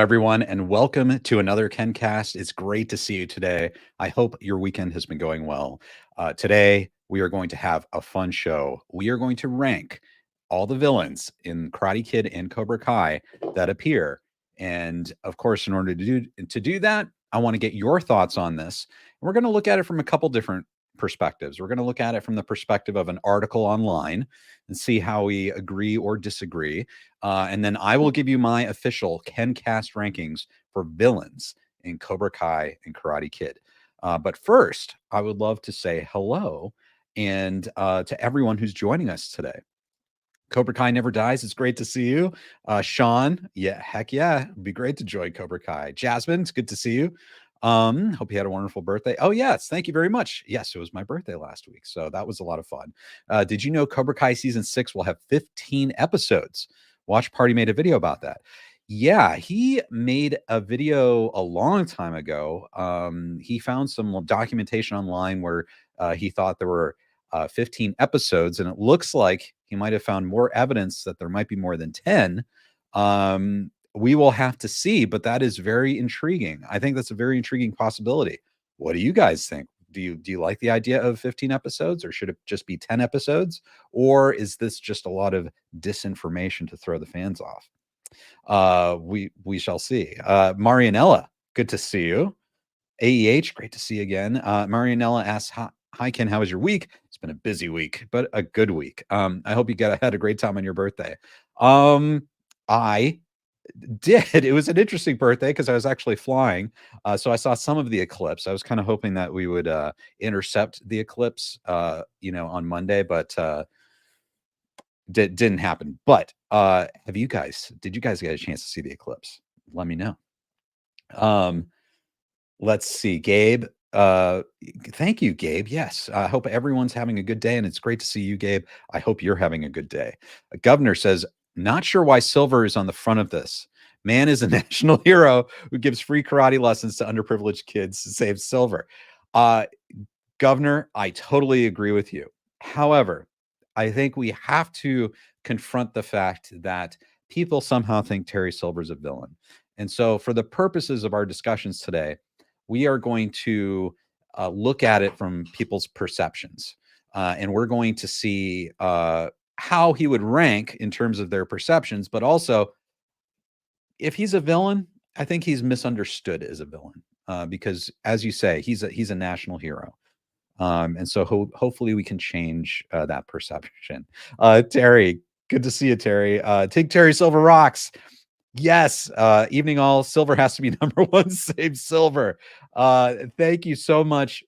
everyone, and welcome to another KenCast. It's great to see you today. I hope your weekend has been going well. Today, we are going to have a fun show. We are going to rank all the villains in Karate Kid and Cobra Kai that appear. And of course, in order to do that, I want to get your thoughts on this. We're going to look at it from a couple different perspectives. We're going to look at it from the perspective of an article online and see how we agree or disagree. And then I will give you my official KenCast rankings for villains in Cobra Kai and Karate Kid. But first, I would love to say hello and to everyone who's joining us today. Cobra Kai never dies. It's great to see you. Sean, yeah, heck yeah. It'd be great to join Cobra Kai. Jasmine, it's good to see you. Hope you had a wonderful birthday. Oh, yes. Thank you very much. Yes, it was my birthday last week. So that was a lot of fun. Did you know Cobra Kai season 6 will have 15 episodes? Watch Party made a video about that. Yeah, he made a video a long time ago. He found some documentation online where he thought there were 15 episodes, and it looks like he might have found more evidence that there might be more than 10. We will have to see, but that is very intriguing. I think that's a very intriguing possibility. What do you guys think? Do you like the idea of 15 episodes, or should it just be 10 episodes? Or is this just a lot of disinformation to throw the fans off? We shall see. Marianella, good to see you. AEH, great to see you again. Marianella asks, hi, Ken, how was your week? It's been a busy week, but a good week. I hope you had a great time on your birthday. I did. It was an interesting birthday because I was actually flying. So I saw some of the eclipse. I was kind of hoping that we would intercept the eclipse, on Monday, but didn't happen. But did you guys get a chance to see the eclipse? Let me know. Let's see, Gabe. Thank you, Gabe. Yes, I hope everyone's having a good day, and it's great to see you, Gabe. I hope you're having a good day. Governor says, not sure why Silver is on the front of this. Man is a national hero who gives free karate lessons to underprivileged kids to save Silver. Governor, I totally agree with you. However, I think we have to confront the fact that people somehow think Terry Silver's a villain. And so for the purposes of our discussions today, we are going to look at it from people's perceptions. And we're going to see how he would rank in terms of their perceptions, but also if he's a villain, I think he's misunderstood as a villain because, as you say, he's a national hero. And so hopefully we can change that perception. Terry, good to see you, Terry. Take Terry Silver rocks. Yes. Evening all. Silver has to be number one. Save Silver. Thank you so much.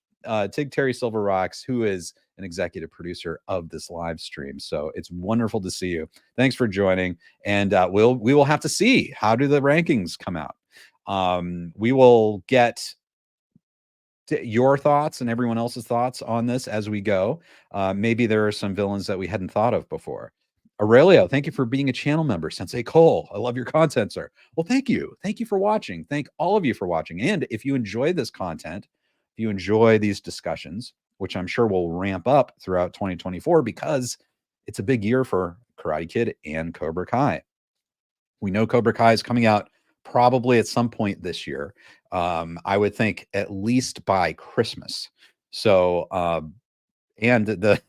Tig Terry Silver Rocks, who is an executive producer of this live stream. So it's wonderful to see you. Thanks for joining. And we will have to see how do the rankings come out. We will get your thoughts and everyone else's thoughts on this as we go. Maybe there are some villains that we hadn't thought of before. Aurelio, thank you for being a channel member. Sensei Cole, I love your content, sir. Well, thank you. Thank you for watching. Thank all of you for watching. And if you enjoy this content, if you enjoy these discussions, which I'm sure will ramp up throughout 2024 because it's a big year for Karate Kid and Cobra Kai. We know Cobra Kai is coming out probably at some point this year. I would think at least by Christmas. So, and the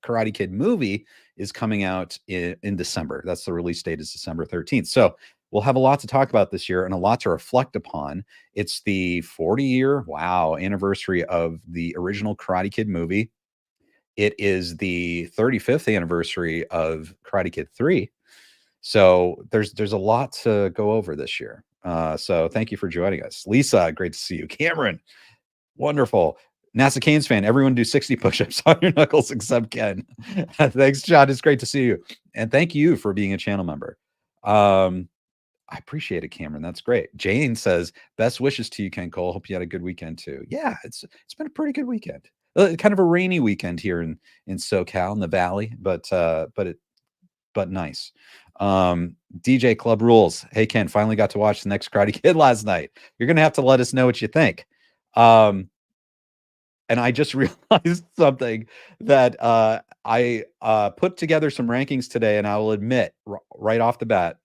Karate Kid movie is coming out in December. That's the release date is December 13th. So we'll have a lot to talk about this year and a lot to reflect upon. It's the 40-year, anniversary of the original Karate Kid movie. It is the 35th anniversary of Karate Kid 3. So there's a lot to go over this year. So thank you for joining us. Lisa, great to see you. Cameron, wonderful. NASA Canes fan, everyone do 60 push-ups on your knuckles except Ken. Thanks, John. It's great to see you. And thank you for being a channel member. I appreciate it, Cameron. That's great. Jane says, best wishes to you, Ken Cole. Hope you had a good weekend too. Yeah, it's been a pretty good weekend. Kind of a rainy weekend here in SoCal, in the Valley, but nice. DJ Club Rules. Hey, Ken, finally got to watch the next Karate Kid last night. You're going to have to let us know what you think. And I just realized something that I put together some rankings today, and I will admit right off the bat,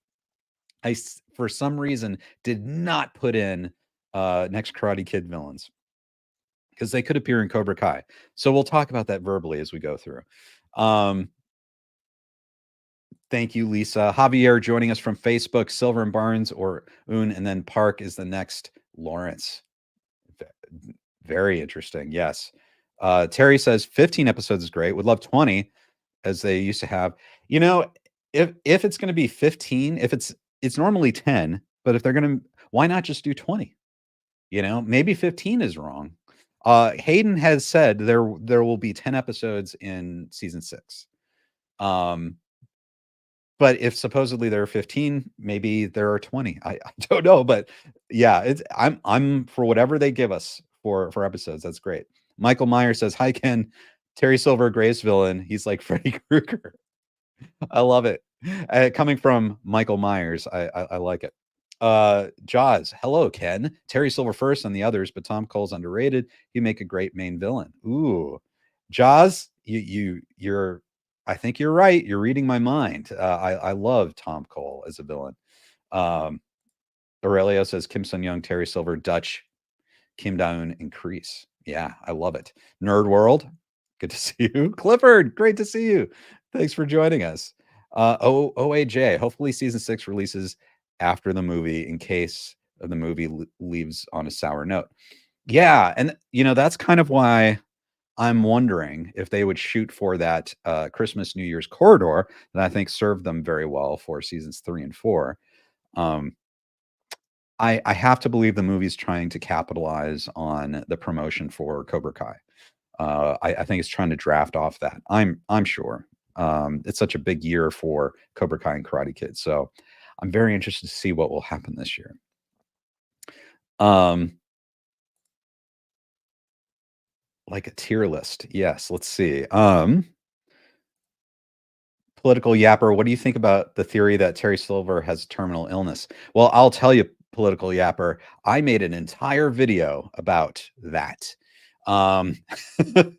I for some reason, did not put in next Karate Kid villains because they could appear in Cobra Kai. So we'll talk about that verbally as we go through. Um, Thank you, Lisa. Javier joining us from Facebook, Silver and Barnes or Un, and then Park is the next Lawrence. Very interesting. Yes. Terry says 15 episodes is great. Would love 20 as they used to have. You know, if it's going to be 15, if it's normally 10, but if they're going to, why not just do 20? You know, maybe 15 is wrong. Hayden has said there will be 10 episodes in season 6. But if supposedly there are 15, maybe there are 20. I don't know, but yeah, I'm for whatever they give us for episodes. That's great. Michael Meyer says, "Hi Ken, Terry Silver, greatest villain. He's like Freddy Krueger." I love it. Coming from Michael Myers, I like it. Jaws, hello Ken. Terry Silver first and the others, but Tom Cole's underrated. You make a great main villain. Ooh, Jaws, you're. I think you're right. You're reading my mind. I love Tom Cole as a villain. Um, Aurelio says Kim Sun Young, Terry Silver, Dutch, Kim Daun, and Kreese. Yeah, I love it. Nerd World, good to see you. Clifford, great to see you. Thanks for joining us. OAJ, hopefully season 6 releases after the movie in case of the movie leaves on a sour note. Yeah, and that's kind of why I'm wondering if they would shoot for that Christmas New Year's corridor that I think served them very well for seasons 3 and 4. Um, I have to believe the movie's trying to capitalize on the promotion for Cobra Kai. I think it's trying to draft off that. I'm sure. It's such a big year for Cobra Kai and Karate Kid, so I'm very interested to see what will happen this year. Like a tier list, yes. Let's see. Political yapper, what do you think about the theory that Terry Silver has terminal illness? Well, I'll tell you, political yapper, I made an entire video about that. I think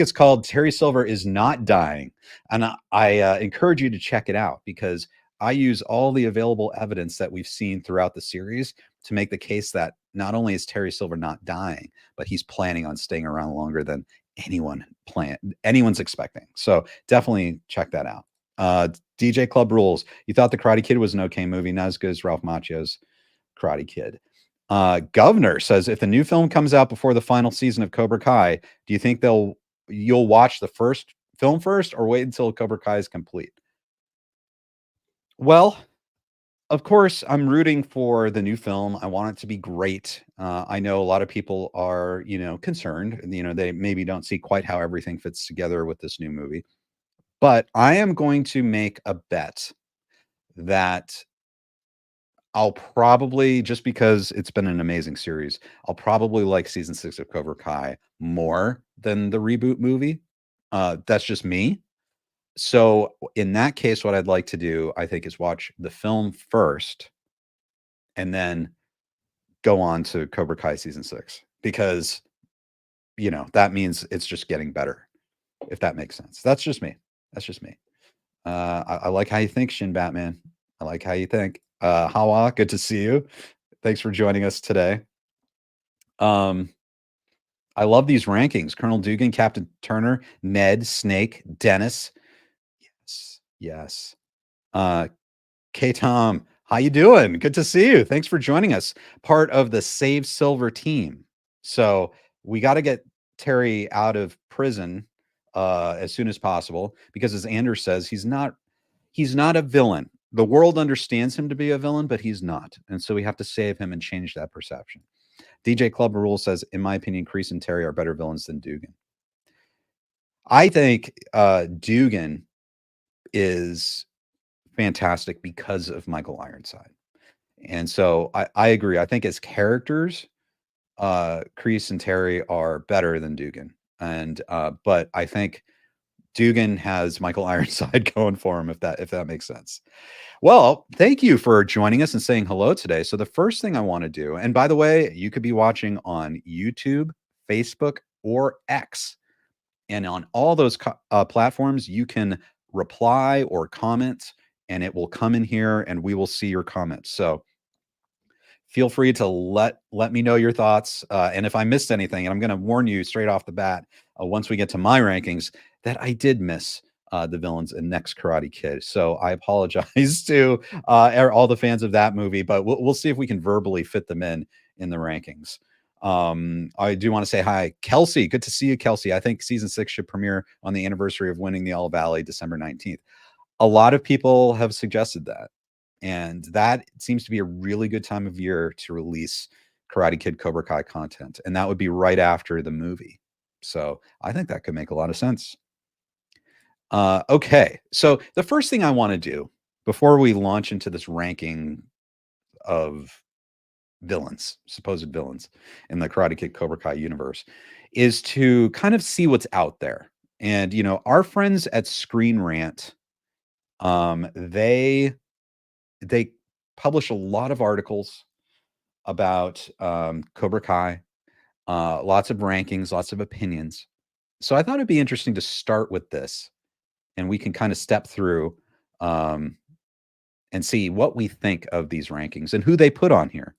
it's called Terry Silver is Not Dying. And I encourage you to check it out because I use all the available evidence that we've seen throughout the series to make the case that not only is Terry Silver not dying, but he's planning on staying around longer than anyone's expecting. So definitely check that out. DJ Club Rules. You thought the Karate Kid was an okay movie, not as good as Ralph Macchio's Karate Kid. Governor says if the new film comes out before the final season of Cobra Kai, do you think you'll watch the first film first or wait until Cobra Kai is complete? Well, of course, I'm rooting for the new film. I want it to be great. I know a lot of people are, concerned. They maybe don't see quite how everything fits together with this new movie. But I am going to make a bet that I'll probably, just because it's been an amazing series, I'll probably like season 6 of Cobra Kai more than the reboot movie. That's just me. So in that case, what I'd like to do, I think, is watch the film first and then go on to Cobra Kai season 6 because that means it's just getting better, if that makes sense. That's just me. That's just me. I like how you think, Shin Batman. I like how you think. Hawa, good to see you. Thanks for joining us today. I love these rankings. Colonel Dugan, Captain Turner, Ned, Snake, Dennis. Yes, yes. K Tom, how you doing? Good to see you. Thanks for joining us. Part of the Save Silver team. So we got to get Terry out of prison as soon as possible because, as Anders says, he's not a villain. The world understands him to be a villain, but he's not, and so we have to save him and change that perception. DJ Club Rule says, in my opinion, Kreese and Terry are better villains than Dugan. I think Dugan is fantastic because of Michael Ironside. And so I agree. I think as characters, Kreese and Terry are better than Dugan. And but I think Dugan has Michael Ironside going for him, if that makes sense. Well, thank you for joining us and saying hello today. So the first thing I want to do, and by the way, you could be watching on YouTube, Facebook, or X. And on all those platforms, you can reply or comment and it will come in here, and we will see your comments. So feel free to let me know your thoughts. And if I missed anything, and I'm going to warn you straight off the bat, once we get to my rankings, that I did miss the villains in Next Karate Kid. So I apologize to all the fans of that movie, but we'll see if we can verbally fit them in the rankings. I do want to say hi, Kelsey. Good to see you, Kelsey. I think season 6 should premiere on the anniversary of winning the All Valley, December 19th. A lot of people have suggested that. And that seems to be a really good time of year to release Karate Kid Cobra Kai content. And that would be right after the movie. So I think that could make a lot of sense. Okay. So the first thing I want to do before we launch into this ranking of villains, supposed villains in the Karate Kid Cobra Kai universe, is to kind of see what's out there. And, our friends at Screen Rant, they publish a lot of articles about Cobra Kai, lots of rankings, lots of opinions. So I thought it'd be interesting to start with this, and we can kind of step through and see what we think of these rankings and who they put on here.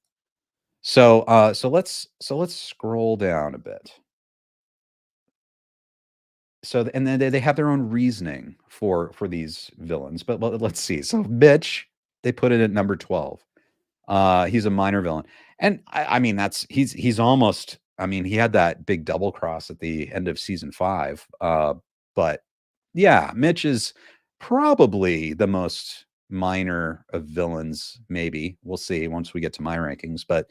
So let's scroll down a bit. So and then they have their own reasoning for these villains, but let's see. So Mitch, they put it at number 12. He's a minor villain. And I mean, he's almost, I mean, he had that big double cross at the end of season 5. But yeah, Mitch is probably the most minor of villains, maybe. We'll see once we get to my rankings. But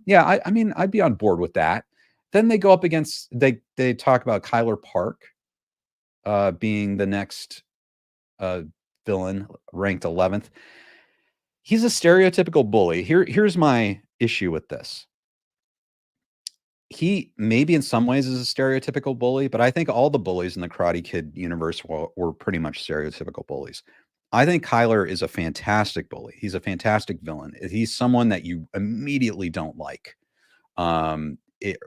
yeah, I mean, I'd be on board with that. Then they go up against, they talk about Kyler Park being the next villain, ranked 11th. He's a stereotypical bully. Here's my issue with this. He maybe in some ways is a stereotypical bully, but I think all the bullies in the Karate Kid universe were pretty much stereotypical bullies. I think Kyler is a fantastic bully. He's a fantastic villain. He's someone that you immediately don't like,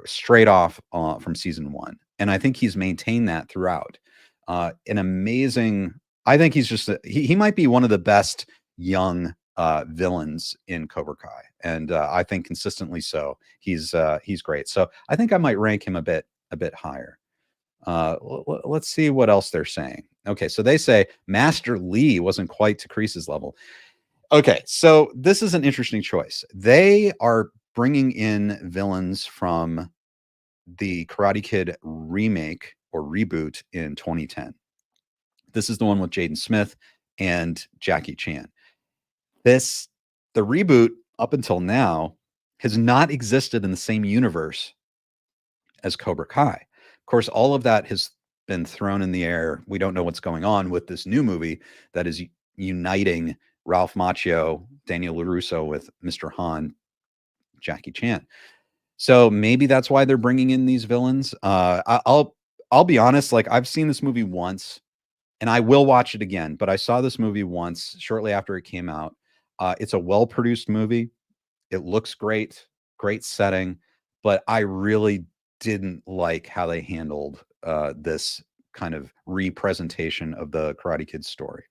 straight off from season 1, and I think he's maintained that throughout. An amazing. I think he's just he might be one of the best young villains in Cobra Kai, and I think consistently so. He's great. So I think I might rank him a bit higher. Let's see what else they're saying. Okay, so they say Master Lee wasn't quite to Kreese's level. Okay, so this is an interesting choice. They are bringing in villains from the Karate Kid remake or reboot in 2010. This is the one with Jaden Smith and Jackie Chan. The reboot up until now has not existed in the same universe as Cobra Kai. Of course, all of that has been thrown in the air. We don't know what's going on with this new movie that is uniting Ralph Macchio, Daniel LaRusso with Mr. Han, Jackie Chan. So maybe that's why they're bringing in these villains. I'll be honest, like I've seen this movie once, and I will watch it again, but I saw this movie once shortly after it came out. It's a well-produced movie. It looks great, great setting, but I really didn't like how they handled this kind of representation of the Karate Kid story.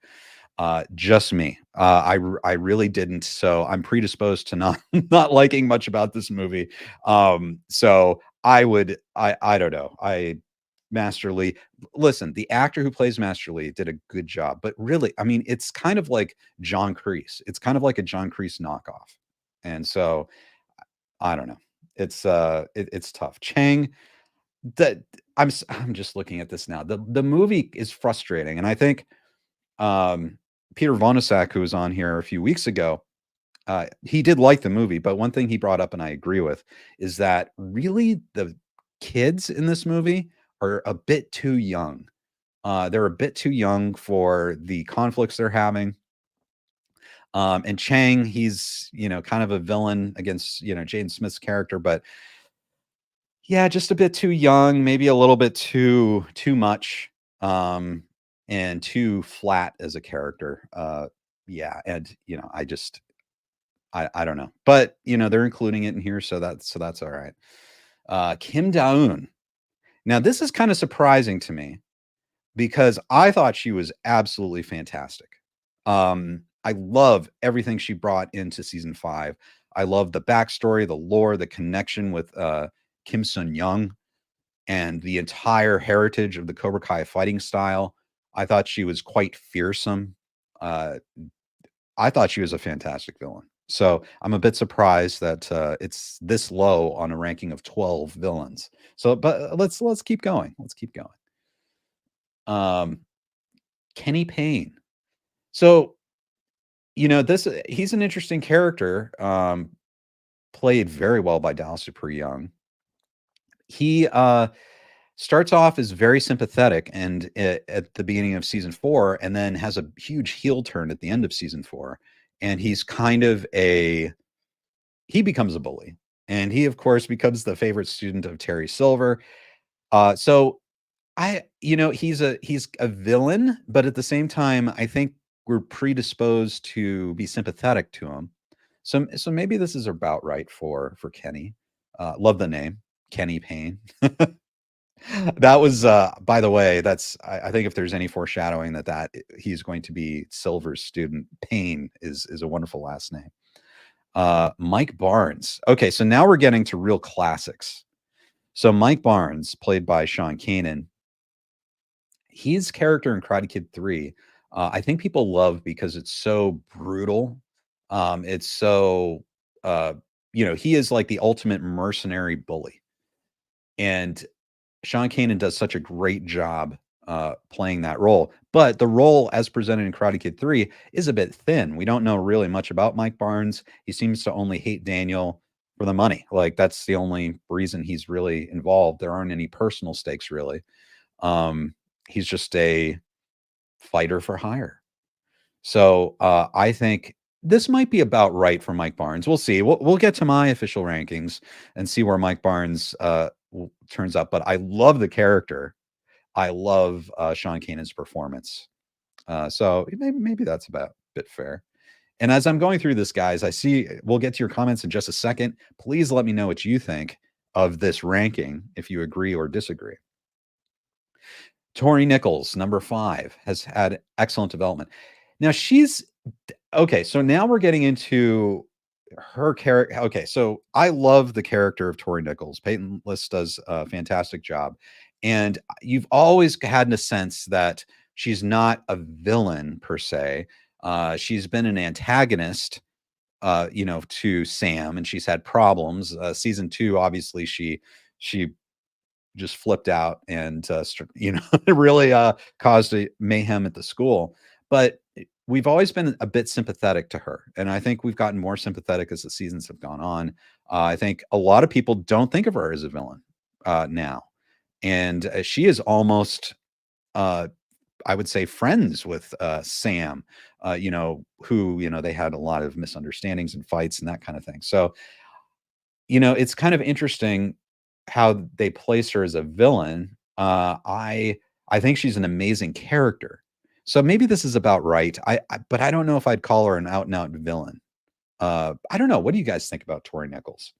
Just me. I really didn't. So I'm predisposed to not liking much about this movie. So I don't know. Master Lee. Listen, the actor who plays Master Lee did a good job, but really, I mean, it's kind of like John Kreese. It's kind of like a John Kreese knockoff. And so I don't know. It's tough. Chang, that I'm just looking at this now. The movie is frustrating, and I think Peter Vonosak, who was on here a few weeks ago, he did like the movie, but one thing he brought up, and I agree with, is that really the kids in this movie are a bit too young. They're a bit too young for the conflicts they're having. And Chang, he's, kind of a villain against, Jaden Smith's character, but yeah, just a bit too young, maybe a little bit too much, and too flat as a character. Yeah. And, I don't know, but they're including it in here. So that's all right. Kim Daeun. Now, this is kind of surprising to me because I thought she was absolutely fantastic. I love everything she brought into season 5. I love the backstory, the lore, the connection with Kim Sun Young, and the entire heritage of the Cobra Kai fighting style. I thought she was quite fearsome. Uh, I thought she was a fantastic villain. So I'm a bit surprised that it's this low on a ranking of 12 villains. So, but let's keep going. Let's keep going. Um, Kenny Payne. So this he's an interesting character. Played very well by Dallas Super Young. He starts off as very sympathetic and at the beginning of season 4, and then has a huge heel turn at the end of season 4. And he's kind of he becomes a bully, and he of course becomes the favorite student of Terry Silver. So he's a villain, but at the same time, I think we're predisposed to be sympathetic to him. So maybe this is about right for Kenny. Love the name, Kenny Payne. That was, by the way, I think if there's any foreshadowing that he's going to be Silver's student, Payne is a wonderful last name. Mike Barnes. Okay, so now we're getting to real classics. So Mike Barnes, played by Sean Kanan, his character in Karate Kid 3, I think people love because it's so brutal. It's so, he is like the ultimate mercenary bully. And Sean Kanan does such a great job playing that role. But the role as presented in Karate Kid 3 is a bit thin. We don't know really much about Mike Barnes. He seems to only hate Daniel for the money. Like, that's the only reason he's really involved. There aren't any personal stakes, really. He's just a fighter for hire. So I think this might be about right for Mike Barnes. We'll see. We'll get to my official rankings and see where Mike Barnes turns up. But I love the character. I love Sean Kanan's performance. So maybe that's about a bit fair. And as I'm going through this, guys, I see we'll get to your comments in just a second. Please let me know what you think of this ranking, if you agree or disagree. Tori Nichols, number 5, has had excellent development. Now she's okay. So now we're getting into her character. Okay, so I love the character of Tori Nichols. Peyton List does a fantastic job, and you've always had a sense that she's not a villain per se. She's been an antagonist, to Sam, and she's had problems. Season 2, obviously, she just flipped out and really caused a mayhem at the school. But we've always been a bit sympathetic to her, and I think we've gotten more sympathetic as the seasons have gone on. I think a lot of people don't think of her as a villain now, and she is almost, I would say, friends with Sam. Who they had a lot of misunderstandings and fights and that kind of thing. So it's kind of interesting how they place her as a villain. I think she's an amazing character. So maybe this is about right. But I don't know if I'd call her an out and out villain. I don't know. What do you guys think about Tori Nichols?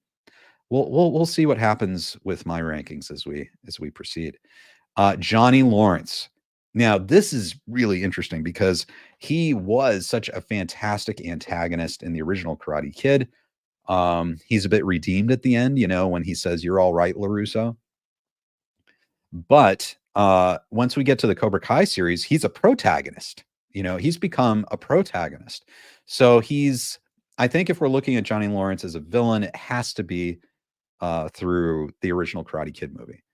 We'll see what happens with my rankings as we proceed. Johnny Lawrence. Now, this is really interesting because he was such a fantastic antagonist in the original Karate Kid. He's a bit redeemed at the end, when he says, "You're all right, LaRusso." But once we get to the Cobra Kai series, he's a protagonist. He's become a protagonist. So I think if we're looking at Johnny Lawrence as a villain, it has to be through the original Karate Kid movie.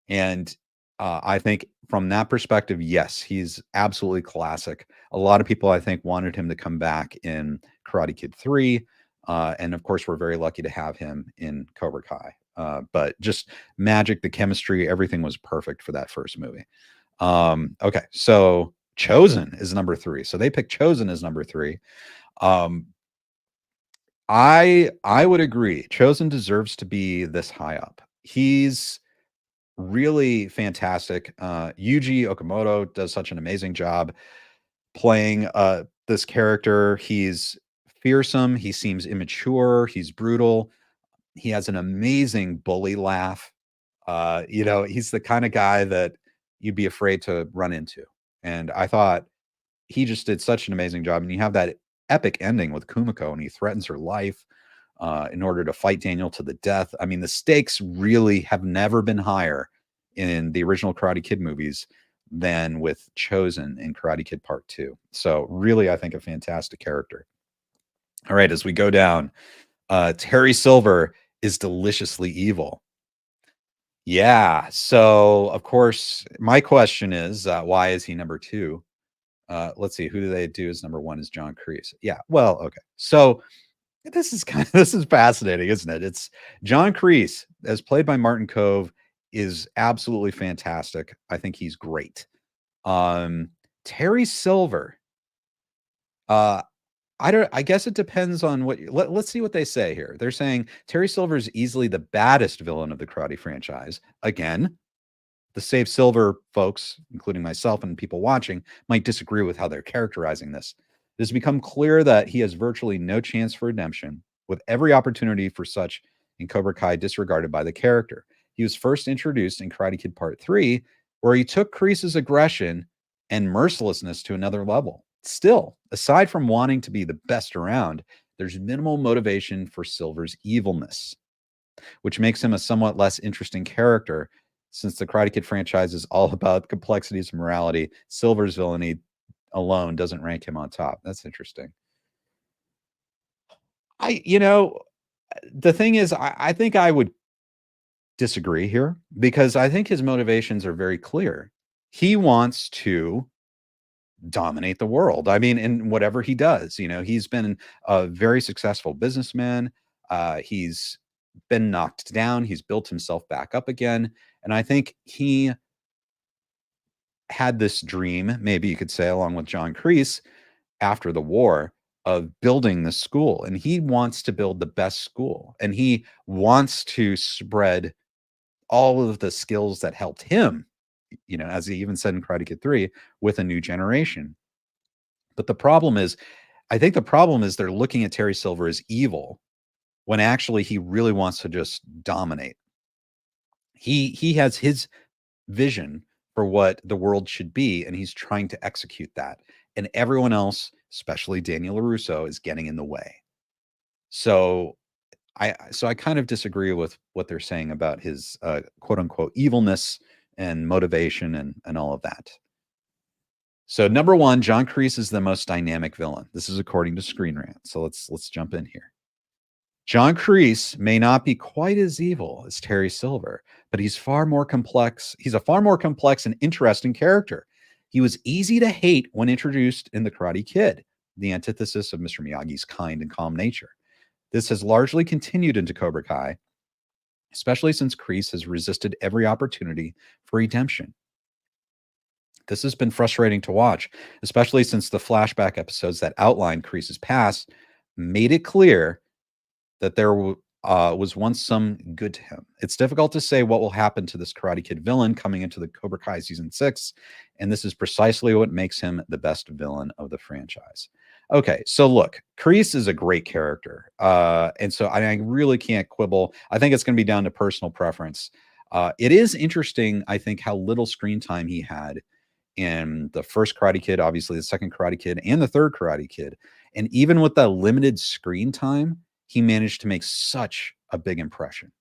And I think from that perspective, yes, he's absolutely classic. A lot of people, I think, wanted him to come back in Karate Kid 3. And of course, we're very lucky to have him in Cobra Kai. But just magic, the chemistry, everything was perfect for that first movie. Okay, so Chosen is number 3. So they picked Chosen as number 3. I would agree. Chosen deserves to be this high up. He's really fantastic. Yuji Okamoto does such an amazing job playing this character. He's fearsome. He seems immature. He's brutal. He has an amazing bully laugh. He's the kind of guy that you'd be afraid to run into. And I thought he just did such an amazing job. And you have that epic ending with Kumiko, and he threatens her life in order to fight Daniel to the death. I mean, the stakes really have never been higher in the original Karate Kid movies than with Chosen in Karate Kid Part 2. So really, I think a fantastic character. All right, as we go down, Terry Silver is deliciously evil. Yeah. So, of course, my question is, why is he number 2? Let's see. Who do they do as number 1 is John Kreese. Yeah. Well, okay. So this is fascinating, isn't it? It's John Kreese, as played by Martin Kove, is absolutely fantastic. I think he's great. Terry Silver, uh, I guess it depends on what let's see what they say here. They're saying Terry Silver is easily the baddest villain of the Karate franchise. Again, the Save Silver folks, including myself and people watching, might disagree with how they're characterizing this. It has become clear that he has virtually no chance for redemption, with every opportunity for such in Cobra Kai disregarded by the character. He was first introduced in Karate Kid Part 3, where he took Kreese's aggression and mercilessness to another level. Still, aside from wanting to be the best around, there's minimal motivation for Silver's evilness, which makes him a somewhat less interesting character. Since the Karate Kid franchise is all about complexities of morality, Silver's villainy alone doesn't rank him on top. That's interesting. You know, the thing is, I think I would disagree here because I think his motivations are very clear. He wants to dominate the world. I mean, in whatever he does, he's been a very successful businessman. He's been knocked down. He's built himself back up again. And I think he had this dream, maybe you could say, along with John Kreese after the war, of building the school. And he wants to build the best school. And he wants to spread all of the skills that helped him, as he even said in Karate Kid 3, with a new generation. But the problem is, I think the problem is they're looking at Terry Silver as evil when actually he really wants to just dominate. He has his vision for what the world should be, and he's trying to execute that. And everyone else, especially Daniel LaRusso, is getting in the way. So I kind of disagree with what they're saying about his quote unquote evilness and motivation and all of that. So number 1, John Kreese is the most dynamic villain. This is according to Screen Rant. So let's jump in here. John Kreese may not be quite as evil as Terry Silver, but he's far more complex. He's a far more complex and interesting character. He was easy to hate when introduced in The Karate Kid, the antithesis of Mr. Miyagi's kind and calm nature. This has largely continued into Cobra Kai, especially since Kreese has resisted every opportunity for redemption. This has been frustrating to watch, especially since the flashback episodes that outlined Kreese's past made it clear that there was once some good to him. It's difficult to say what will happen to this Karate Kid villain coming into the Cobra Kai season 6, and this is precisely what makes him the best villain of the franchise. Okay, so look, Kreese is a great character, and so I really can't quibble. I think it's going to be down to personal preference. It is interesting, I think, how little screen time he had in the first Karate Kid, obviously the second Karate Kid, and the third Karate Kid. And even with that limited screen time, he managed to make such a big impression.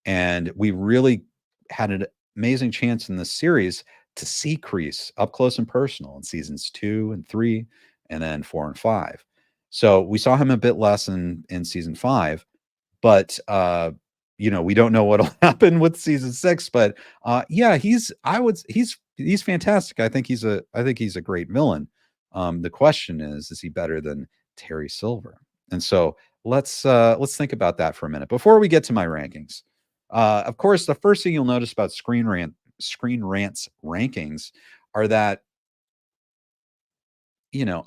And we really had an amazing chance in this series to see Kreese up close and personal in seasons 2 and 3, and then 4 and 5. So we saw him a bit less in season 5, but we don't know what'll happen with season 6. But yeah, he's fantastic. I think he's a great villain. The question is he better than Terry Silver? And so let's think about that for a minute before we get to my rankings. Of course, the first thing you'll notice about Screen Rant's rankings are that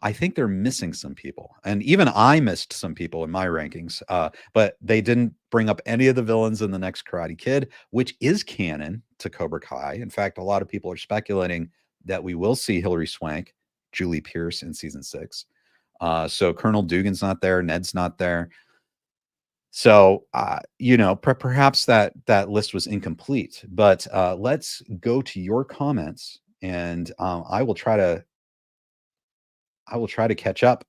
I think they're missing some people, and even I missed some people in my rankings. But they didn't bring up any of the villains in the next Karate Kid, which is canon to Cobra Kai. In fact, a lot of people are speculating that we will see Hilary Swank, Julie Pierce in season 6. So Colonel Dugan's not there, Ned's not there. So perhaps that list was incomplete. But let's go to your comments, and I will try to I will try to catch up.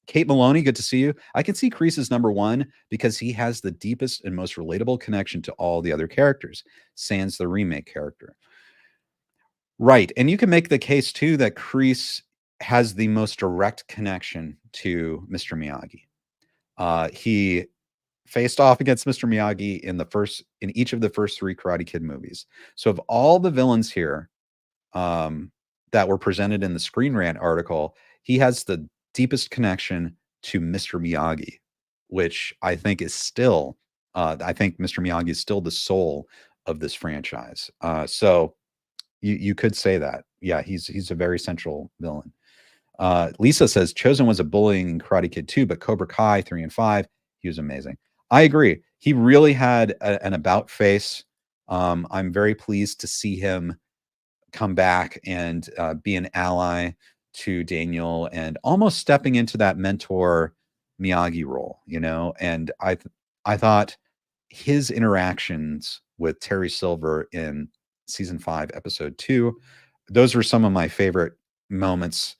Kate Maloney, good to see you. I can see Kreese as number one because he has the deepest and most relatable connection to all the other characters, sans the remake character. Right. And you can make the case too that Kreese has the most direct connection to Mr. Miyagi. He faced off against Mr. Miyagi in each of the first three Karate Kid movies. So of all the villains here that were presented in the Screen Rant article, he has the deepest connection to Mr. Miyagi, which I think is still, I think Mr. Miyagi is still the soul of this franchise. So you could say that. Yeah, he's a very central villain. Lisa says Chosen was a bullying Karate Kid too, but Cobra Kai 3 and 5, he was amazing. I agree. He really had an about face. I'm very pleased to see him come back and be an ally to Daniel and almost stepping into that mentor Miyagi role, you know. And I thought his interactions with Terry Silver in season 5, episode 2, those were some of my favorite moments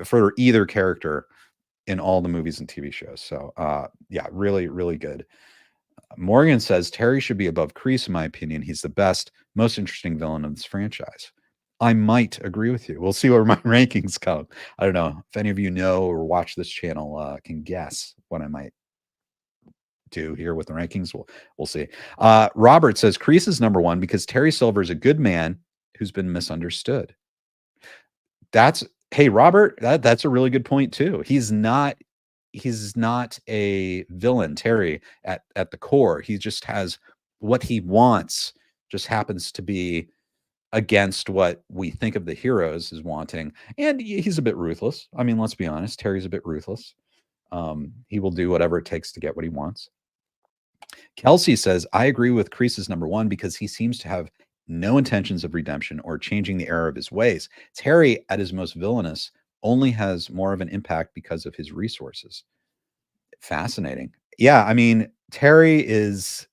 for either character in all the movies and TV shows. So yeah, really, really good. Morgan says Terry should be above Kreese, in my opinion. He's the best, most interesting villain of this franchise. I might agree with you. We'll see where my rankings come. I don't know if any of you know or watch this channel can guess what I might do here with the rankings. We'll see. Robert says Kreese is number one because Terry Silver is a good man who's been misunderstood. Hey Robert, that's a really good point too. He's not a villain, Terry, at the core. He just has what he wants, just happens to be against what we think of the heroes as wanting. And he's a bit ruthless. I mean, let's be honest, Terry's a bit ruthless. He will do whatever it takes to get what he wants. Kelsey says, I agree with Kreese's number one because he seems to have no intentions of redemption or changing the error of his ways. Terry, at his most villainous, only has more of an impact because of his resources. Fascinating. Yeah, I mean, Terry is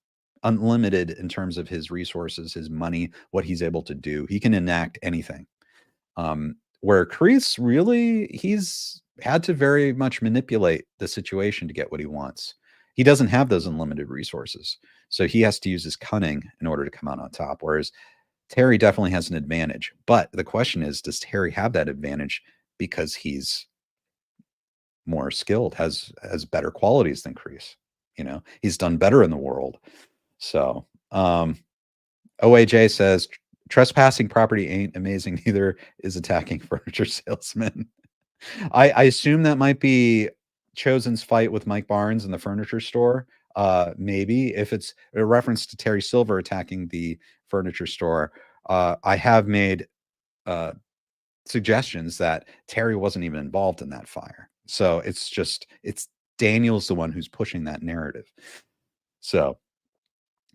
unlimited in terms of his resources, his money, what he's able to do. He can enact anything. Where Kreese really, he's had to very much manipulate the situation to get what he wants. He doesn't have those unlimited resources. So he has to use his cunning in order to come out on top. Whereas Terry definitely has an advantage. But the question is, does Terry have that advantage because he's more skilled, has better qualities than Kreese? You know, he's done better in the world. So OAJ says trespassing property ain't amazing, neither is attacking furniture salesmen. I assume that might be Chosen's fight with Mike Barnes in the furniture store. Maybe if it's a reference to Terry Silver attacking the furniture store. I have made suggestions that Terry wasn't even involved in that fire. So it's Daniel's the one who's pushing that narrative. So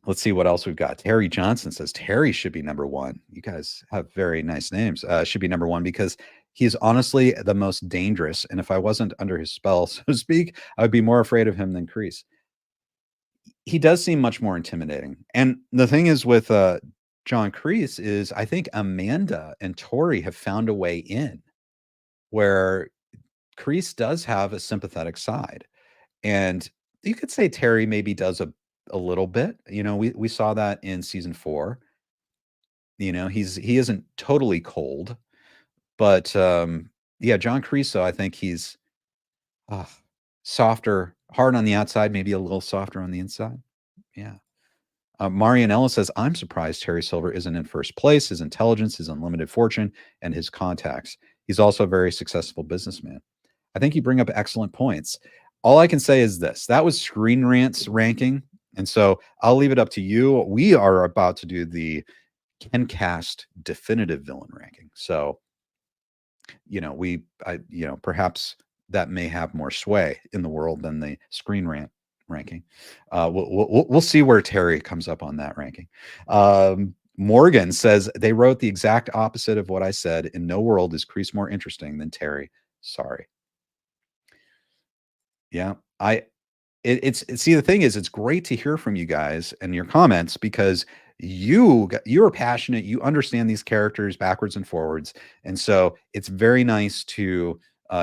let's see what else we've got. Terry Johnson says Terry should be number one. You guys have very nice names. Should be number one because he's honestly the most dangerous. And if I wasn't under his spell, so to speak, I would be more afraid of him than Kreese. He does seem much more intimidating. And the thing is with John Kreese is I think Amanda and Tori have found a way in where Kreese does have a sympathetic side. And you could say Terry maybe does a little bit. You know, we saw that in season 4. You know, he isn't totally cold, but yeah, John Kreese, I think he's softer, hard on the outside, maybe a little softer on the inside. Yeah. Marianella says, I'm surprised Terry Silver isn't in first place. His intelligence, his unlimited fortune, and his contacts. He's also a very successful businessman. I think you bring up excellent points. All I can say is this. That was Screen Rant's ranking. And so I'll leave it up to you. We are about to do the KenCast definitive villain ranking. So, you know, perhaps that may have more sway in the world than the Screen Rant ranking. We'll see where Terry comes up on that ranking. Morgan says they wrote the exact opposite of what I said. In no world is Kreese more interesting than Terry. Sorry. Yeah, see, the thing is, it's great to hear from you guys and your comments because you are passionate, you understand these characters backwards and forwards, and so it's very nice to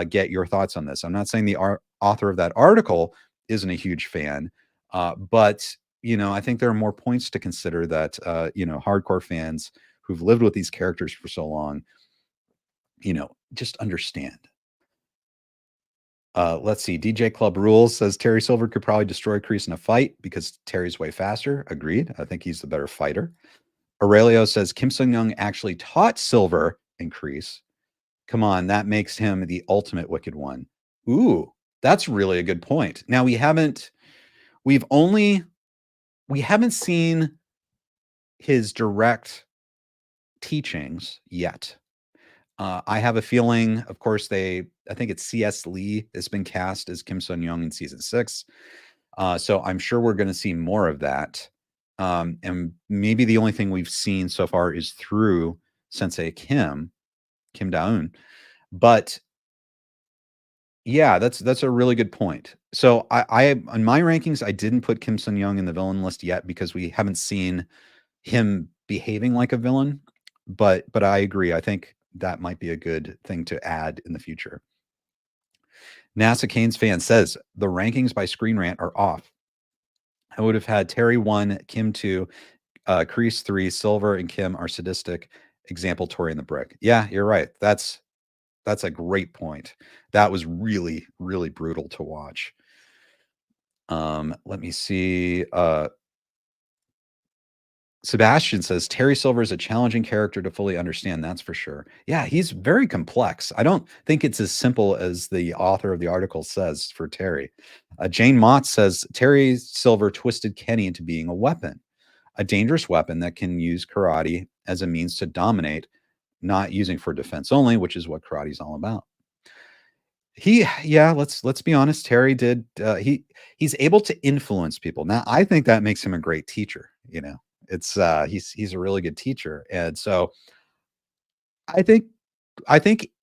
get your thoughts on this. I'm not saying the author of that article isn't a huge fan, but I think there are more points to consider that hardcore fans who've lived with these characters for so long, just understand. Let's see. DJ Club Rules says Terry Silver could probably destroy Kreese in a fight because Terry's way faster. Agreed. I think he's the better fighter. Aurelio says Kim Sung Young actually taught Silver and Kreese. Come on, that makes him the ultimate wicked one. Ooh, that's really a good point. Now we haven't seen his direct teachings yet. I have a feeling, of course, I think it's C.S. Lee has been cast as Kim Sun Young in season 6. So I'm sure we're going to see more of that. And maybe the only thing we've seen so far is through Sensei Kim Daun. But yeah, that's a really good point. So I on my rankings, I didn't put Kim Sun Young in the villain list yet because we haven't seen him behaving like a villain. But I agree. I think that might be a good thing to add in the future. NASA Canes fan says the rankings by Screen Rant are off. I would have had Terry 1, Kim 2, Kreese 3, Silver and Kim are sadistic. Example, Tori and the Brick. Yeah, you're right. That's a great point. That was really, really brutal to watch. Let me see. Sebastian says Terry Silver is a challenging character to fully understand. That's for sure. Yeah, he's very complex. I don't think it's as simple as the author of the article says for Terry. Jane Mott says Terry Silver twisted Kenny into being a weapon, a dangerous weapon that can use karate as a means to dominate, not using for defense only, which is what karate is all about. Let's be honest. Terry did. He's able to influence people. Now, I think that makes him a great teacher. It's he's a really good teacher, and so I think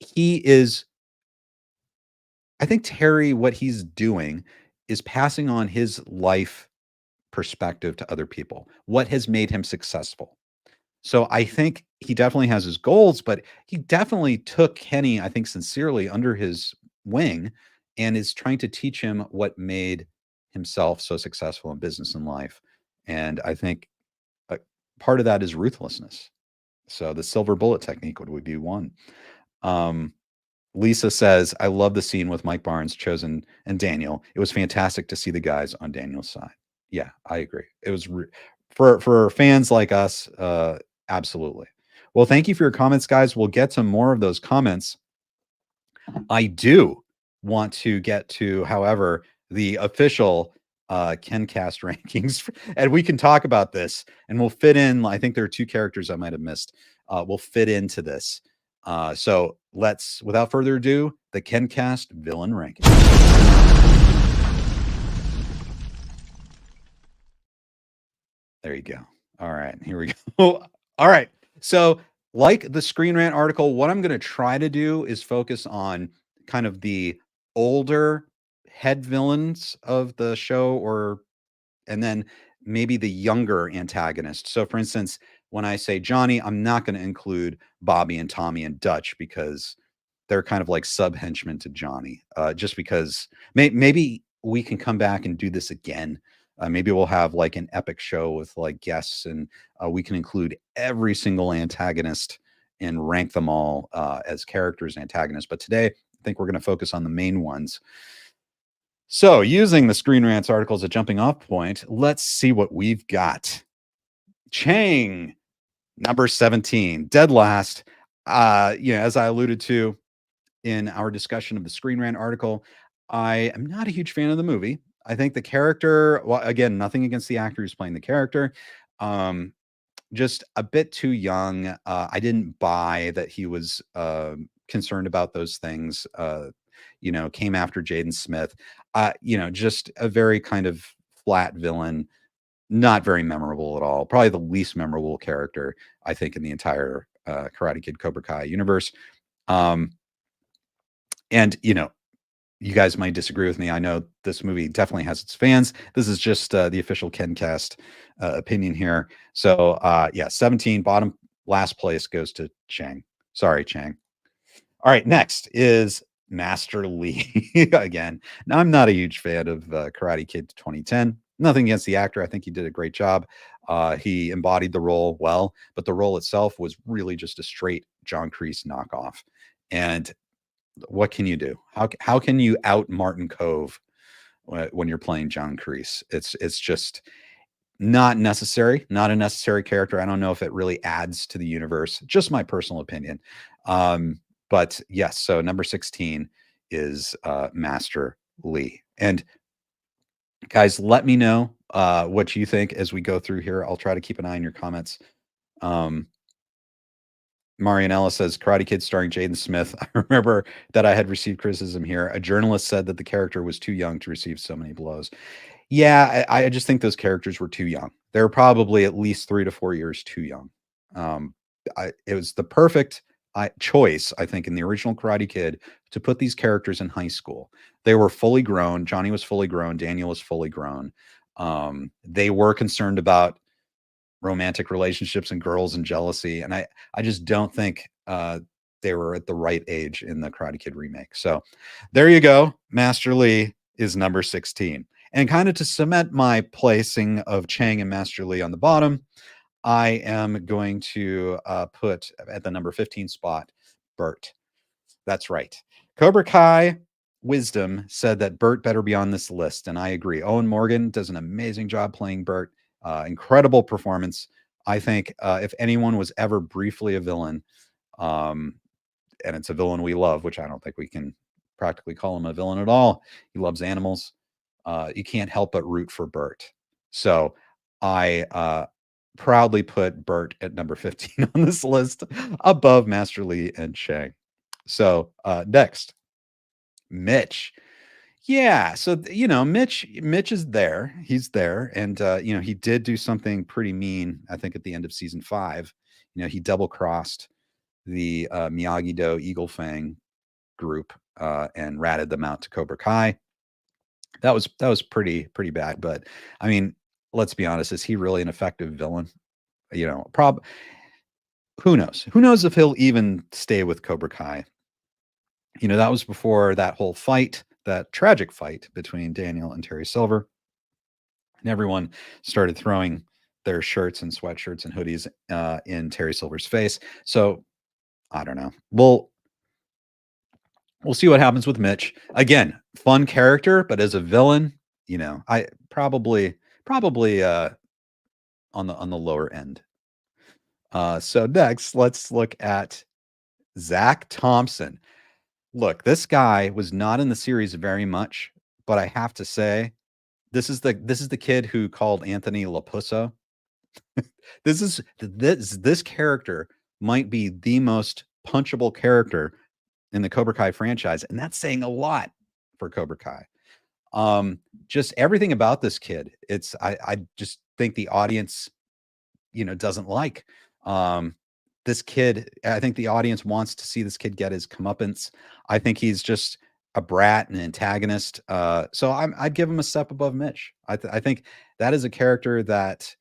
he is. I think Terry, what he's doing is passing on his life perspective to other people. What has made him successful? So I think he definitely has his goals, but he definitely took Kenny, I think, sincerely under his wing and is trying to teach him what made himself so successful in business and life. And I think part of that is ruthlessness. So the silver bullet technique would be one. Lisa says, I love the scene with Mike Barnes, Chosen, and Daniel. It was fantastic to see the guys on Daniel's side. Yeah, I agree. It was for fans like us, absolutely. Well, thank you for your comments, guys. We'll get to more of those comments. I do want to get to, however, the official KenCast rankings, and we can talk about this, and we'll fit in. I think there are 2 characters I might have missed. We'll fit into this. So let's, without further ado, the KenCast villain ranking. There you go. All right, here we go. All right. So like the Screen Rant article, what I'm going to try to do is focus on kind of the older head villains of the show, and then maybe the younger antagonist. So for instance, when I say Johnny, I'm not going to include Bobby and Tommy and Dutch because they're kind of like sub henchmen to Johnny. Just because maybe we can come back and do this again. Maybe we'll have like an epic show with like guests, and we can include every single antagonist and rank them all as characters and antagonists. But today, I think we're going to focus on the main ones. So using the Screen Rants article as a jumping off point, let's see what we've got. Chang, number 17, dead last. As I alluded to in our discussion of the Screen Rant article, I am not a huge fan of the movie. I think the character, well, again, nothing against the actor who's playing the character, just a bit too young. I didn't buy that he was concerned about those things. Came after Jaden Smith. Just a very kind of flat villain, not very memorable at all. Probably the least memorable character, I think, in the entire Karate Kid Cobra Kai universe. And you guys might disagree with me. I know this movie definitely has its fans. This is just the official KenCast opinion here. So yeah, 17, bottom last place goes to Chang. Sorry, Chang. All right, next is Master Lee again. Now, I'm not a huge fan of Karate Kid 2010. Nothing against the actor. I think he did a great job. He embodied the role well, but the role itself was really just a straight John Kreese knockoff. And what can you do? How can you out Martin Cove when you're playing John Kreese? It's just not necessary, not a necessary character. I don't know if it really adds to the universe. Just my personal opinion. But yes, so number 16 is Master Lee. And guys, let me know what you think as we go through here. I'll try to keep an eye on your comments. Marianella says Karate Kid starring Jaden Smith. I remember that I had received criticism here. A journalist said that the character was too young to receive so many blows. Yeah, I just think those characters were too young. They were probably at least 3 to 4 years too young. It was the perfect choice, I think, in the original Karate Kid to put these characters in high school. They were fully grown. Johnny was fully grown. Daniel was fully grown. They were concerned about romantic relationships and girls and jealousy, and I just don't think they were at the right age in the Karate Kid remake. So there you go. Master Lee is number 16. And kind of to cement my placing of Chang and Master Lee on the bottom, I am going to put at the number 15 spot Bert. That's right. Cobra Kai Wisdom said that Bert better be on this list, and I agree. Owen Morgan does an amazing job playing Bert. Incredible performance. I think if anyone was ever briefly a villain, and it's a villain we love, which I don't think we can practically call him a villain at all. He loves animals. You can't help but root for Bert. So I proudly put Bert at number 15 on this list above Master Lee and Chang. So next, Mitch. Yeah, so Mitch is there. He's there, and he did do something pretty mean. I think at the end of season 5, he double crossed the Miyagi-Do Eagle Fang group and ratted them out to Cobra Kai. That was pretty bad. But I mean, let's be honest, is he really an effective villain? Who knows? Who knows if he'll even stay with Cobra Kai? That was before that whole fight, that tragic fight between Daniel and Terry Silver. And everyone started throwing their shirts and sweatshirts and hoodies in Terry Silver's face. So I don't know. We'll see what happens with Mitch. Again, fun character, but as a villain, I probably on the lower end. So next, let's look at Zach Thompson. Look, this guy was not in the series very much, but I have to say, this is the kid who called Anthony Lapusso. This character might be the most punchable character in the Cobra Kai franchise, and that's saying a lot for Cobra Kai. Just everything about this kid, I just think the audience, doesn't like. This kid, I think the audience wants to see this kid get his comeuppance. I think he's just a brat and antagonist. So I'd give him a step above Mitch. I think that is a character that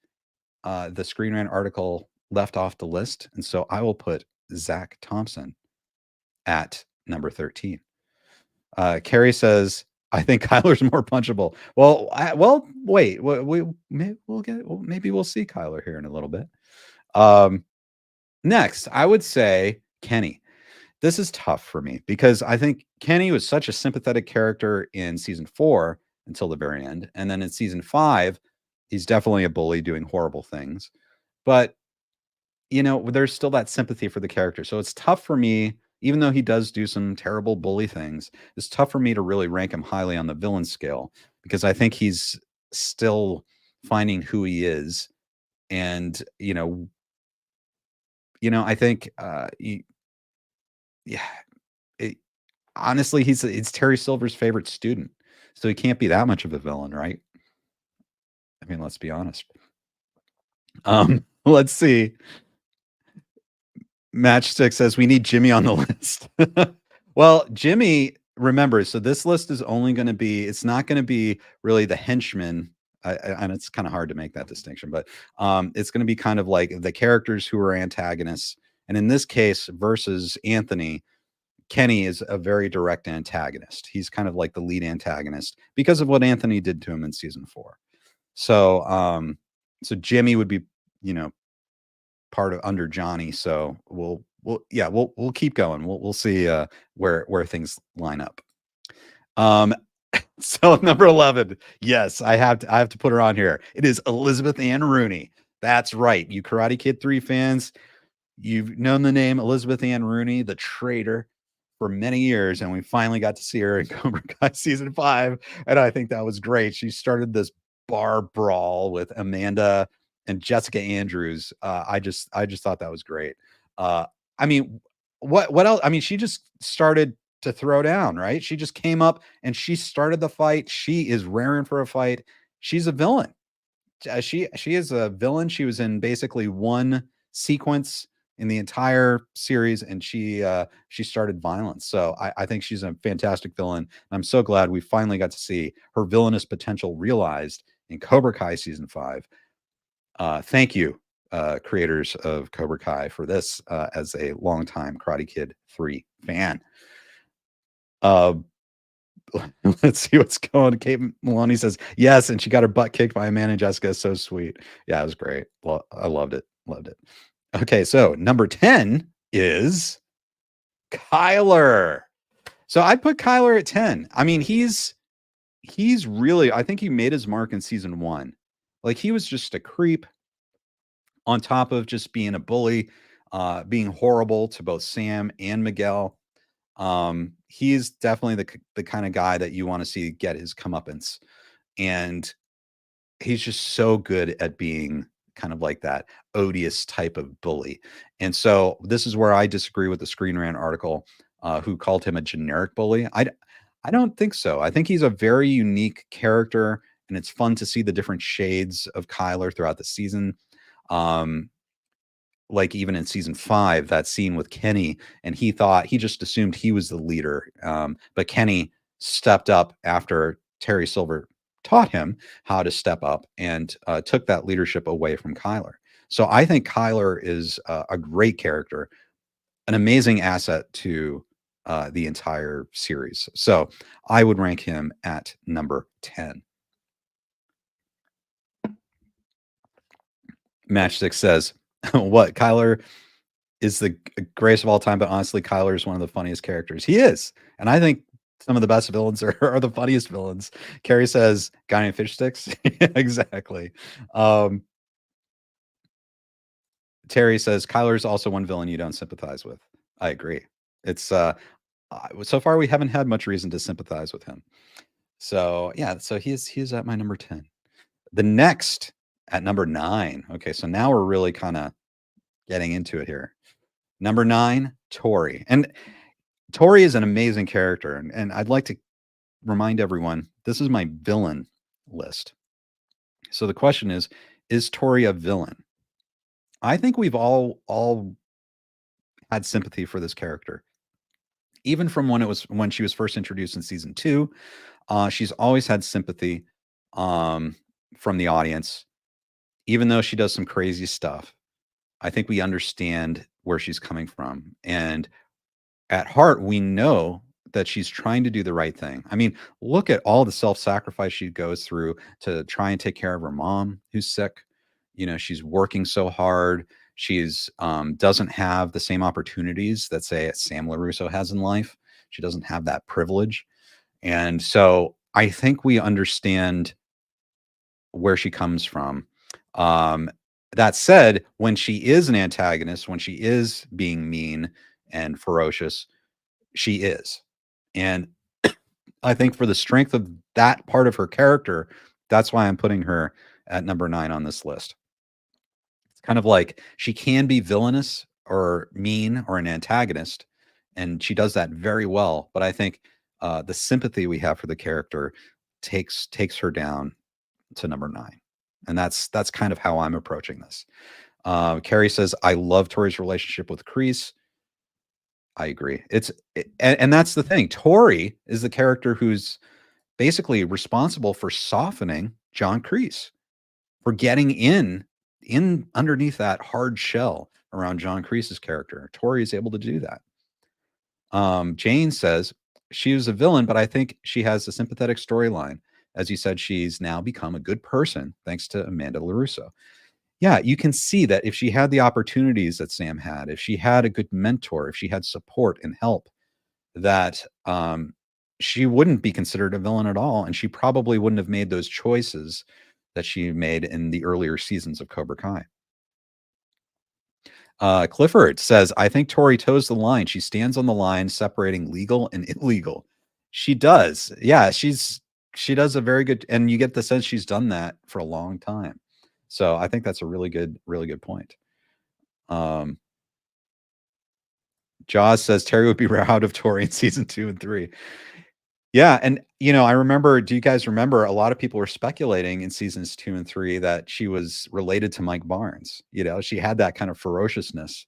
the Screen Rant article left off the list, and so I will put Zach Thompson at number 13. Carrie says, "I think Kyler's more punchable." Well, wait. Maybe we'll see Kyler here in a little bit. Next, I would say Kenny. This is tough for me because I think Kenny was such a sympathetic character in season 4 until the very end. And then in season 5, he's definitely a bully doing horrible things. But, there's still that sympathy for the character. So it's tough for me, even though he does do some terrible bully things, it's tough for me to really rank him highly on the villain scale because I think he's still finding who he is. And, I think, honestly, it's Terry Silver's favorite student, so he can't be that much of a villain, right? I mean, let's be honest. Let's see. Matchstick says we need Jimmy on the list. Well, Jimmy remember, so this list is only gonna be it's not gonna be really the henchmen, and it's kinda hard to make that distinction, but, it's gonna be kind of like the characters who are antagonists, and in this case, versus Anthony, Kenny is a very direct antagonist. He's kind of like the lead antagonist because of what Anthony did to him in season 4. So, so Jimmy would be, you know, part of under Johnny, so we'll keep going. We'll see, where things line up. Um, so number 11, yes, I have to put her on here. It is Elizabeth Ann Rooney. That's right, you Karate Kid 3 fans, you've known the name Elizabeth Ann Rooney, the traitor, for many years, and we finally got to see her in Cobra Kai season 5, and I think that was great. She started this bar brawl with Amanda and Jessica Andrews. I just thought that was great. Uh, I mean, what else? I mean, she just started to throw down, right? She just came up and she started the fight. She is raring for a fight. She's a villain. She is a villain. She was in basically one sequence in the entire series, and she started violence. So I think she's a fantastic villain. I'm so glad we finally got to see her villainous potential realized in Cobra Kai season 5. Thank you, creators of Cobra Kai, for this, as a longtime Karate Kid 3 fan. Uh, let's see what's going. Kate Maloney says yes, and she got her butt kicked by Amanda and Jessica. So sweet. Yeah, it was great. Well, I loved it. Loved it. Okay, so number 10 is Kyler. So I'd put Kyler at 10. I mean, he's really, I think he made his mark in season 1. Like, he was just a creep on top of just being a bully, being horrible to both Sam and Miguel. He's definitely the kind of guy that you want to see get his comeuppance, and he's just so good at being kind of like that odious type of bully. And so this is where I disagree with the Screen Rant article, who called him a generic bully. I don't think so. I think he's a very unique character, and it's fun to see the different shades of Kyler throughout the season. Um, like even in season 5, that scene with Kenny, and he just assumed he was the leader. But Kenny stepped up after Terry Silver taught him how to step up, and took that leadership away from Kyler. So I think Kyler is a great character, an amazing asset to the entire series. So I would rank him at number 10. Matchstick says, what, Kyler is the greatest of all time, but honestly, Kyler is one of the funniest characters. He is. And I think some of the best villains are the funniest villains. Carrie says, guy named Fish Sticks. Exactly. Um, Terry says, Kyler's also one villain you don't sympathize with. I agree. It's so far we haven't had much reason to sympathize with him. So yeah, so he's at my number 10. The next at number 9. Okay, so now we're really kind of getting into it here. Number 9, Tori. And Tori is an amazing character, and I'd like to remind everyone this is my villain list. So the question is Tori a villain? I think we've all had sympathy for this character. Even from when she was first introduced in season 2, she's always had sympathy, from the audience, even though she does some crazy stuff. I think we understand where she's coming from, and at heart, we know that she's trying to do the right thing. I mean, look at all the self-sacrifice she goes through to try and take care of her mom who's sick. You know, she's working so hard. She's doesn't have the same opportunities that, say, Sam LaRusso has in life. She doesn't have that privilege. And so I think we understand where she comes from. Um, that said, when she is an antagonist, when she is being mean and ferocious, she is. And I think for the strength of that part of her character, that's why I'm putting her at number 9 on this list. It's kind of like she can be villainous or mean or an antagonist, and she does that very well. But I think the sympathy we have for the character takes her down to number 9. And that's kind of how I'm approaching this. Carrie says, I love Tori's relationship with Kreese. I agree. And that's the thing. Tori is the character who's basically responsible for softening John Kreese, for getting in underneath that hard shell around John Kreese's character. Tori is able to do that. Jane says she was a villain, but I think she has a sympathetic storyline. As you said, she's now become a good person thanks to Amanda LaRusso. Yeah, you can see that if she had the opportunities that Sam had, if she had a good mentor, if she had support and help, that she wouldn't be considered a villain at all, and she probably wouldn't have made those choices that she made in the earlier seasons of Cobra Kai. Clifford says, I think Tori toes the line. She stands on the line separating legal and illegal. She does. Yeah, she does a very good, and you get the sense she's done that for a long time. So I think that's a really good point. Jaws says Terry would be proud of Tori in season 2 and 3. Yeah, and I remember, do you guys remember a lot of people were speculating in seasons 2 and 3 that she was related to Mike Barnes. She had that kind of ferociousness.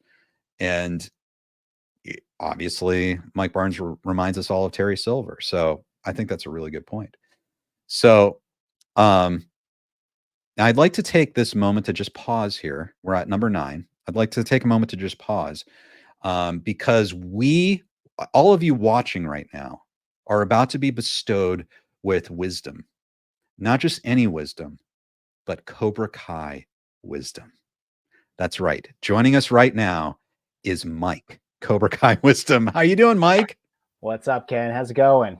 And obviously Mike Barnes reminds us all of Terry Silver. So I think that's a really good point. So I'd like to take this moment to just pause here. We're at number 9. I'd like to take a moment to just pause because all of you watching right now, are about to be bestowed with wisdom. Not just any wisdom, but Cobra Kai wisdom. That's right. Joining us right now is Mike, Cobra Kai wisdom. How you doing, Mike? What's up, Ken? How's it going?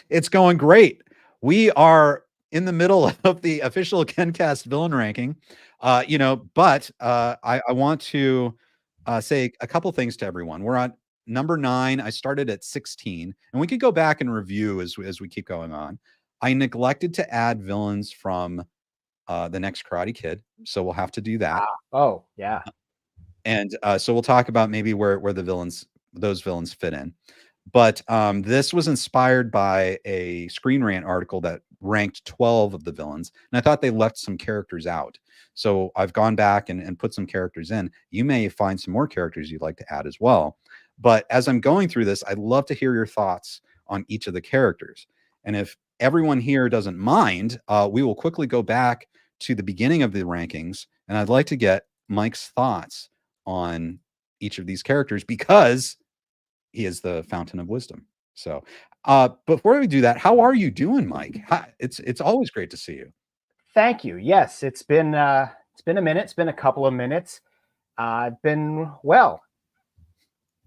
It's going great. We are in the middle of the official KenCast villain ranking. But I want to say a couple things to everyone. We're on number 9. I started at 16, and we could go back and review as we keep going on. I neglected to add villains from the next Karate Kid, so we'll have to do that. Oh, yeah. And so we'll talk about maybe where those villains fit in. But this was inspired by a Screen Rant article that ranked 12 of the villains, and I thought they left some characters out. So I've gone back and put some characters in. You may find some more characters you'd like to add as well. But as I'm going through this, I'd love to hear your thoughts on each of the characters. And if everyone here doesn't mind, we will quickly go back to the beginning of the rankings, and I'd like to get Mike's thoughts on each of these characters because he is the fountain of wisdom. So before we do that, how are you doing, Mike? It's always great to see you. Thank you. Yes, it's been a minute. It's been a couple of minutes. I've been well.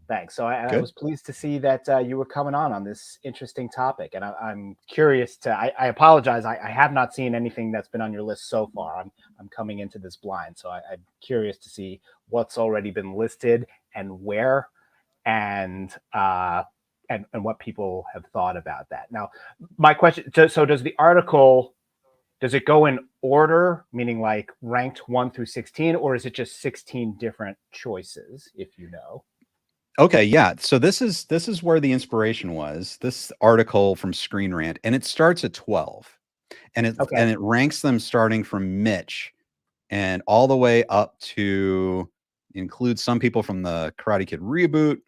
Thanks. So I was pleased to see that you were coming on this interesting topic, and I'm curious to. I apologize. I have not seen anything that's been on your list so far. I'm coming into this blind, so I'm curious to see what's already been listed and where, and what people have thought about that. Now, my question. So does the article? Does it go in order, meaning like ranked 1 through 16, or is it just 16 different choices? If you know. Okay, yeah. So this is where the inspiration was. This article from Screen Rant, and it starts at 12, and it ranks them starting from Mitch, and all the way up to includes some people from the Karate Kid reboot,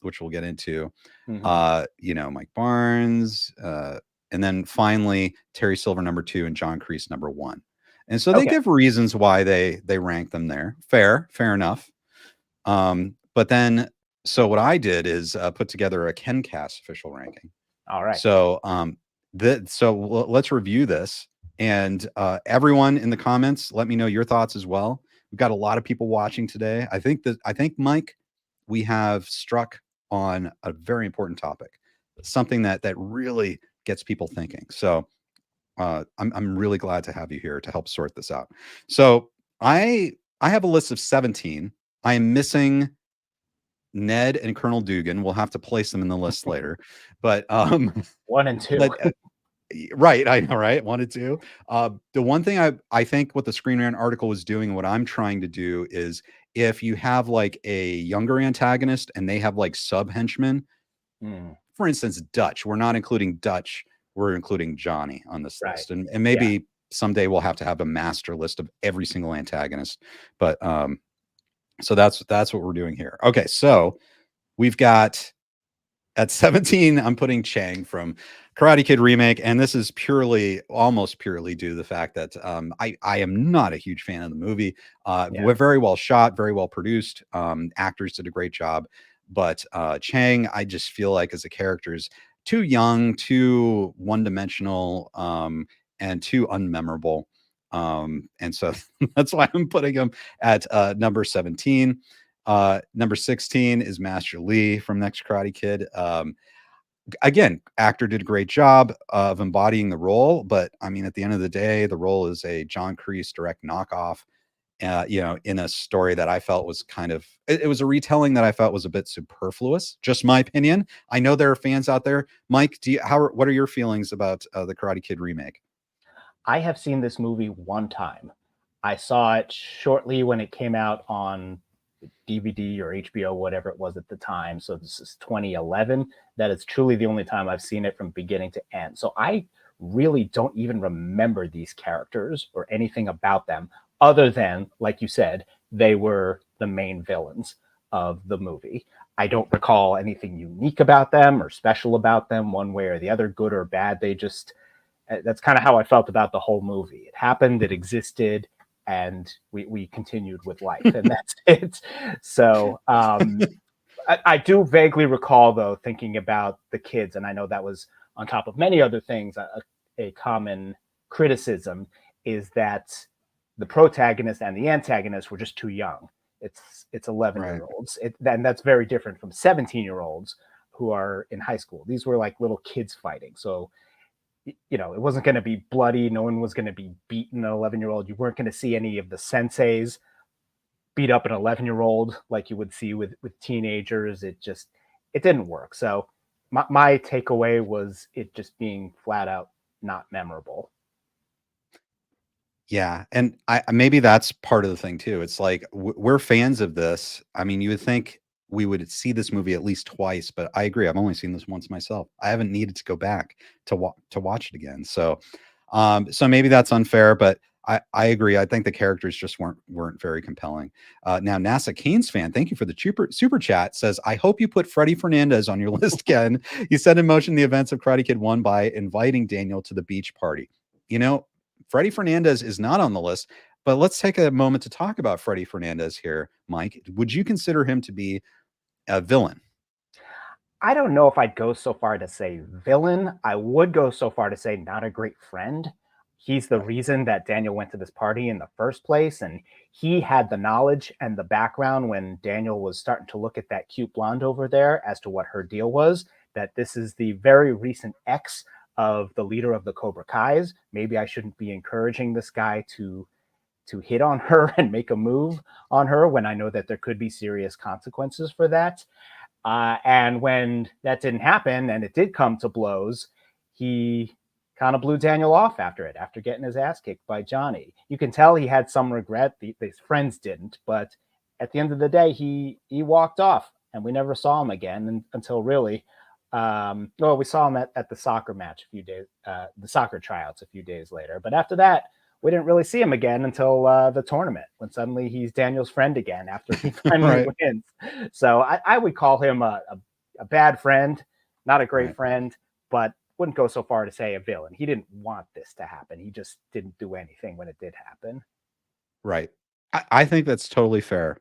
which we'll get into. Mike Barnes, and then finally Terry Silver number 2 and John Kreese number 1. And so they give reasons why they rank them there. Fair enough. But then. So what I did is put together a KenCast official ranking. All right. So let's review this, and everyone in the comments, let me know your thoughts as well. We've got a lot of people watching today. I think Mike, we have struck on a very important topic, something that really gets people thinking. So I'm really glad to have you here to help sort this out. So I have a list of 17. I am missing Ned and Colonel Dugan. We'll have to place them in the list later, but 1 and 2. Right, I know, right? 1 and 2. The one thing I think what the Screen Rant article was doing, what I'm trying to do is if you have like a younger antagonist and they have like sub henchmen, for instance, Dutch. We're not including Dutch. We're including Johnny on this list, and maybe someday we'll have to have a master list of every single antagonist. But so that's what we're doing here. Okay, so We've got at 17, I'm putting Chang from Karate Kid remake, and this is almost purely due to the fact that I am not a huge fan of the movie. We're very well shot, very well produced. Actors did a great job, but Chang, I just feel like as a character is too young, too one-dimensional, and too unmemorable. And so that's why I'm putting him at number 17. Number 16 is Master Lee from Next Karate Kid. Again, actor did a great job of embodying the role, but I mean, at the end of the day, the role is a John Kreese direct knockoff. In a story that I felt was it was a retelling that I felt was a bit superfluous. Just my opinion. I know there are fans out there. Mike, what are your feelings about the Karate Kid remake? I have seen this movie one time. I saw it shortly when it came out on DVD or HBO, whatever it was at the time. So this is 2011. That is truly the only time I've seen it from beginning to end. So I really don't even remember these characters or anything about them other than, like you said, they were the main villains of the movie. I don't recall anything unique about them or special about them one way or the other, good or bad. That's kind of how I felt about the whole movie. It happened, it existed, and we continued with life, and that's it. So I do vaguely recall, though, thinking about the kids, and I know that was on top of many other things. A common criticism is that the protagonist and the antagonist were just too young. It's 11-year-olds, and that's very different from 17-year-olds who are in high school. These were like little kids fighting, so it wasn't going to be bloody. No one was going to be beaten an 11-year-old. You weren't going to see any of the senseis beat up an 11-year-old like you would see with teenagers. It didn't work. So my takeaway was it just being flat out not memorable. Yeah, and maybe that's part of the thing too. It's like we're fans of this. I mean, you would think we would see this movie at least twice, but I agree. I've only seen this once myself. I haven't needed to go back to watch it again. So, so maybe that's unfair, but I agree. I think the characters just weren't very compelling. Now, NASA Canes fan, thank you for the super chat. Says, I hope you put Freddie Fernandez on your list, Ken. He set in motion the events of Karate Kid 1 by inviting Daniel to the beach party. Freddie Fernandez is not on the list, but let's take a moment to talk about Freddie Fernandez here, Mike. Would you consider him to be a villain? I don't know if I'd go so far to say villain. I would go so far to say not a great friend. He's the reason that Daniel went to this party in the first place, and he had the knowledge and the background when Daniel was starting to look at that cute blonde over there as to what her deal was, that this is the very recent ex of the leader of the Cobra Kais. Maybe I shouldn't be encouraging this guy to hit on her and make a move on her when I know that there could be serious consequences for that. And when that didn't happen and it did come to blows, he kind of blew Daniel off after getting his ass kicked by Johnny. You can tell he had some regret. His friends didn't, but at the end of the day, he walked off and we never saw him again until really we saw him at the soccer match the soccer tryouts a few days later. But after that, we didn't really see him again until the tournament, when suddenly he's Daniel's friend again after he finally wins. So I would call him a bad friend, not a great friend, but wouldn't go so far to say a villain. He didn't want this to happen. He just didn't do anything when it did happen. Right. I think that's totally fair.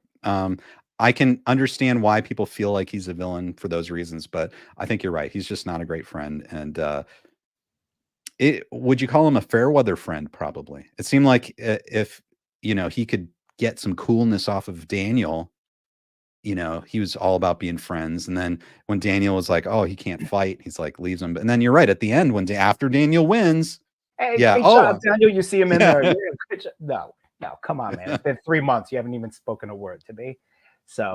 I can understand why people feel like he's a villain for those reasons, but I think you're right. He's just not a great friend. And would you call him a fair weather friend? Probably. It seemed like if he could get some coolness off of Daniel, he was all about being friends. And then when Daniel was like, "Oh, he can't fight," he's like leaves him. And then you're right. At the end, after Daniel wins, hey, job, Daniel, you see him in there. No, come on, man. It's been 3 months. You haven't even spoken a word to me. So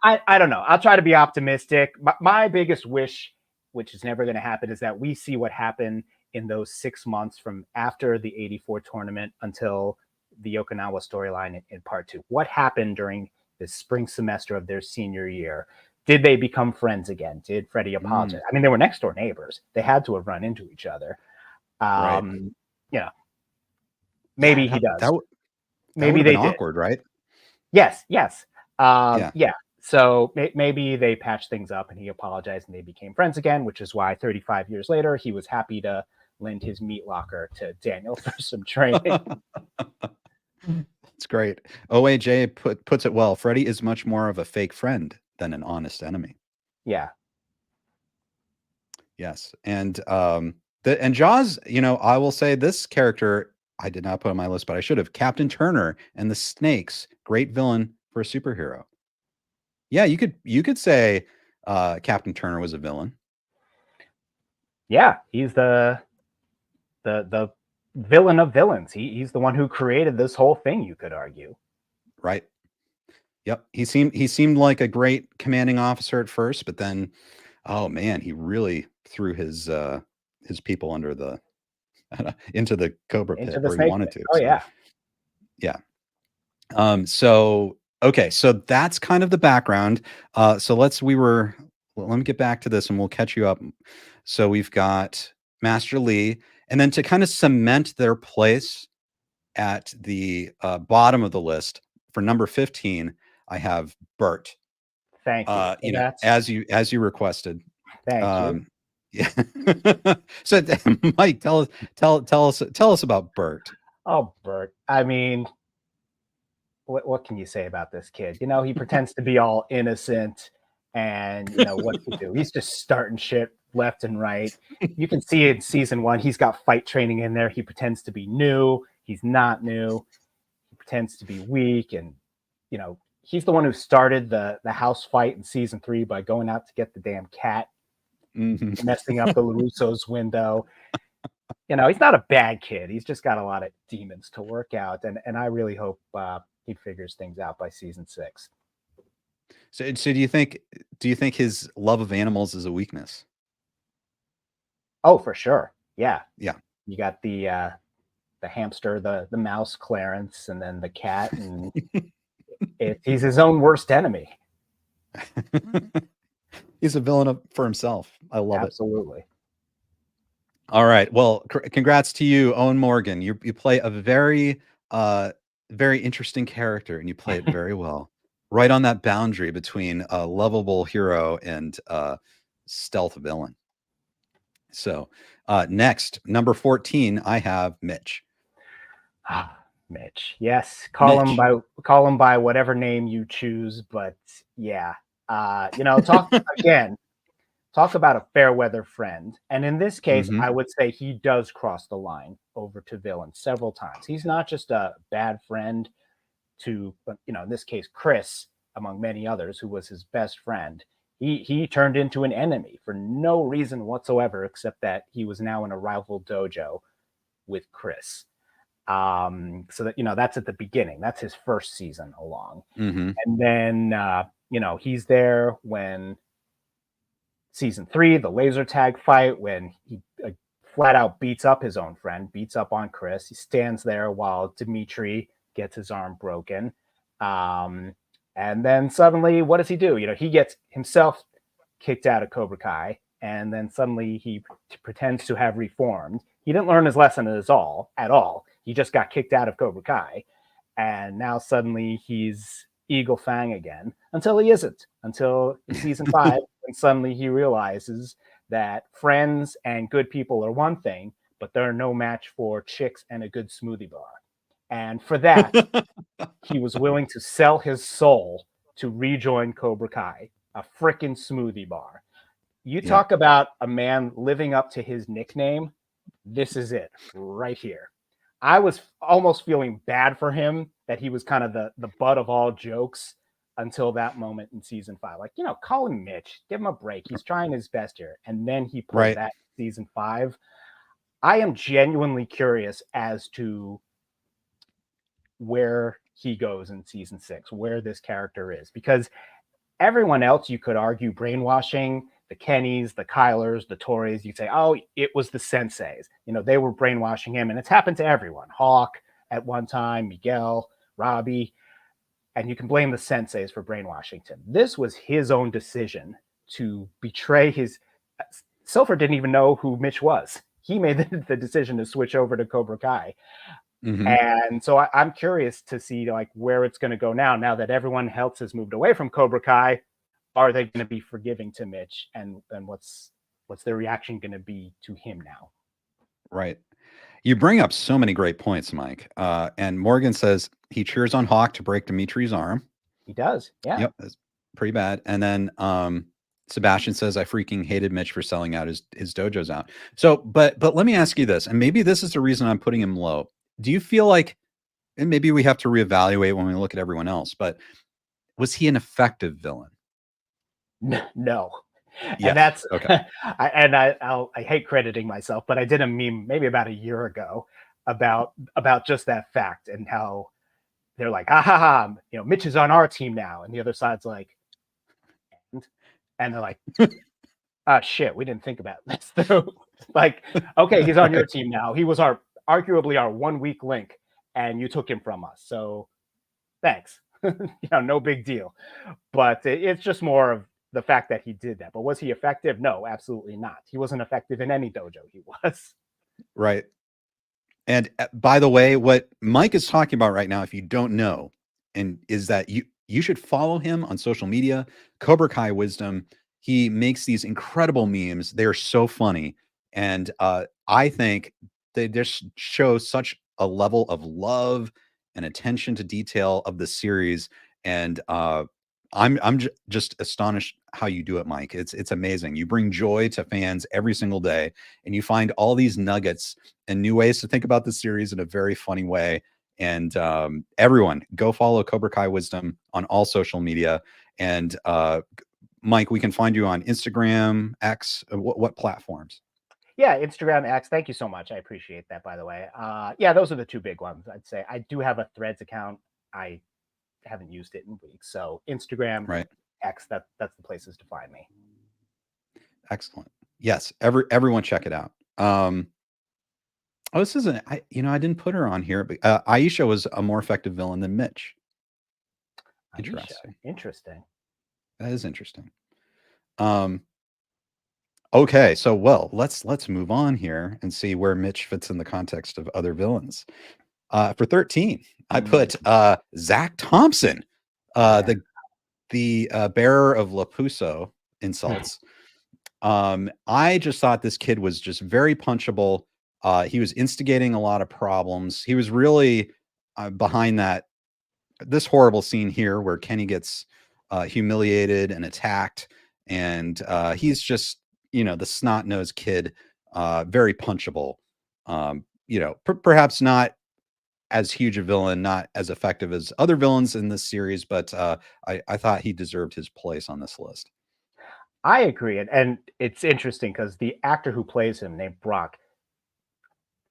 I don't know. I'll try to be optimistic. My biggest wish, which is never going to happen, is that we see what happened in those 6 months from after the 84 tournament until the Okinawa storyline in part 2. What happened during the spring semester of their senior year? Did they become friends again? Did Freddie apologize? I mean, they were next door neighbors. They had to have run into each other. Maybe he does. Maybe they did. Awkward, right? Yes. So maybe they patched things up and he apologized and they became friends again, which is why 35 years later, he was happy to lend his meat locker to Daniel for some training. It's great. OAJ puts it well. Freddy is much more of a fake friend than an honest enemy. Yeah. Yes. And Jaws, I will say this character I did not put on my list, but I should have. Captain Turner and the Snakes, great villain for a superhero. Yeah, you could say Captain Turner was a villain. Yeah, he's the villain of villains. He's the one who created this whole thing, you could argue. Right. Yep. He seemed like a great commanding officer at first, but then, oh man, he really threw his people under the into the Cobra pit where he wanted to. Oh yeah. Yeah. So okay, so that's kind of the background. So let me get back to this and we'll catch you up. So we've got Master Lee, and then to kind of cement their place at the bottom of the list for number 15, I have Bert. Thank you. As you requested. Thank you. Yeah. So Mike, tell us about Bert. Oh, Bert. I mean, what can you say about this kid? He pretends to be all innocent and what to do. He's just starting shit left and right. You can see in season 1, he's got fight training in there. He pretends to be new. He's not new. He pretends to be weak. And, he's the one who started the house fight in season 3 by going out to get the damn cat, messing up the LaRusso's window. He's not a bad kid. He's just got a lot of demons to work out. And I really hope he figures things out by season 6. So do you think his love of animals is a weakness? Oh, for sure. Yeah. Yeah. You got the hamster, the mouse Clarence, and then the cat, and he's his own worst enemy. He's a villain for himself. I love it. Absolutely. All right. Well, congrats to you, Owen Morgan. You play a very very interesting character, and you play it very well. Right on that boundary between a lovable hero and stealth villain. So next, number 14, I have Mitch. Mitch. Yes. Call him by whatever name you choose, but yeah. Talk again. Talk about a fair weather friend. And in this case, I would say he does cross the line over to villain several times. He's not just a bad friend to, in this case, Chris, among many others, who was his best friend. He turned into an enemy for no reason whatsoever, except that he was now in a rival dojo with Chris. So that, that's at the beginning. That's his first season along. And then, he's there when season 3, the laser tag fight, when he flat out beats up his own friend, beats up on Chris. He stands there while Dimitri gets his arm broken. And then suddenly, what does he do? He gets himself kicked out of Cobra Kai, and then suddenly he pretends to have reformed. He didn't learn his lesson at all. He just got kicked out of Cobra Kai, and now suddenly he's Eagle Fang again, until he isn't. Until season 5, and suddenly he realizes that friends and good people are one thing, but they're no match for chicks and a good smoothie bar. And for that, he was willing to sell his soul to rejoin Cobra Kai, a frickin' smoothie bar. You talk about a man living up to his nickname. This is it right here. I was almost feeling bad for him that he was kind of the butt of all jokes until that moment in season 5. Like, call him Mitch. Give him a break. He's trying his best here. And then he played that in season 5. I am genuinely curious as to where he goes in season 6, where this character is, because everyone else, you could argue, brainwashing, the Kennys, the Kylers, the Tories, you'd say, oh, it was the senseis. They were brainwashing him, and it's happened to everyone. Hawk at one time, Miguel, Robbie, and you can blame the senseis for brainwashing him. This was his own decision to betray his... Silver didn't even know who Mitch was. He made the decision to switch over to Cobra Kai. Mhm. And so I'm curious to see like where it's going to go now that everyone else has moved away from Cobra Kai. Are they going to be forgiving to Mitch, and what's their reaction going to be to him now? Right. You bring up so many great points, Mike. And Morgan says he cheers on Hawk to break Dimitri's arm. He does. Yeah. Yep, that's pretty bad. And then Sebastian says I freaking hated Mitch for selling out his dojos out. So, but let me ask you this, and maybe this is the reason I'm putting him low. Do you feel like, and maybe we have to reevaluate when we look at everyone else, but was he an effective villain? No. Yes. And that's okay. I hate crediting myself, but I did a meme maybe about a year ago about just that fact and how they're like, ha ha ha, Mitch is on our team now, and the other side's like, and they're like, ah, shit, we didn't think about this though. Like, okay, he's on your team now. He was arguably our 1 week link, and you took him from us. So thanks. No big deal. But it's just more of the fact that he did that. But was he effective? No, absolutely not. He wasn't effective in any dojo he was. Right. And by the way, what Mike is talking about right now, if you don't know, and is that you should follow him on social media, Cobra Kai Wisdom. He makes these incredible memes. They're so funny. And I think they just show such a level of love and attention to detail of the series. And I'm just astonished how you do it, Mike. It's amazing. You bring joy to fans every single day, and you find all these nuggets and new ways to think about the series in a very funny way. And everyone, go follow Cobra Kai Wisdom on all social media. And Mike, we can find you on Instagram, X. What platforms? Yeah, Instagram, X. Thank you so much. I appreciate that, by the way. Yeah, those are the two big ones, I'd say. I do have a Threads account. I haven't used it in weeks. So Instagram, right, X, that's the places to find me. Excellent. Yes, everyone check it out. Oh, this isn't. I didn't put her on here, but Aisha was a more effective villain than Mitch. Interesting. Interesting. That is interesting. Okay, so let's move on here and see where Mitch fits in the context of other villains. For 13, I put Zach Thompson, the bearer of Lapuso insults. I just thought this kid was just very punchable. He was instigating a lot of problems. He was really behind this horrible scene here where Kenny gets humiliated and attacked, and he's just the snot-nosed kid, very punchable. Perhaps not as huge a villain, not as effective as other villains in this series, but I thought he deserved his place on this list. I agree. And it's interesting because the actor who plays him, named Brock,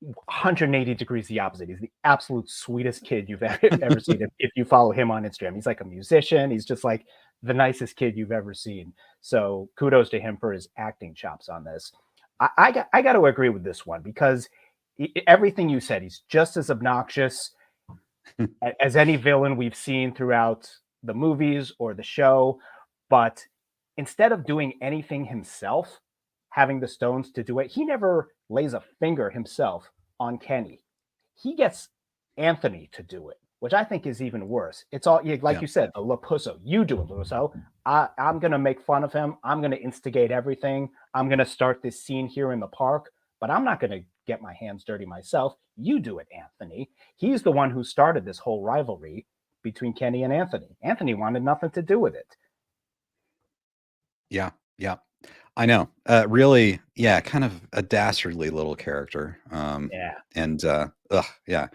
180 degrees the opposite. He's the absolute sweetest kid you've ever seen. If you follow him on Instagram, he's like a musician. He's just like the nicest kid you've ever seen. So kudos to him for his acting chops on this. I got to agree with this one because everything you said, he's just as obnoxious as any villain we've seen throughout the movies or the show. But instead of doing anything himself, having the stones to do it, he never lays a finger himself on Kenny. He gets Anthony to do it, which I think is even worse. It's all like you said, the Lapuso. You do it, Luso. I'm going to make fun of him. I'm going to instigate everything. I'm going to start this scene here in the park, but I'm not going to get my hands dirty myself. You do it, Anthony. He's the one who started this whole rivalry between Kenny and Anthony. Anthony wanted nothing to do with it. Yeah. I know. Really, kind of a dastardly little character. And yeah.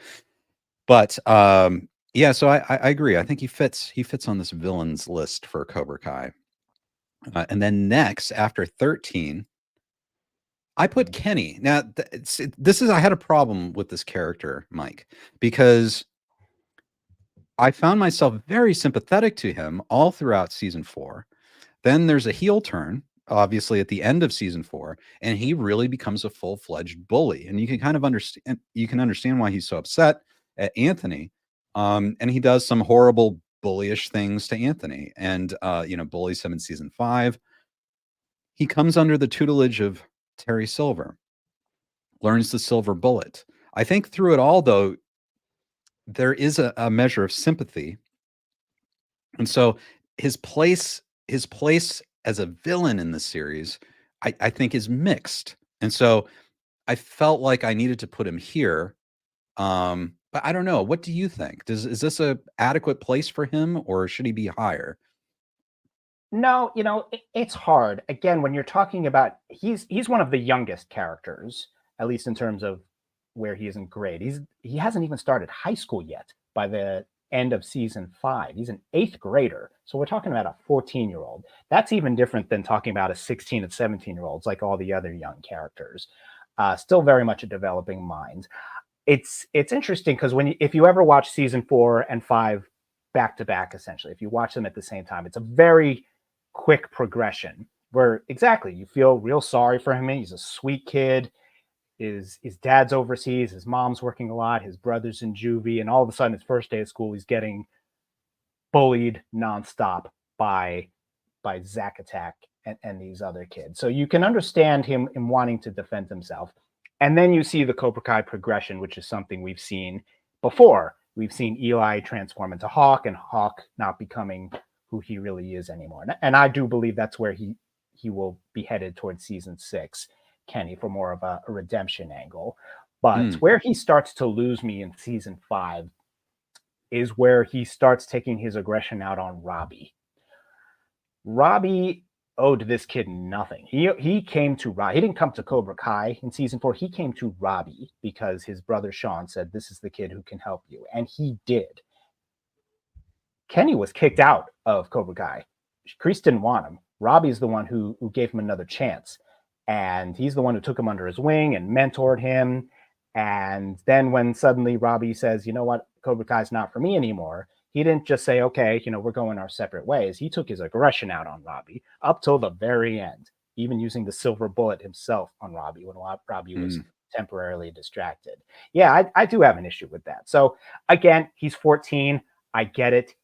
But so I agree. I think he fits on this villains list for Cobra Kai. And then next, after 13, I put Kenny. Now, I had a problem with this character, Mike, because I found myself very sympathetic to him all throughout season 4. Then there's a heel turn, obviously, at the end of season 4, and he really becomes a full-fledged bully. And you can kind of understand why he's so upset at Anthony. And he does some horrible bullyish things to Anthony, and bullies him in season 5. He comes under the tutelage of Terry Silver, learns the silver bullet. I think through it all, though, there is a measure of sympathy. And so his place his place as a villain in the series, I think is mixed. And so I felt like I needed to put him here. But I don't know. What do you think? Is this a adequate place for him, or should he be higher? No, it's hard. Again, when you're talking about he's one of the youngest characters, at least in terms of where he is in grade. He hasn't even started high school yet by the end of season 5. He's an 8th grader. So we're talking about a 14-year-old. That's even different than talking about a 16 and 17-year-olds like all the other young characters. Still very much a developing mind. It's interesting because if you ever watch season 4 and 5 back to back, essentially, if you watch them at the same time, it's a very quick progression where exactly you feel real sorry for him. He's a sweet kid. His dad's overseas, his mom's working a lot, his brother's in juvie, and all of a sudden, his first day of school, he's getting bullied nonstop by Zack Attack and these other kids. So you can understand him in wanting to defend himself. And then you see the Cobra Kai progression, which is something we've seen before. We've seen Eli transform into Hawk, and Hawk not becoming who he really is anymore. And I do believe that's where he will be headed towards season 6, Kenny, for more of a redemption angle. But where he starts to lose me in season 5 is where he starts taking his aggression out on Robbie. Robbie owed this kid nothing. He came to Robbie. He didn't come to Cobra Kai in season 4. He came to Robbie because his brother Sean said, "This is the kid who can help you," and he did. Kenny was kicked out of Cobra Kai. Kreese didn't want him. Robbie's the one who gave him another chance, and he's the one who took him under his wing and mentored him. And then when suddenly Robbie says, "You know what, Cobra Kai's not for me anymore," he didn't just say, "Okay, we're going our separate ways." He took his aggression out on Robbie up till the very end, even using the silver bullet himself on Robbie when Robbie was temporarily distracted. Yeah, I do have an issue with that. So again, he's 14. I get it.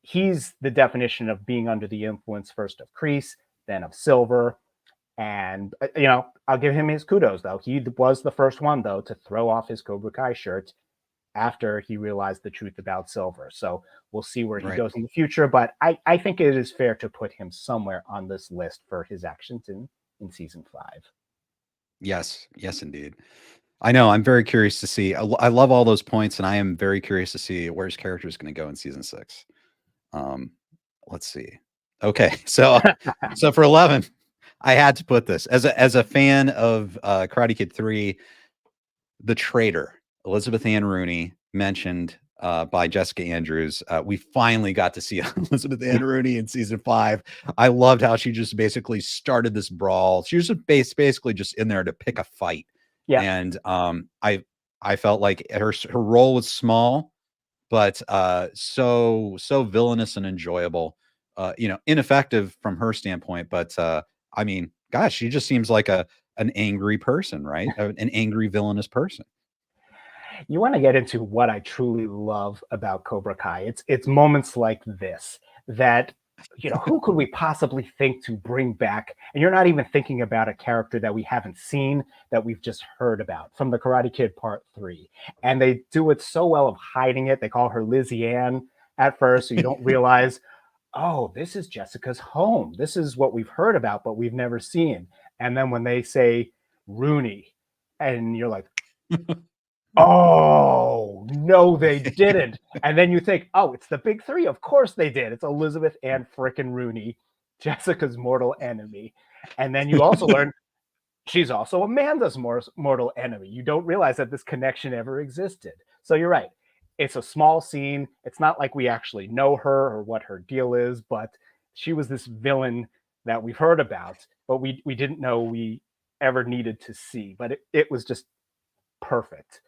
He's the definition of being under the influence, first of Kreese, then of Silver. And, I'll give him his kudos, though. He was the first one, though, to throw off his Cobra Kai shirt after he realized the truth about Silver. So we'll see where he goes in the future. But I think it is fair to put him somewhere on this list for his actions in season 5. Yes, indeed. I know. I'm very curious to see. I love all those points, and I am very curious to see where his character is going to go in season 6. Let's see. Okay, so for 11, I had to put this as a fan of Karate Kid 3, the traitor, Elizabeth Ann Rooney, mentioned by Jessica Andrews. We finally got to see Elizabeth Ann Rooney in season 5. I loved how she just basically started this brawl. She was just basically just in there to pick a fight. Yeah. And I felt like her role was small, but so villainous and enjoyable. Ineffective from her standpoint, but I mean, gosh, she just seems like an angry person, right? An angry villainous person. You want to get into what I truly love about Cobra Kai. It's moments like this that, who could we possibly think to bring back? And you're not even thinking about a character that we haven't seen, that we've just heard about from the Karate Kid Part 3. And they do it so well of hiding it. They call her Lizzie Ann at first, so you don't realize, oh, this is Jessica's home. This is what we've heard about, but we've never seen. And then when they say Rooney, and you're like, oh, no, they didn't. And then you think, oh, it's the big 3. Of course they did. It's Elizabeth Ann frickin' Rooney, Jessica's mortal enemy. And then you also learn she's also Amanda's mortal enemy. You don't realize that this connection ever existed. So you're right. It's a small scene. It's not like we actually know her or what her deal is, but she was this villain that we've heard about, but we didn't know we ever needed to see. But it was just perfect.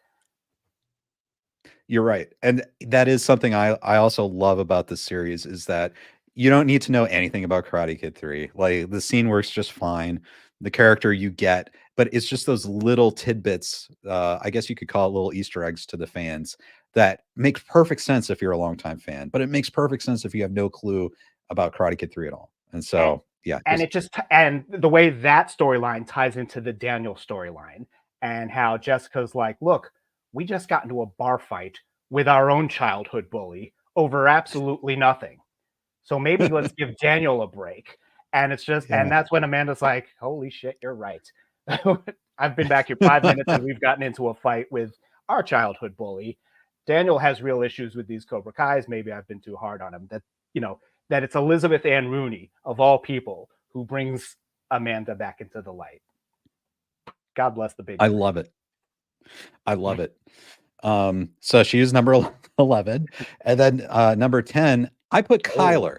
You're right. And that is something I also love about this series, is that you don't need to know anything about Karate Kid 3. Like, the scene works just fine. The character you get, but it's just those little tidbits, I guess you could call it little Easter eggs to the fans, that makes perfect sense if you're a longtime fan, but it makes perfect sense if you have no clue about Karate Kid 3 at all. And so, yeah. And and the way that storyline ties into the Daniel storyline, and how Jessica's like, look, we just got into a bar fight. with our own childhood bully over absolutely nothing. So maybe let's give Daniel a break. And it's just, and that's when Amanda's like, holy shit, you're right. I've been back here 5 minutes and we've gotten into a fight with our childhood bully. Daniel has real issues with these Cobra Kais. Maybe I've been too hard on him. That, that it's Elizabeth Ann Rooney, of all people, who brings Amanda back into the light. God bless the big. I love it. I love it. So she is number 11. And then number 10, I put Kyler.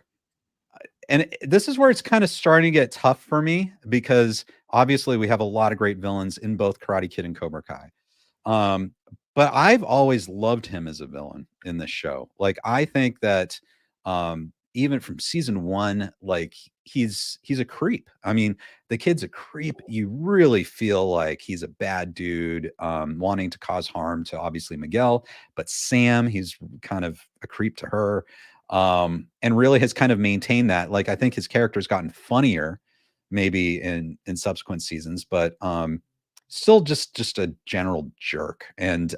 And this is where it's kind of starting to get tough for me, because obviously we have a lot of great villains in both Karate Kid and Cobra Kai. But I've always loved him as a villain in this show. Like, I think that even from season 1, like, he's a creep. I mean, the kid's a creep. You really feel like he's a bad dude, wanting to cause harm to obviously Miguel, but Sam, he's kind of a creep to her. And really has kind of maintained that. Like, I think his character's gotten funnier maybe in subsequent seasons, but still just a general jerk. And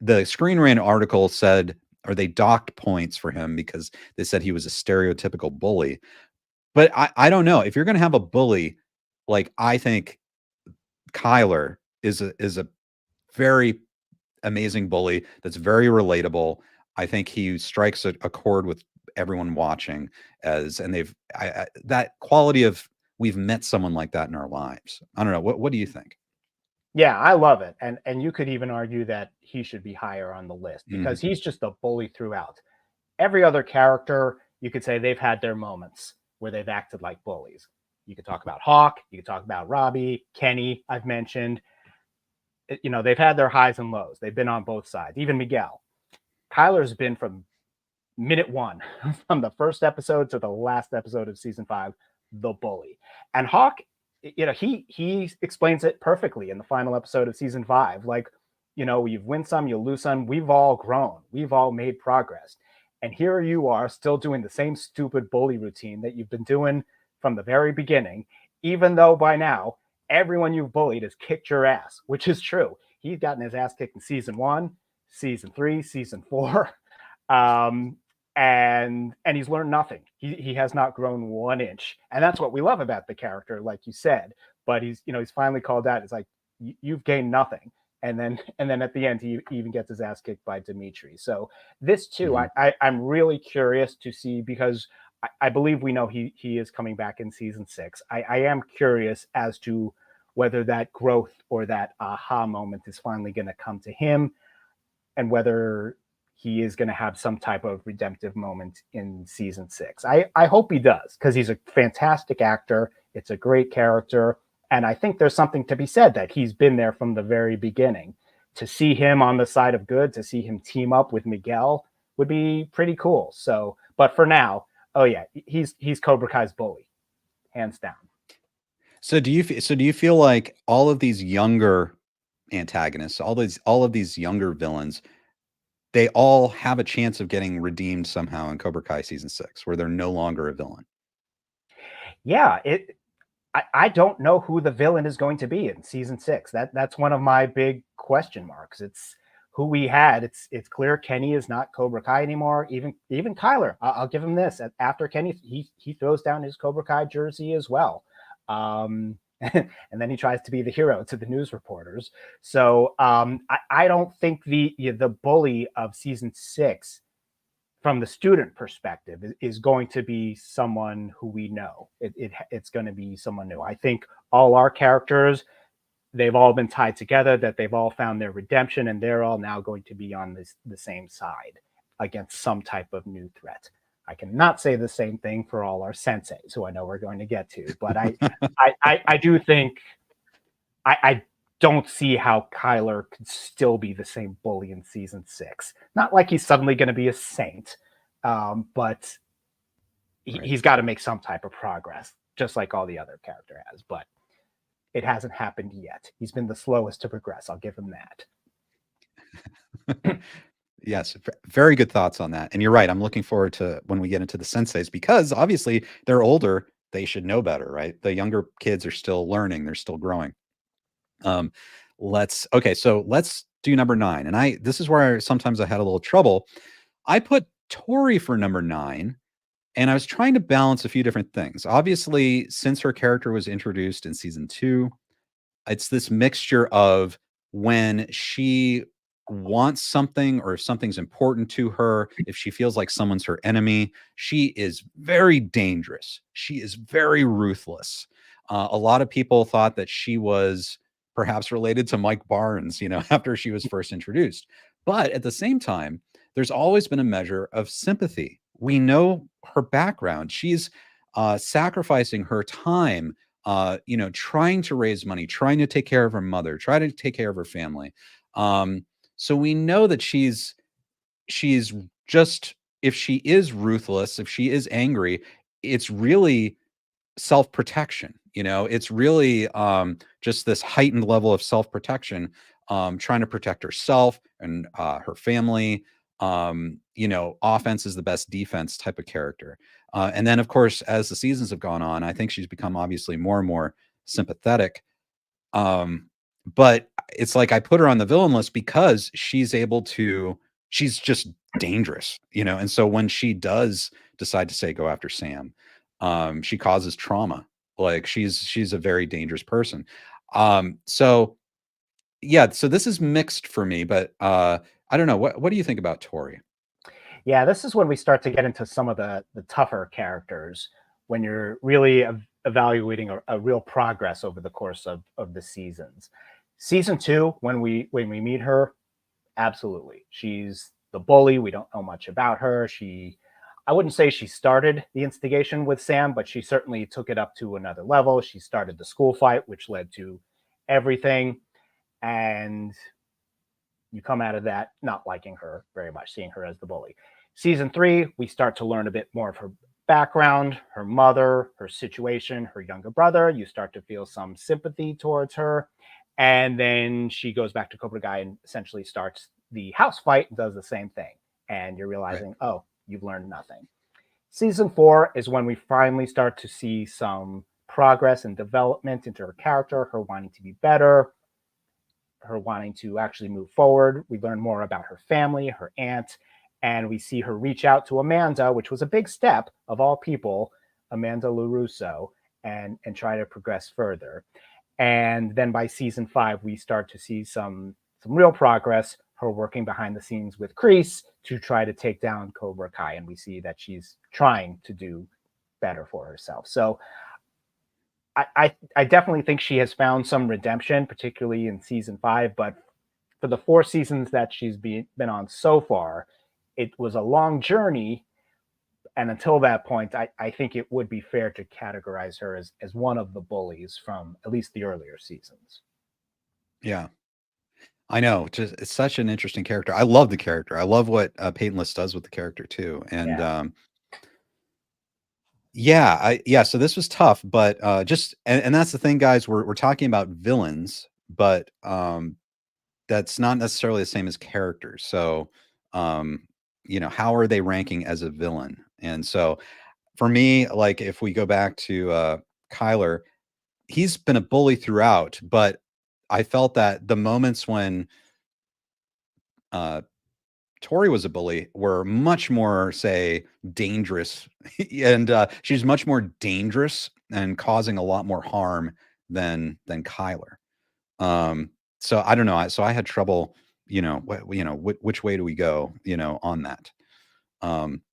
the Screen Rant article said, or they docked points for him because they said he was a stereotypical bully. But I don't know. If you're going to have a bully, like, I think Kyler is a very amazing bully that's very relatable. I think he strikes a chord with everyone watching, and that quality of, we've met someone like that in our lives. I don't know. What do you think? Yeah, I love it. And you could even argue that he should be higher on the list, because he's just a bully throughout. Every other character, you could say they've had their moments where they've acted like bullies. You could talk about Hawk, you could talk about Robbie, Kenny, I've mentioned. They've had their highs and lows. They've been on both sides. Even Miguel. Kyler's been from minute 1, from the first episode to the last episode of season 5, the bully. And Hawk, he explains it perfectly in the final episode of season 5. Like, you win some, you lose some. We've all grown. We've all made progress. And here you are still doing the same stupid bully routine that you've been doing from the very beginning, even though by now everyone you've bullied has kicked your ass, which is true. He's gotten his ass kicked in season 1, season 3, season 4. And he's learned nothing. He has not grown 1 inch. And that's what we love about the character, like you said. But he's finally called out. It's like, you've gained nothing. And then at the end, he even gets his ass kicked by Dimitri. So this too, I'm really curious to see, because I believe we know he is coming back in season 6. I am curious as to whether that growth or that aha moment is finally going to come to him, and whether he is going to have some type of redemptive moment in season 6. I hope he does, because he's a fantastic actor. It's a great character. And I think there's something to be said that he's been there from the very beginning. To see him on the side of good, to see him team up with Miguel would be pretty cool. So, but for now, oh yeah, he's Cobra Kai's bully, hands down. So do you feel like all of these younger antagonists, all of these younger villains, they all have a chance of getting redeemed somehow in Cobra Kai season 6, where they're no longer a villain? Yeah, I don't know who the villain is going to be in season 6. That's one of my big question marks. It's who we had. It's clear Kenny is not Cobra Kai anymore. Even Kyler, I'll give him this. After Kenny, he throws down his Cobra Kai jersey as well. And then he tries to be the hero to the news reporters. So I don't think the bully of season 6, from the student perspective, is going to be someone who we know. It's going to be someone new. I think all our characters, they've all been tied together, that they've all found their redemption, and they're all now going to be on the same side against some type of new threat. I cannot say the same thing for all our senseis, who I know we're going to get to, but I do think I don't see how Kyler could still be the same bully in season 6. Not like he's suddenly going to be a saint, but he's got to make some type of progress, just like all the other character has. But it hasn't happened yet. He's been the slowest to progress. I'll give him that. Yes, very good thoughts on that. And you're right. I'm looking forward to when we get into the senseis, because obviously they're older. They should know better, right? The younger kids are still learning. They're still growing. So let's do number 9. And this is where sometimes I had a little trouble. I put Tori for number 9, and I was trying to balance a few different things. Obviously, since her character was introduced in season 2, it's this mixture of when she wants something or if something's important to her, if she feels like someone's her enemy, she is very dangerous. She is very ruthless. A lot of people thought that she was perhaps related to Mike Barnes, after she was first introduced. But at the same time, there's always been a measure of sympathy. We know her background. She's sacrificing her time, trying to raise money, trying to take care of her mother, try to take care of her family. So we know that she's just, if she is ruthless, if she is angry, it's really self-protection. It's really just this heightened level of self-protection, trying to protect herself and her family. Offense is the best defense type of character. And then, of course, as the seasons have gone on, I think she's become obviously more and more sympathetic. But it's like I put her on the villain list because she's just dangerous, and so when she does decide to say go after Sam, she causes trauma. Like she's a very dangerous person. So yeah, so this is mixed for me, but I don't know. What do you think about Tori? Yeah, this is when we start to get into some of the tougher characters, when you're really evaluating a real progress over the course of the seasons. Season 2, when we meet her, absolutely, she's the bully. We don't know much about her. I wouldn't say she started the instigation with Sam, but she certainly took it up to another level. She started the school fight, which led to everything. And you come out of that not liking her very much, seeing her as the bully. Season 3, we start to learn a bit more of her background, her mother, her situation, her younger brother. You start to feel some sympathy towards her. And then she goes back to Cobra Kai and essentially starts the house fight and does the same thing. And you're realizing, right, oh, you've learned nothing. Season 4 is when we finally start to see some progress and development into her character, her wanting to be better, her wanting to actually move forward. We learn more about her family, her aunt, and we see her reach out to Amanda, which was a big step of all people, Amanda LaRusso, and try to progress further. And then by season 5, we start to see some real progress, her working behind the scenes with Kreese to try to take down Cobra Kai. And we see that she's trying to do better for herself. So I definitely think she has found some redemption, particularly in season 5. But for the 4 seasons that she's been on so far, it was a long journey. And until that point, I think it would be fair to categorize her as one of the bullies from at least the earlier seasons. Yeah, I know. Just it's such an interesting character. I love the character. I love what Peyton List does with the character too. And so this was tough, but and that's the thing, guys. We're talking about villains, but that's not necessarily the same as characters. So how are they ranking as a villain? And so for me, like if we go back to Kyler, he's been a bully throughout, but I felt that the moments when Tori was a bully were much more, say, dangerous, and she's much more dangerous and causing a lot more harm than Kyler. So I don't know. So I had trouble, which way do we go, on that.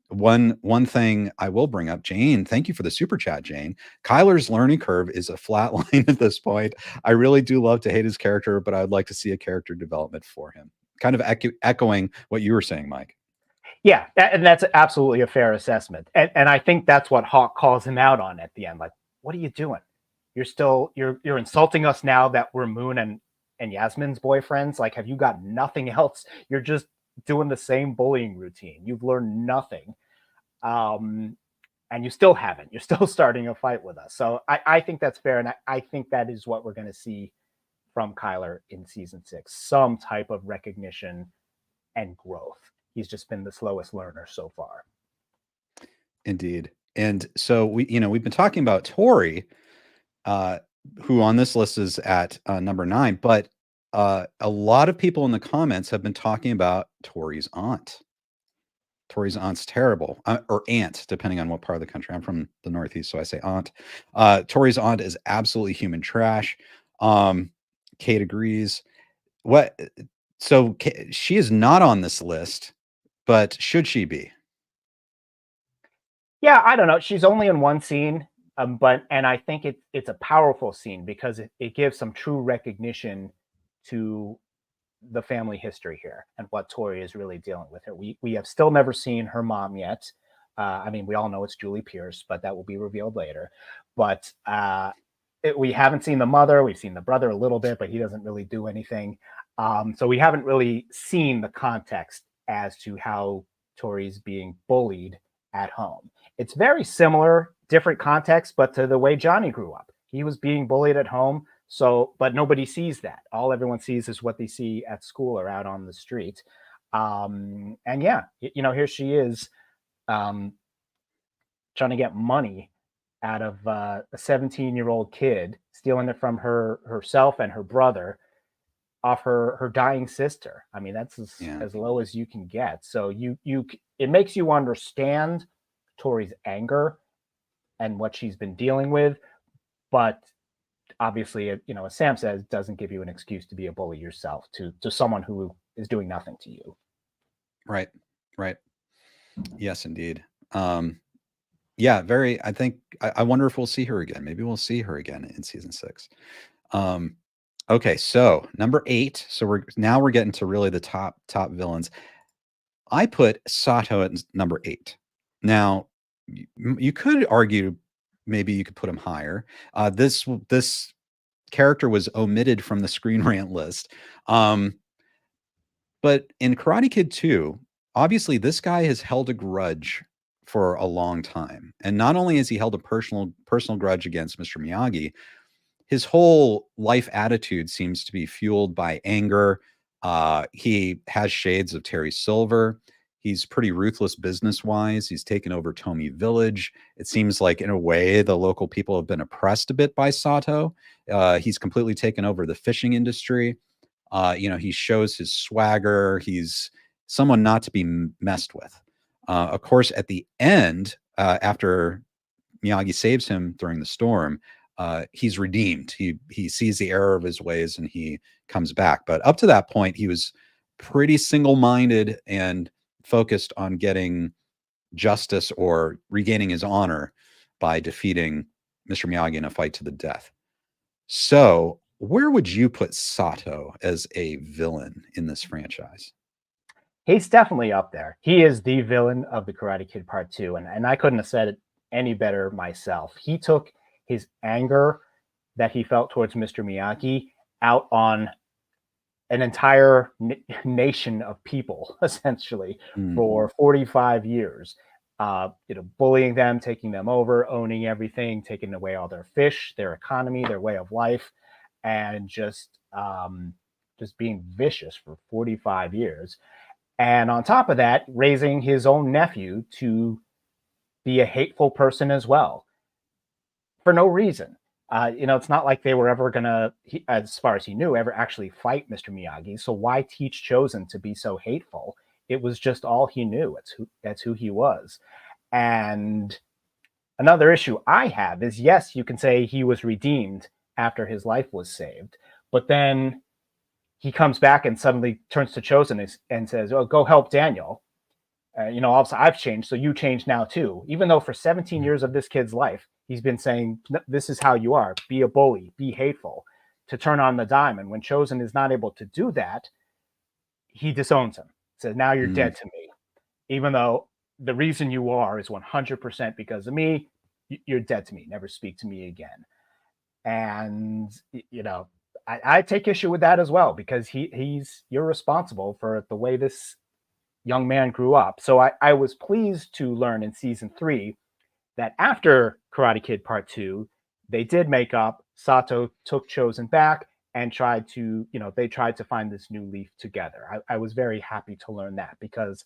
One thing I will bring up, Jane, thank you for the super chat, Jane. Kyler's learning curve is a flat line at this point. I really do love to hate his character, but I'd like to see a character development for him. Kind of echoing what you were saying, Mike. Yeah, and that's absolutely a fair assessment. And I think that's what Hawk calls him out on at the end. Like, what are you doing? You're insulting us now that we're Moon and Yasmin's boyfriends. Like, have you got nothing else? You're just doing the same bullying routine. You've learned nothing. And you still haven't. You're still starting a fight with us. So I think that's fair. And I think that is what we're going to see from Kyler in season 6. Some type of recognition and growth. He's just been the slowest learner so far. Indeed. And so we've been talking about Tori, who on this list is at number 9, but a lot of people in the comments have been talking about Tori's aunt. Tori's aunt's terrible, or aunt, depending on what part of the country. I'm from the Northeast, so I say aunt. Tori's aunt is absolutely human trash. Kate agrees. What? So she is not on this list, but should she be? Yeah, I don't know. She's only in one scene, and I think it's a powerful scene because it gives some true recognition to the family history here and what Tori is really dealing with here. We have still never seen her mom yet. I mean, we all know it's Julie Pierce, but that will be revealed later. But we haven't seen the mother. We've seen the brother a little bit, but he doesn't really do anything. So we haven't really seen the context as to how Tori's being bullied at home. It's very similar, different context, but to the way Johnny grew up. He was being bullied at home. So, but nobody sees that. All everyone sees is what they see at school or out on the street. And yeah, here she is trying to get money out of a 17-year-old kid, stealing it from herself and her brother off her dying sister. I mean, that's as low as you can get. So it makes you understand Tori's anger and what she's been dealing with, but obviously, as Sam says, doesn't give you an excuse to be a bully yourself to someone who is doing nothing to you. Right. Yes, indeed. Yeah, I think I wonder if we'll see her again. Maybe we'll see her again in season 6. Okay, so number 8. So we're getting to really the top villains. I put Sato at number 8. Now, you could argue maybe you could put him higher. This character was omitted from the Screen Rant list. But in Karate Kid 2, obviously this guy has held a grudge for a long time. And not only has he held a personal grudge against Mr. Miyagi, his whole life attitude seems to be fueled by anger. He has shades of Terry Silver. He's pretty ruthless business-wise. He's taken over Tomi Village. It seems like, in a way, the local people have been oppressed a bit by Sato. He's completely taken over the fishing industry. He shows his swagger. He's someone not to be messed with. Of course, at the end, after Miyagi saves him during the storm, he's redeemed. He sees the error of his ways and he comes back. But up to that point, he was pretty single-minded and focused on getting justice or regaining his honor by defeating Mr. Miyagi in a fight to the death. So where would you put Sato as a villain in this franchise? He's definitely up there. He is the villain of the Karate Kid Part 2. And I couldn't have said it any better myself. He took his anger that he felt towards Mr. Miyagi out on an entire nation of people, essentially, for 45 years, bullying them, taking them over, owning everything, taking away all their fish, their economy, their way of life, and just being vicious for 45 years. And on top of that, raising his own nephew to be a hateful person as well, for no reason. It's not like they were ever gonna, as far as he knew, ever actually fight Mr. Miyagi. So why teach Chozen to be so hateful? It was just all he knew. That's who he was. And another issue I have is, yes, you can say he was redeemed after his life was saved, but then he comes back and suddenly turns to Chozen and says, "Oh, go help Daniel." Also, I've changed, so you change now too. Even though for 17 years of this kid's life, he's been saying, this is how you are, be a bully, be hateful, to turn on the dime. And when Chozen is not able to do that, he disowns him. Says, now you're dead to me. Even though the reason you are is 100% because of me, you're dead to me. Never speak to me again. And, I take issue with that as well, because you're responsible for the way this young man grew up. So I was pleased to learn in season 3 that after Karate Kid Part 2, they did make up. Sato took Chozen back and tried to find this new leaf together. I was very happy to learn that, because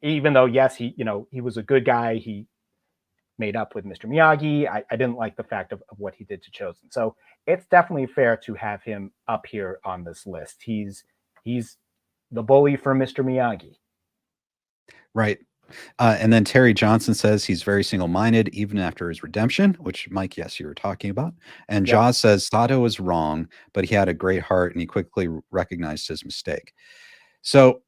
even though, yes, he was a good guy, he made up with Mr. Miyagi. I didn't like the fact of what he did to Chosen. So it's definitely fair to have him up here on this list. He's the bully for Mr. Miyagi. Right. And then Terry Johnson says he's very single-minded even after his redemption, which, Mike, yes, you were talking about. And Yep. Jaws says Sato was wrong, but he had a great heart and he quickly recognized his mistake. So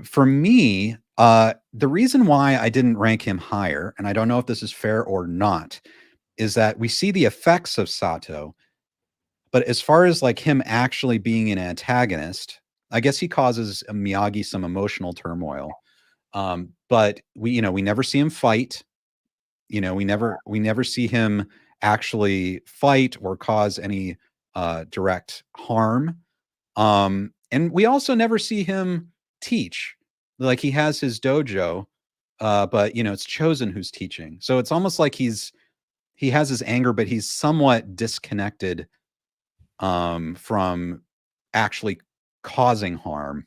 for me, the reason why I didn't rank him higher, and I don't know if this is fair or not, is that we see the effects of Sato, but as far as like him actually being an antagonist, I guess he causes Miyagi some emotional turmoil. But we never see him fight. We never see him actually fight or cause any direct harm. And we also never see him teach. Like he has his dojo, but it's Chosen who's teaching. So it's almost like he has his anger, but he's somewhat disconnected from actually causing harm.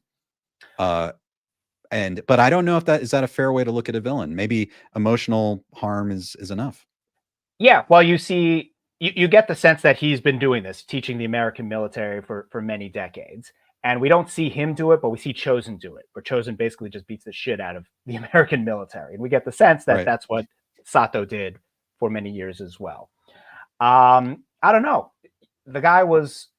But I don't know if is that a fair way to look at a villain. Maybe emotional harm is enough. Yeah, well, you get the sense that he's been doing this, teaching the American military for many decades. And we don't see him do it, but we see Chosen do it, where Chosen basically just beats the shit out of the American military. And we get the sense that that's what Sato did for many years as well. I don't know. The guy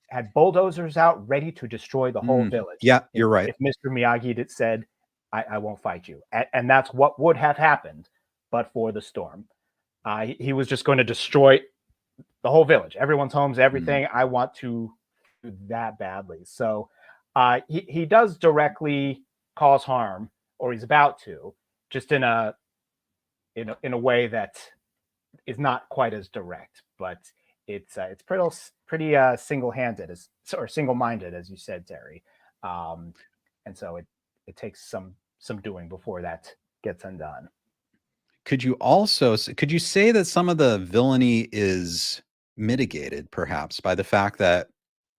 had bulldozers out ready to destroy the whole village. Yeah, you're right. If Mr. Miyagi said, I won't fight you. And that's what would have happened, but for the storm. He was just going to destroy the whole village, everyone's homes, everything. I want to do that badly. So he does directly cause harm, or he's about to, just in a way that is not quite as direct, but it's pretty single-handed or single-minded, as you said, Terry. And so it takes some doing before that gets undone. Could you say that some of the villainy is mitigated perhaps by the fact that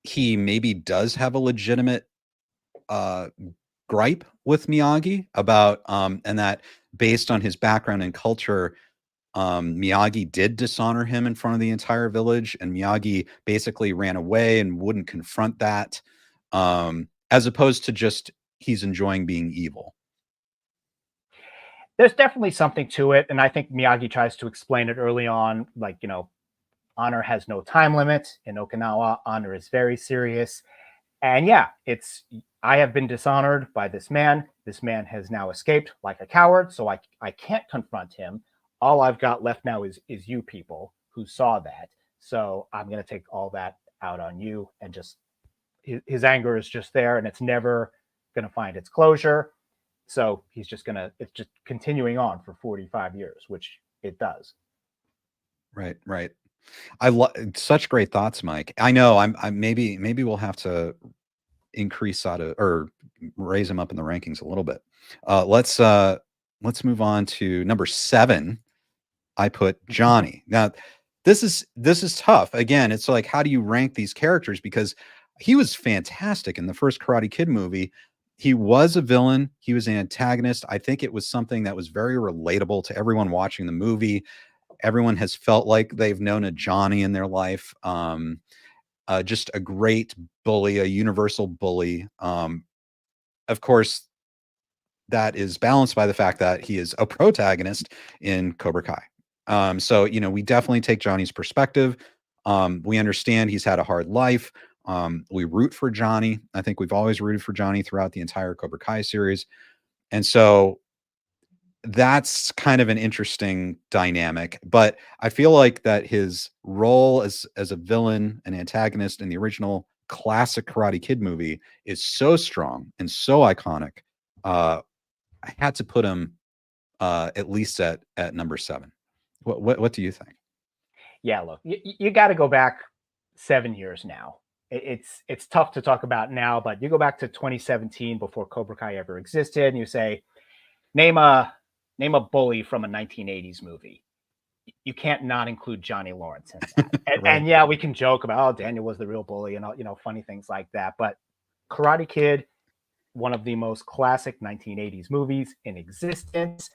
he maybe does have a legitimate gripe with Miyagi about and that based on his background and culture, Miyagi did dishonor him in front of the entire village, and Miyagi basically ran away and wouldn't confront that, as opposed to just he's enjoying being evil. There's definitely something to it, and I think Miyagi tries to explain it early on, like, honor has no time limit. In Okinawa, honor is very serious. And yeah, I have been dishonored by this man. This man has now escaped like a coward, so I can't confront him. All I've got left now is you people who saw that. So I'm going to take all that out on you, and just his anger is just there, and it's never going to find its closure. So it's just continuing on for 45 years, which it does. Right. I love such great thoughts, Mike. I know I'm maybe we'll have to increase Sato or raise him up in the rankings a little bit. Let's move on to number 7. I put Johnny. Now, this is tough. Again, it's like, how do you rank these characters? Because he was fantastic in the first Karate Kid movie. He was a villain. He was an antagonist. I think it was something that was very relatable to everyone watching the movie. Everyone has felt like they've known a Johnny in their life. Just a great bully, a universal bully. Of course, that is balanced by the fact that he is a protagonist in Cobra Kai. So, we definitely take Johnny's perspective. We understand he's had a hard life. We root for Johnny. I think we've always rooted for Johnny throughout the entire Cobra Kai series. And so that's kind of an interesting dynamic, but I feel like that his role as a villain, an antagonist in the original classic Karate Kid movie is so strong and so iconic. I had to put him at least at number 7. What do you think? Yeah, look, you got to go back 7 years now. It's tough to talk about now, but you go back to 2017 before Cobra Kai ever existed, and you say, name a bully from a 1980s movie. You can't not include Johnny Lawrence in that. And yeah, we can joke about, Daniel was the real bully and all, funny things like that. But Karate Kid, one of the most classic 1980s movies in existence.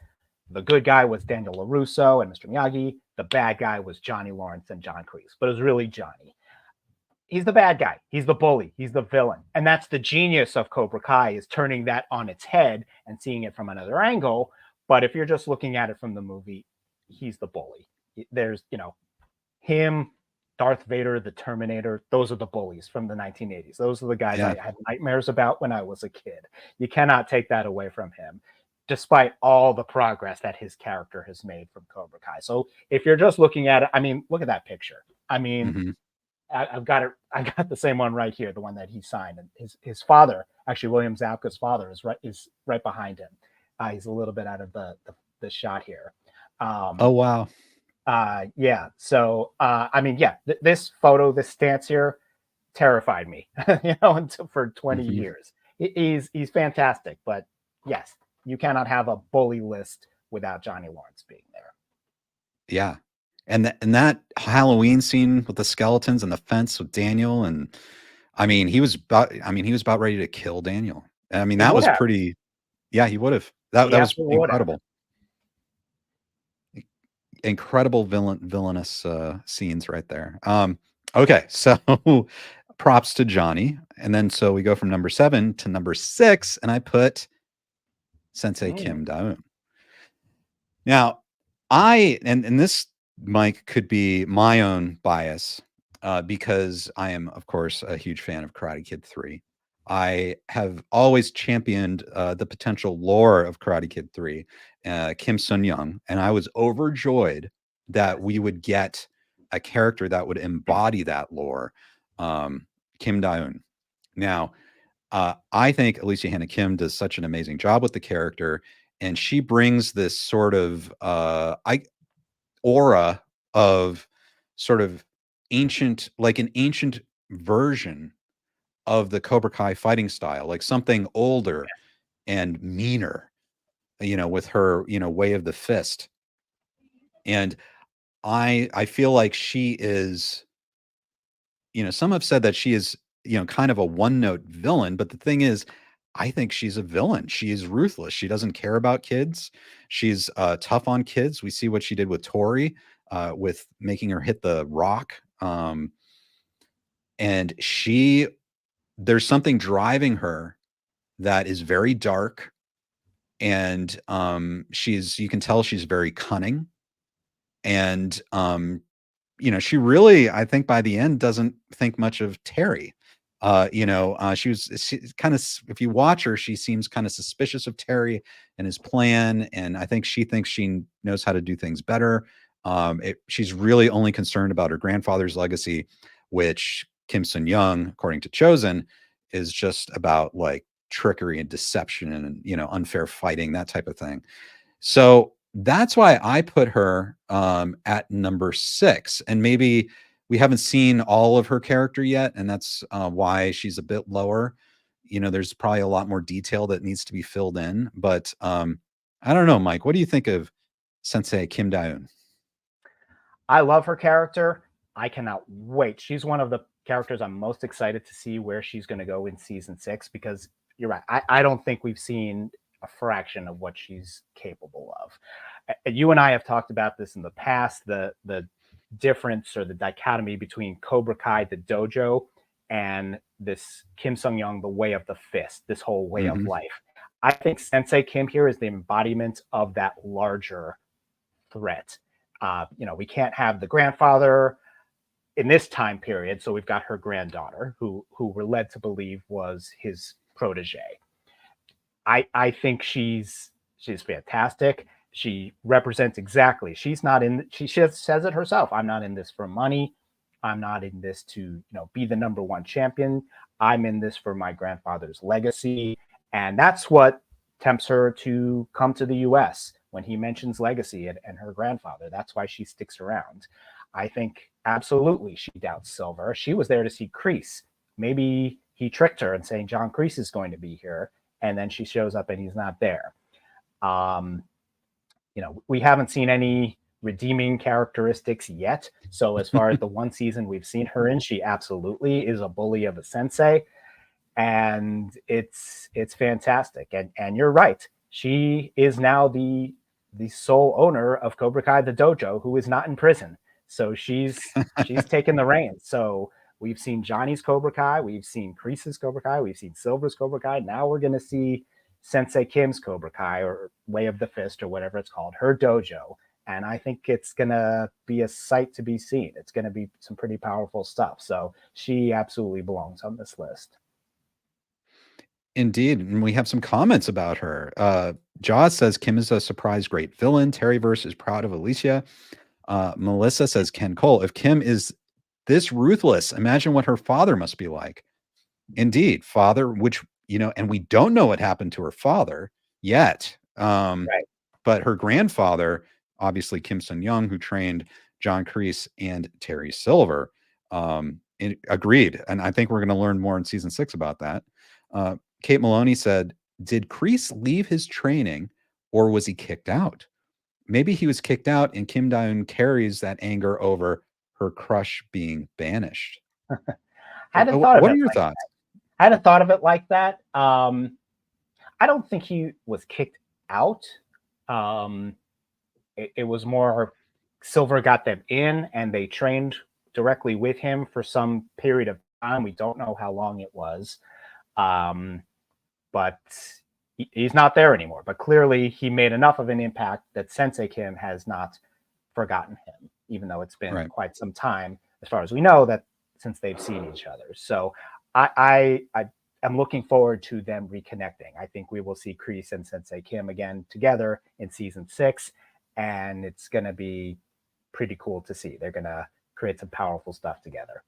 The good guy was Daniel LaRusso and Mr. Miyagi. The bad guy was Johnny Lawrence and John Kreese, but it was really Johnny. He's the bad guy. He's the bully. He's the villain. And that's the genius of Cobra Kai, is turning that on its head and seeing it from another angle. But if you're just looking at it from the movie, he's the bully. There's, him, Darth Vader, the Terminator, those are the bullies from the 1980s. Those are the guys I had nightmares about when I was a kid. You cannot take that away from him, despite all the progress that his character has made from Cobra Kai. So if you're just looking at it, I mean, look at that picture. I mean, I've got it. I got the same one right here, the one that he signed. And his father, actually William Zabka's father, is right behind him. He's a little bit out of the shot here. Oh wow. Yeah. So I mean, yeah, this photo, this stance here, terrified me. For 20 years. He's fantastic, but yes, you cannot have a bully list without Johnny Lawrence being there. Yeah. And that Halloween scene with the skeletons and the fence with Daniel, and I mean, he was about ready to kill Daniel. I mean, that was pretty. Yeah, he would have. That was incredible. Incredible villainous scenes right there. Okay, so props to Johnny, and then so we go from number 7 to number 6, and I put Sensei Kim Da-eun. Now, and this, Mike, could be my own bias because I am, of course, a huge fan of Karate Kid 3. I have always championed the potential lore of Karate Kid 3, Kim Sun-young, and I was overjoyed that we would get a character that would embody that lore, Kim Da-eun. Now, I think Alicia Hannah Kim does such an amazing job with the character, and she brings this sort of aura of sort of ancient, like an ancient version of the Cobra Kai fighting style, like something older and meaner, with her, way of the fist. And I feel like she is, some have said that she is, kind of a one-note villain, but the thing is, I think she's a villain. She is ruthless. She doesn't care about kids. She's tough on kids. We see what she did with Tori, with making her hit the rock. And there's something driving her that is very dark. And you can tell she's very cunning. And, she really, I think by the end, doesn't think much of Terry. She kind of, if you watch her, she seems kind of suspicious of Terry and his plan. And I think she thinks she knows how to do things better. She's really only concerned about her grandfather's legacy, which Kim Sun-young, according to Chosen, is just about like trickery and deception and, unfair fighting, that type of thing. So that's why I put her at number 6. And maybe we haven't seen all of her character yet, and that's why she's a bit lower. There's probably a lot more detail that needs to be filled in. But I don't know, Mike, what do you think of Sensei Kim Da-eun? I love her character. I cannot wait. She's one of the characters I'm most excited to see where she's going to go in season 6, because you're right. I don't think we've seen a fraction of what she's capable of. You and I have talked about this in the past, the difference or the dichotomy between Cobra Kai, the dojo, and this Kim Sun-young, the way of the fist, this whole way of life. I think Sensei Kim here is the embodiment of that larger threat. We can't have the grandfather in this time period, so we've got her granddaughter, who we're led to believe was his protege. I think she's fantastic. She represents exactly. She says it herself. I'm not in this for money. I'm not in this to, be the number 1 champion. I'm in this for my grandfather's legacy. And that's what tempts her to come to the US when he mentions legacy and her grandfather. That's why she sticks around. I think absolutely she doubts Silver. She was there to see Kreese. Maybe he tricked her and saying John Kreese is going to be here. And then she shows up and he's not there. We haven't seen any redeeming characteristics yet. So as far as the one season we've seen her in, she absolutely is a bully of a sensei. And it's fantastic. And you're right. She is now the the sole owner of Cobra Kai, the dojo, who is not in prison. So she's taken the reins. So we've seen Johnny's Cobra Kai, we've seen Kreese's Cobra Kai, we've seen Silver's Cobra Kai. Now we're going to see Sensei Kim's Cobra Kai, or Way of the Fist, or whatever it's called, her dojo. And I think it's going to be a sight to be seen. It's going to be some pretty powerful stuff. So she absolutely belongs on this list. Indeed. And we have some comments about her. Jaws says Kim is a surprise great villain. Terryverse is proud of Alicia. Melissa says Ken Cole. If Kim is this ruthless, imagine what her father must be like. Indeed, father, which, and we don't know what happened to her father yet. Right. But her grandfather, obviously Kim Sun-young, who trained John Kreese and Terry Silver, agreed. And I think we're going to learn more in season 6 about that. Kate Maloney said, did Kreese leave his training or was he kicked out? Maybe he was kicked out and Kim Da-eun carries that anger over her crush being banished. I hadn't thought of what it are your like thoughts? That. I hadn't thought of it like that. I don't think he was kicked out. It was more Silver got them in and they trained directly with him for some period of time. We don't know how long it was. But he's not there anymore. But clearly he made enough of an impact that Sensei Kim has not forgotten him, even though it's been quite some time, as far as we know, that since they've seen each other. So I am looking forward to them reconnecting. I think we will see Kreese and Sensei Kim again together in season 6, and it's going to be pretty cool to see. They're going to create some powerful stuff together.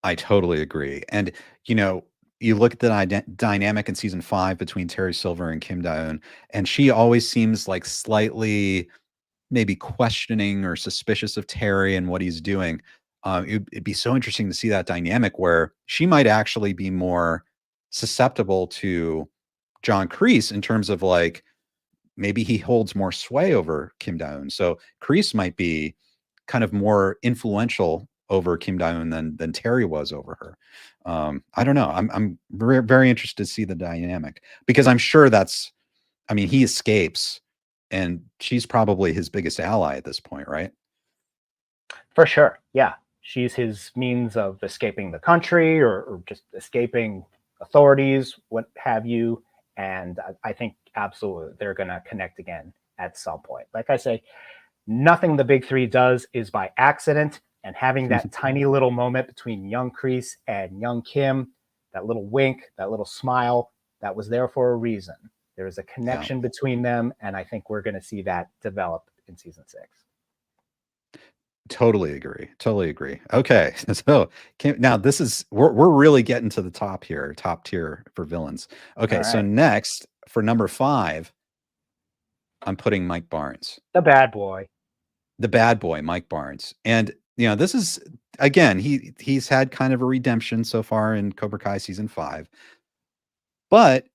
I totally agree. And, you look at the dynamic in season 5 between Terry Silver and Kim Da-eun, and she always seems like slightly maybe questioning or suspicious of Terry and what he's doing. It'd be so interesting to see that dynamic where she might actually be more susceptible to John Kreese in terms of like, maybe he holds more sway over Kim Da-eun. So Kreese might be kind of more influential over Kim Da-eun than Terry was over her. I don't know. I'm very, very interested to see the dynamic because I'm sure he escapes and she's probably his biggest ally at this point, right? For sure. Yeah. She's his means of escaping the country or just escaping authorities, what have you. And I think absolutely they're going to connect again at some point. Like I say, nothing the big three does is by accident. And having that tiny little moment between young Kreese and young Kim, that little wink, that little smile, that was there for a reason. There is a connection between them. And I think we're going to see that develop in season 6. Totally agree. Okay. So now this is, we're really getting to the top tier for villains. Okay. Right. So next for number 5, I'm putting Mike Barnes. The bad boy, Mike Barnes. And, this is, again, he's had kind of a redemption so far in Cobra Kai season 5, but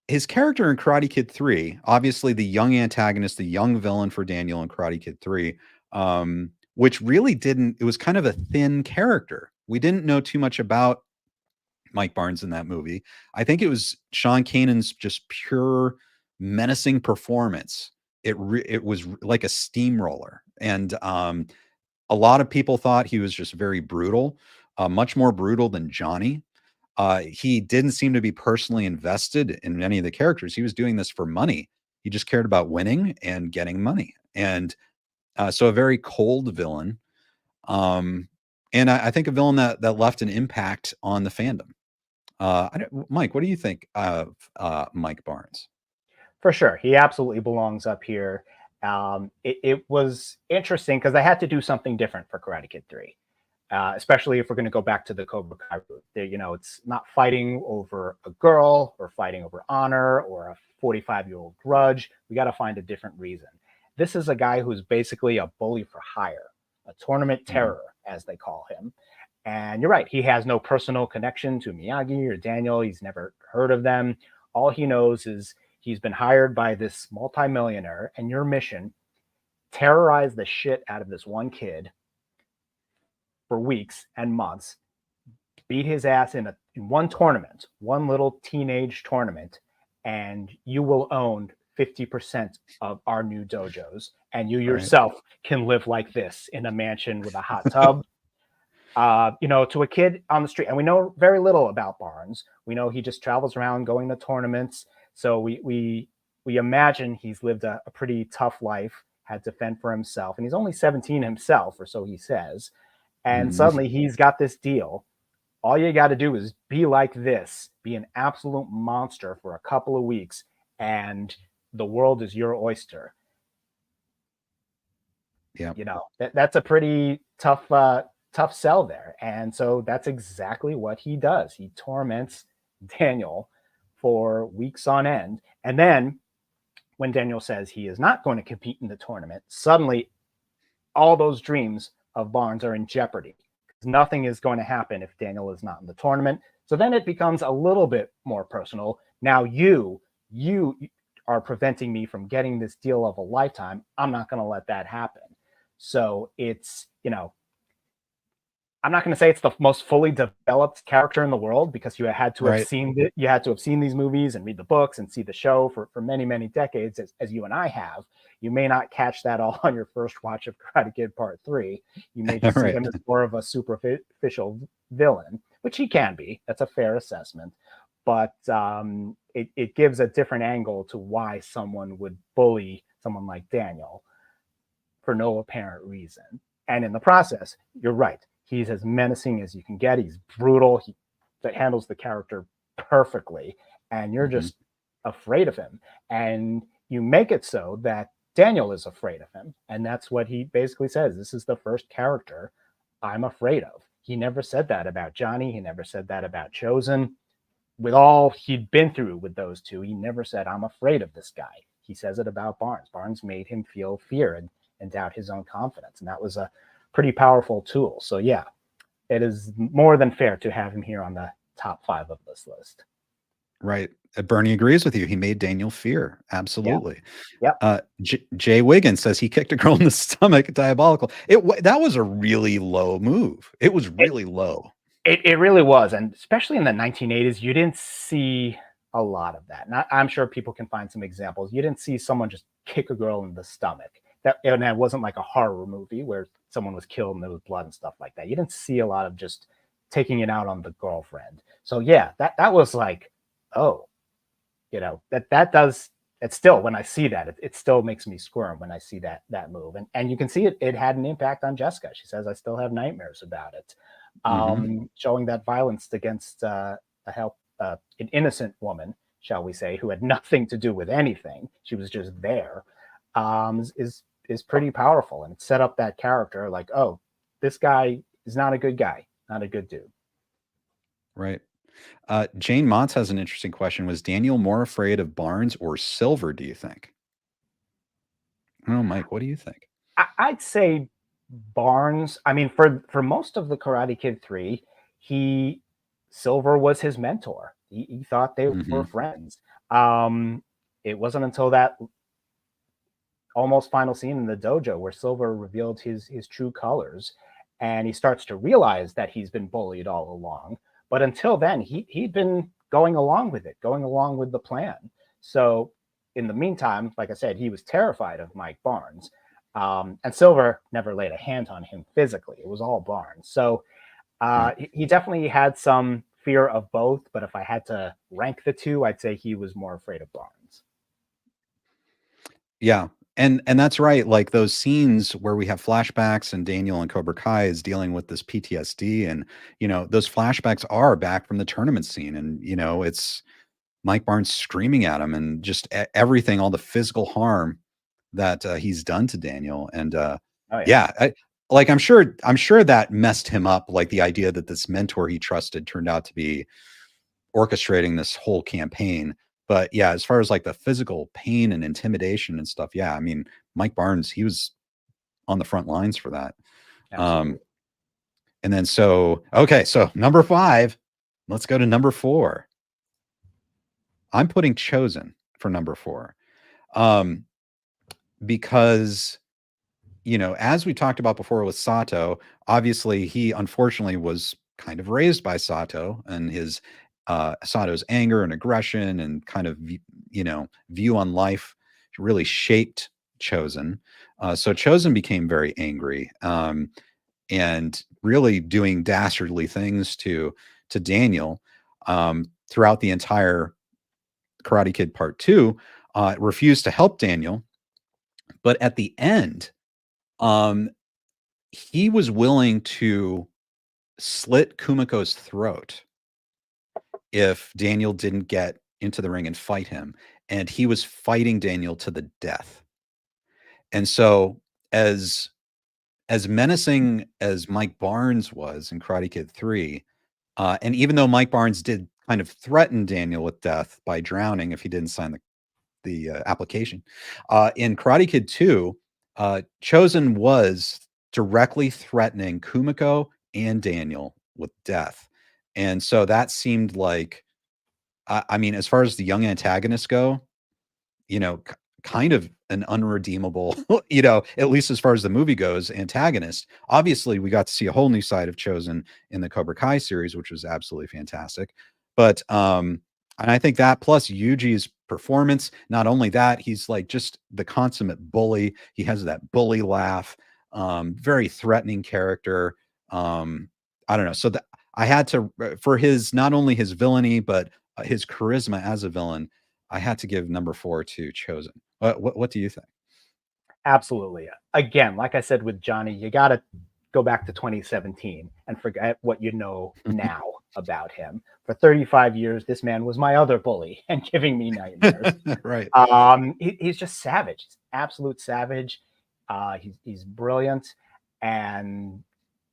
his character in Karate Kid 3, obviously the young antagonist, the young villain for Daniel in Karate Kid 3, which really it was kind of a thin character. We didn't know too much about Mike Barnes in that movie. I think it was Sean Kanan's just pure menacing performance. It was like a steamroller. And a lot of people thought he was just very brutal, much more brutal than Johnny. He didn't seem to be personally invested in any of the characters. He was doing this for money. He just cared about winning and getting money. And so a very cold villain. And I think a villain that left an impact on the fandom. Mike, what do you think of Mike Barnes? For sure. He absolutely belongs up here. It was interesting because I had to do something different for Karate Kid 3, especially if we're going to go back to the Cobra Kai route. It's not fighting over a girl or fighting over honor or a 45-year-old grudge. We got to find a different reason. This is a guy who's basically a bully for hire, a tournament terror, as they call him. And you're right. He has no personal connection to Miyagi or Daniel. He's never heard of them. All he knows is he's been hired by this multimillionaire, and your mission, terrorize the shit out of this one kid for weeks and months, beat his ass in one tournament, one little teenage tournament, and you will own 50% of our new dojos, and you yourself can live like this in a mansion with a hot tub. To a kid on the street. And we know very little about Barnes. We know he just travels around going to tournaments. So we imagine he's lived a pretty tough life, had to fend for himself. And he's only 17 himself, or so he says. And suddenly he's got this deal. All you got to do is be like this, be an absolute monster for a couple of weeks, and the world is your oyster. Yeah. That's a pretty tough sell there. And so that's exactly what he does. He torments Daniel for weeks on end. And then when Daniel says he is not going to compete in the tournament, suddenly all those dreams of Barnes are in jeopardy. Nothing is going to happen if Daniel is not in the tournament. So then it becomes a little bit more personal. Now you are preventing me from getting this deal of a lifetime. I'm not going to let that happen. So it's, I'm not going to say it's the most fully developed character in the world, because you had to have seen these movies and read the books and see the show for many, many decades, as you and I have. You may not catch that all on your first watch of Karate Kid Part 3. You may just see him as more of a superficial villain, which he can be. That's a fair assessment. But it gives a different angle to why someone would bully someone like Daniel for no apparent reason. And in the process, you're right. He's as menacing as you can get. He's brutal. He handles the character perfectly. And you're just afraid of him. And you make it so that Daniel is afraid of him. And that's what he basically says. This is the first character I'm afraid of. He never said that about Johnny. He never said that about Chosen. With all he'd been through with those two, he never said, I'm afraid of this guy. He says it about Barnes. Barnes made him feel fear and doubt his own confidence. And that was a pretty powerful tool. So yeah, it is more than fair to have him here on the top 5 of this list. Right. Bernie agrees with you. He made Daniel fear. Absolutely. Yeah. Jay Wiggins says he kicked a girl in the stomach. Diabolical. That was a really low move. It was really low. It really was. And especially in the 1980s, you didn't see a lot of that. And I'm sure people can find some examples. You didn't see someone just kick a girl in the stomach. And that wasn't like a horror movie where someone was killed and there was blood and stuff like that. You didn't see a lot of just taking it out on the girlfriend. So yeah, that was like, oh, that does, it's still, when I see that, it still makes me squirm when I see that move. And you can see it had an impact on Jessica. She says, I still have nightmares about it. Showing that violence against an innocent woman, shall we say, who had nothing to do with anything. She was just there, is pretty powerful. And it set up that character like, oh, this guy is not a good guy, not a good dude. Right. Jane Motz has an interesting question. Was Daniel more afraid of Barnes or Silver, do you think? Oh, Mike, what do you think? I'd say Barnes. I mean, for most of the Karate Kid 3, Silver was his mentor. He thought they were friends. It wasn't until that almost final scene in the dojo where Silver revealed his true colors, and he starts to realize that he's been bullied all along. But until then, he'd been going along with it, going along with the plan. So in the meantime, like I said, he was terrified of Mike Barnes. And Silver never laid a hand on him physically. It was all Barnes. So he definitely had some fear of both. But if I had to rank the two, I'd say he was more afraid of Barnes. Yeah. And that's right. Like those scenes where we have flashbacks and Daniel and Cobra Kai is dealing with this PTSD, and, those flashbacks are back from the tournament scene. And, it's Mike Barnes screaming at him and just everything, all the physical harm that he's done to Daniel. And I'm sure that messed him up. Like the idea that this mentor he trusted turned out to be orchestrating this whole campaign. But yeah, as far as like the physical pain and intimidation and stuff, yeah, I mean, Mike Barnes, he was on the front lines for that. Absolutely. And then so number 5, let's go to number 4. I'm putting Chosen for number 4. Because, as we talked about before with Sato, obviously he unfortunately was kind of raised by Sato, and his Sato's anger and aggression and kind of, view on life really shaped Chosen. So Chosen became very angry, and really doing dastardly things to Daniel throughout the entire Karate Kid Part 2. Refused to help Daniel, but at the end, um, he was willing to slit Kumiko's throat if Daniel didn't get into the ring and fight him, and he was fighting Daniel to the death. And so, as menacing as Mike Barnes was in Karate Kid 3, and even though Mike Barnes did kind of threaten Daniel with death by drowning if he didn't sign the application, in Karate Kid 2, Chosen was directly threatening Kumiko and Daniel with death. And so that seemed like, I mean, as far as the young antagonists go, kind of an unredeemable, at least as far as the movie goes, antagonist. Obviously, we got to see a whole new side of Chosen in the Cobra Kai series, which was absolutely fantastic. But and I think that plus Yuji's performance, not only that, he's like just the consummate bully. He has that bully laugh, very threatening character. I don't know. So that I had to, for his, not only his villainy, but his charisma as a villain, I had to give number 4 to Chosen. What do you think? Absolutely. Again, like I said with Johnny, you got to go back to 2017 and forget what you know now about him. For 35 years, this man was my other bully and giving me nightmares. Right. He's just savage. He's absolute savage. He's brilliant. And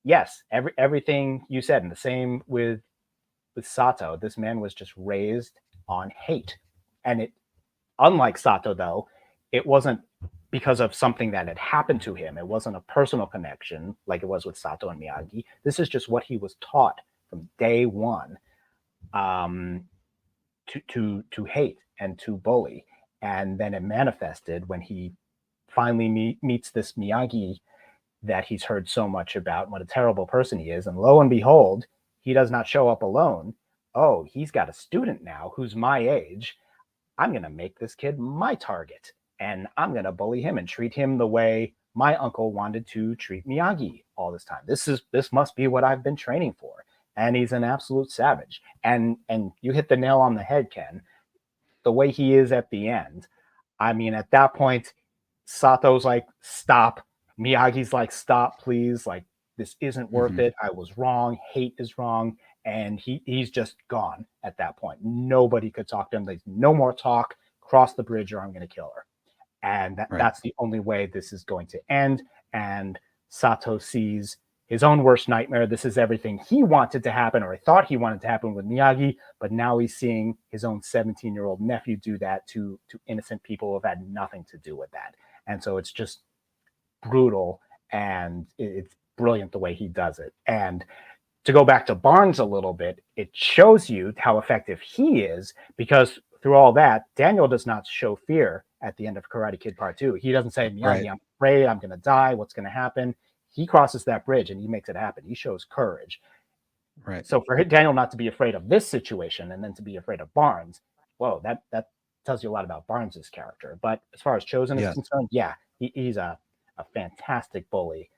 yes, everything you said, and the same with Sato. This man was just raised on hate. And it, unlike Sato, though, it wasn't because of something that had happened to him. It wasn't a personal connection like it was with Sato and Miyagi. This is just what he was taught from day one, to hate and to bully. And then it manifested when he finally meets this Miyagi that he's heard so much about, what a terrible person he is. And lo and behold, he does not show up alone. Oh, he's got a student now who's my age. I'm going to make this kid my target, and I'm going to bully him and treat him the way my uncle wanted to treat Miyagi all this time. This must be what I've been training for. And he's an absolute savage. And you hit the nail on the head, Ken. The way he is at the end. I mean, at that point, Sato's like, stop. Miyagi's like, stop, please. Like, this isn't worth it. I was wrong. Hate is wrong. And he's just gone at that point. Nobody could talk to him. There's no more talk. Cross the bridge or I'm going to kill her. And that's the only way this is going to end. And Sato sees his own worst nightmare. This is everything he wanted to happen, or he thought he wanted to happen with Miyagi, but now he's seeing his own 17-year-old nephew do that to innocent people who have had nothing to do with that. And so it's just brutal, and it's brilliant the way he does it. And to go back to Barnes a little bit, it shows you how effective he is, because through all that, Daniel does not show fear at the end of Karate Kid Part 2. He doesn't say, Miyagi, I'm afraid, I'm going to die, what's going to happen? He crosses that bridge and he makes it happen. He shows courage. Right. So for Daniel not to be afraid of this situation and then to be afraid of Barnes, whoa, that tells you a lot about Barnes's character. But as far as Chosen is concerned, yeah, he's a fantastic bully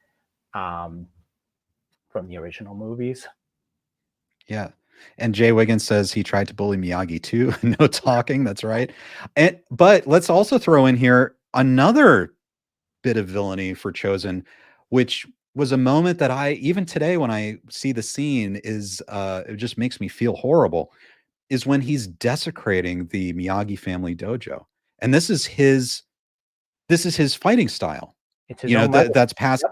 from the original movies. Yeah. And Jay Wiggins says he tried to bully Miyagi too. No talking. That's right. But let's also throw in here another bit of villainy for Chosen, which was a moment that even today, when I see the scene, it just makes me feel horrible, is when he's desecrating the Miyagi family dojo. And this is his fighting style. It's his own legacy. That's past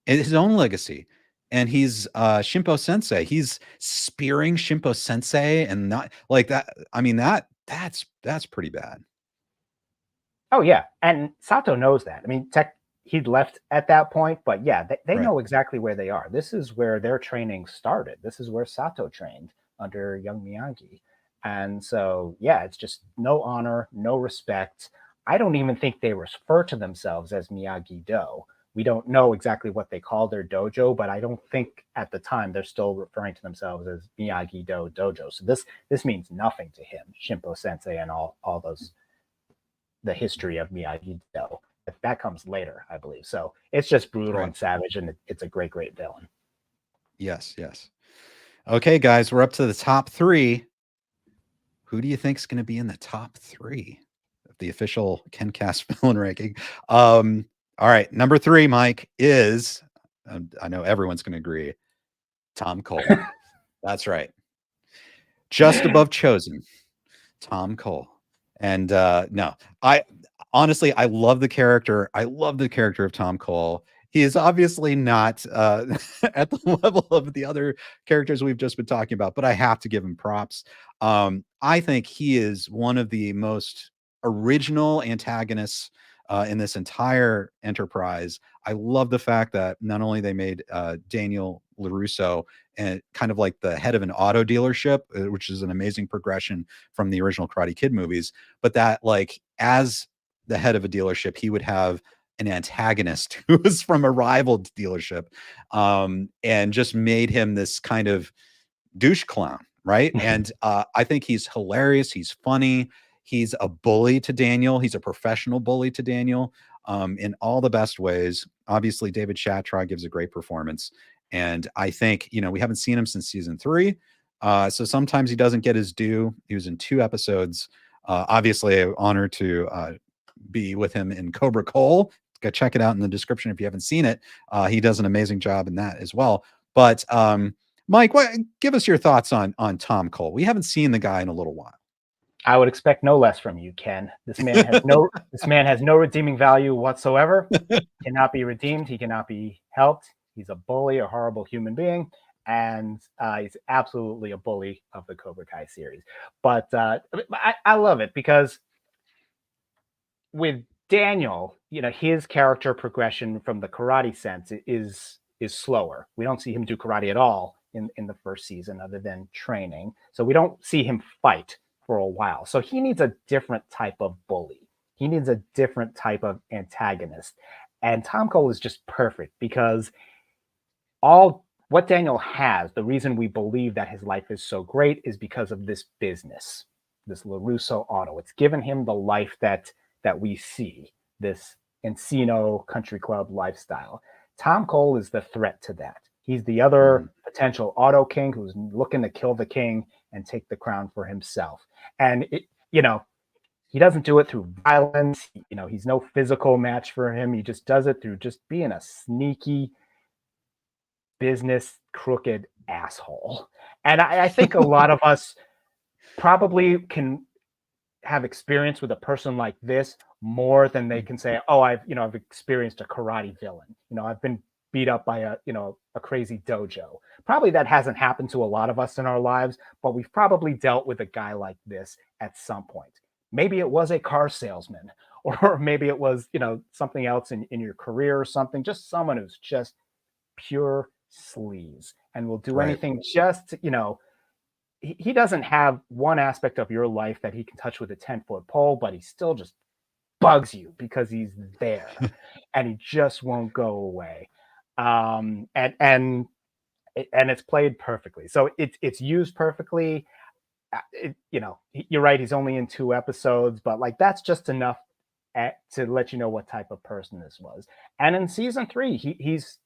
his own legacy. And he's Shimpo Sensei. He's spearing Shimpo Sensei, and not like that. I mean, that's pretty bad. Oh yeah, and Sato knows that. I mean, he'd left at that point, but yeah, they know exactly where they are. This is where their training started. This is where Sato trained under young Miyagi. And so, yeah, it's just no honor, no respect. I don't even think they refer to themselves as Miyagi-Do. We don't know exactly what they call their dojo, but I don't think at the time they're still referring to themselves as Miyagi-Do dojo. So this means nothing to him, Shimpo Sensei and all those the history of Miyagi-Do. That comes later, I believe. So it's just brutal and savage, and it's a great villain. Yes, yes. Okay, guys, we're up to the top 3. Who do you think is going to be in the top 3 of the official KenCast villain ranking? All right, number 3, Mike, is, I know everyone's going to agree, Tom Cole. That's right. Just above Chosen, Tom Cole. And no, I honestly, I love the character. I love the character of Tom Cole. He is obviously not at the level of the other characters we've just been talking about, but I have to give him props. I think he is one of the most original antagonists in this entire enterprise. I love the fact that not only they made Daniel LaRusso and kind of like the head of an auto dealership, which is an amazing progression from the original Karate Kid movies, but that like as the head of a dealership, he would have an antagonist who was from a rival dealership, and just made him this kind of douche clown, right? And I think he's hilarious. He's funny. He's a bully to Daniel. He's a professional bully to Daniel, in all the best ways. Obviously, David Shatraw gives a great performance. And I think, we haven't seen him since season 3. So sometimes he doesn't get his due. He was in 2 episodes. Obviously, I'm honored to be with him in Cobra Cole. Go check it out in the description if you haven't seen it. He does an amazing job in that as well. But Mike, give us your thoughts on Tom Cole. We haven't seen the guy in a little while. I would expect no less from you, Ken. This man has no redeeming value whatsoever. Cannot be redeemed. He cannot be helped. He's a bully, a horrible human being, and he's absolutely a bully of the Cobra Kai series. But I love it because with Daniel, his character progression from the karate sense is slower. We don't see him do karate at all in the first season other than training. So we don't see him fight for a while. So he needs a different type of bully. He needs a different type of antagonist. And Tom Cole is just perfect because all what Daniel has, the reason we believe that his life is so great is because of this business, this LaRusso Auto. It's given him the life that we see, this Encino country club lifestyle. Tom Cole is the threat to that. He's the other potential auto king who's looking to kill the king and take the crown for himself. And he doesn't do it through violence. He's no physical match for him. He just does it through just being a sneaky business crooked asshole. And I think a lot of us probably can have experience with a person like this more than they can say, oh, I've experienced a karate villain. I've been beat up by a crazy dojo. Probably that hasn't happened to a lot of us in our lives, but we've probably dealt with a guy like this at some point. Maybe it was a car salesman, or maybe it was, something else in your career or something, just someone who's just pure sleaze and will do anything just, he doesn't have one aspect of your life that he can touch with a 10-foot pole, but he still just bugs you because he's there and he just won't go away. And it's played perfectly. So it's used perfectly. You're right. He's only in 2 episodes, but like, that's just enough to let you know what type of person this was. And in season 3, he's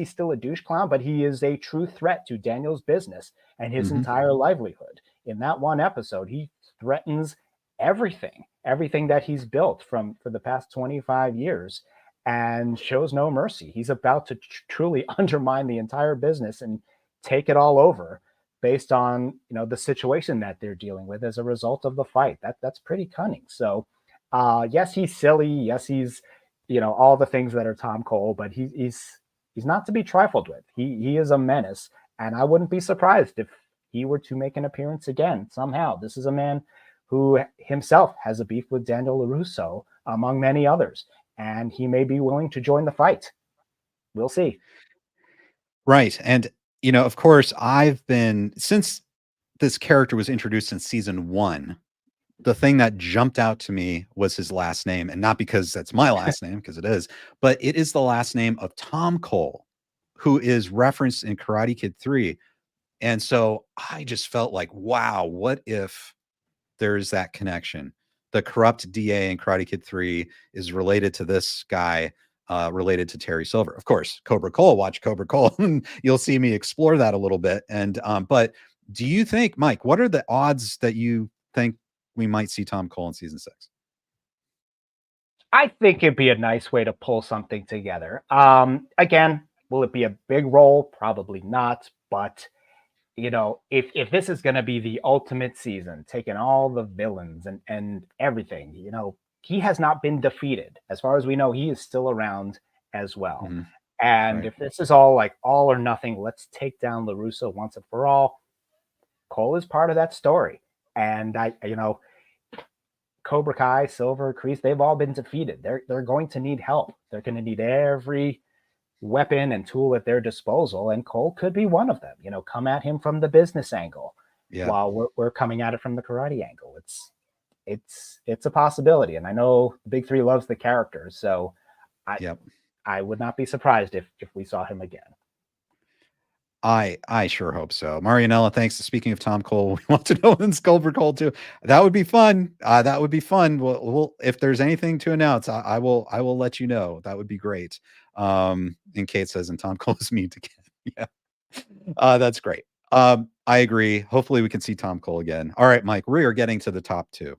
still a douche clown, but he is a true threat to Daniel's business and his entire livelihood. In that one episode, he threatens everything that he's built for the past 25 years and shows no mercy. He's about to truly undermine the entire business and take it all over based on, the situation that they're dealing with as a result of the fight. That's pretty cunning. So, yes, he's silly. Yes, he's, all the things that are Tom Cole, but he's not to be trifled with. He is a menace, and I wouldn't be surprised if he were to make an appearance again somehow. This is a man who himself has a beef with Daniel LaRusso, among many others, and he may be willing to join the fight. We'll see. Right. And, of course, since this character was introduced in season 1, the thing that jumped out to me was his last name, and not because that's my last name, because it is, but it is the last name of Tom Cole, who is referenced in Karate Kid 3. And so I just felt like, wow, what if there's that connection the corrupt DA in Karate Kid 3 is related to this guy, related to Terry Silver. Of course, Cobra Cole, watch Cobra Cole, and you'll see me explore that a little bit. And but do you think, Mike, what are the odds that you think we might see Tom Cole in season 6? I think it'd be a nice way to pull something together. Again, will it be a big role? Probably not. But if this is going to be the ultimate season, taking all the villains and everything, he has not been defeated. As far as we know, he is still around as well. Mm-hmm. And Right. if this is all like all or nothing, let's take down LaRusso once and for all. Cole is part of that story. And Cobra Kai, Silver, Kreese, they've all been defeated. They're going to need help. They're going to need every weapon and tool at their disposal, and Cole could be one of them. Come at him from the business angle, while we're coming at it from the karate angle. It's a possibility, and I know the Big Three loves the character, so I would not be surprised if we saw him again. I sure hope so. Marianella, thanks. Speaking of Tom Cole, we want to know when Cobra Cole too. That would be fun. That would be fun. We'll if there's anything to announce, I will let you know. That would be great. And Kate says, and Tom Cole is mean again. Yeah. That's great. I agree. Hopefully we can see Tom Cole again. All right, Mike, we are getting to the top 2.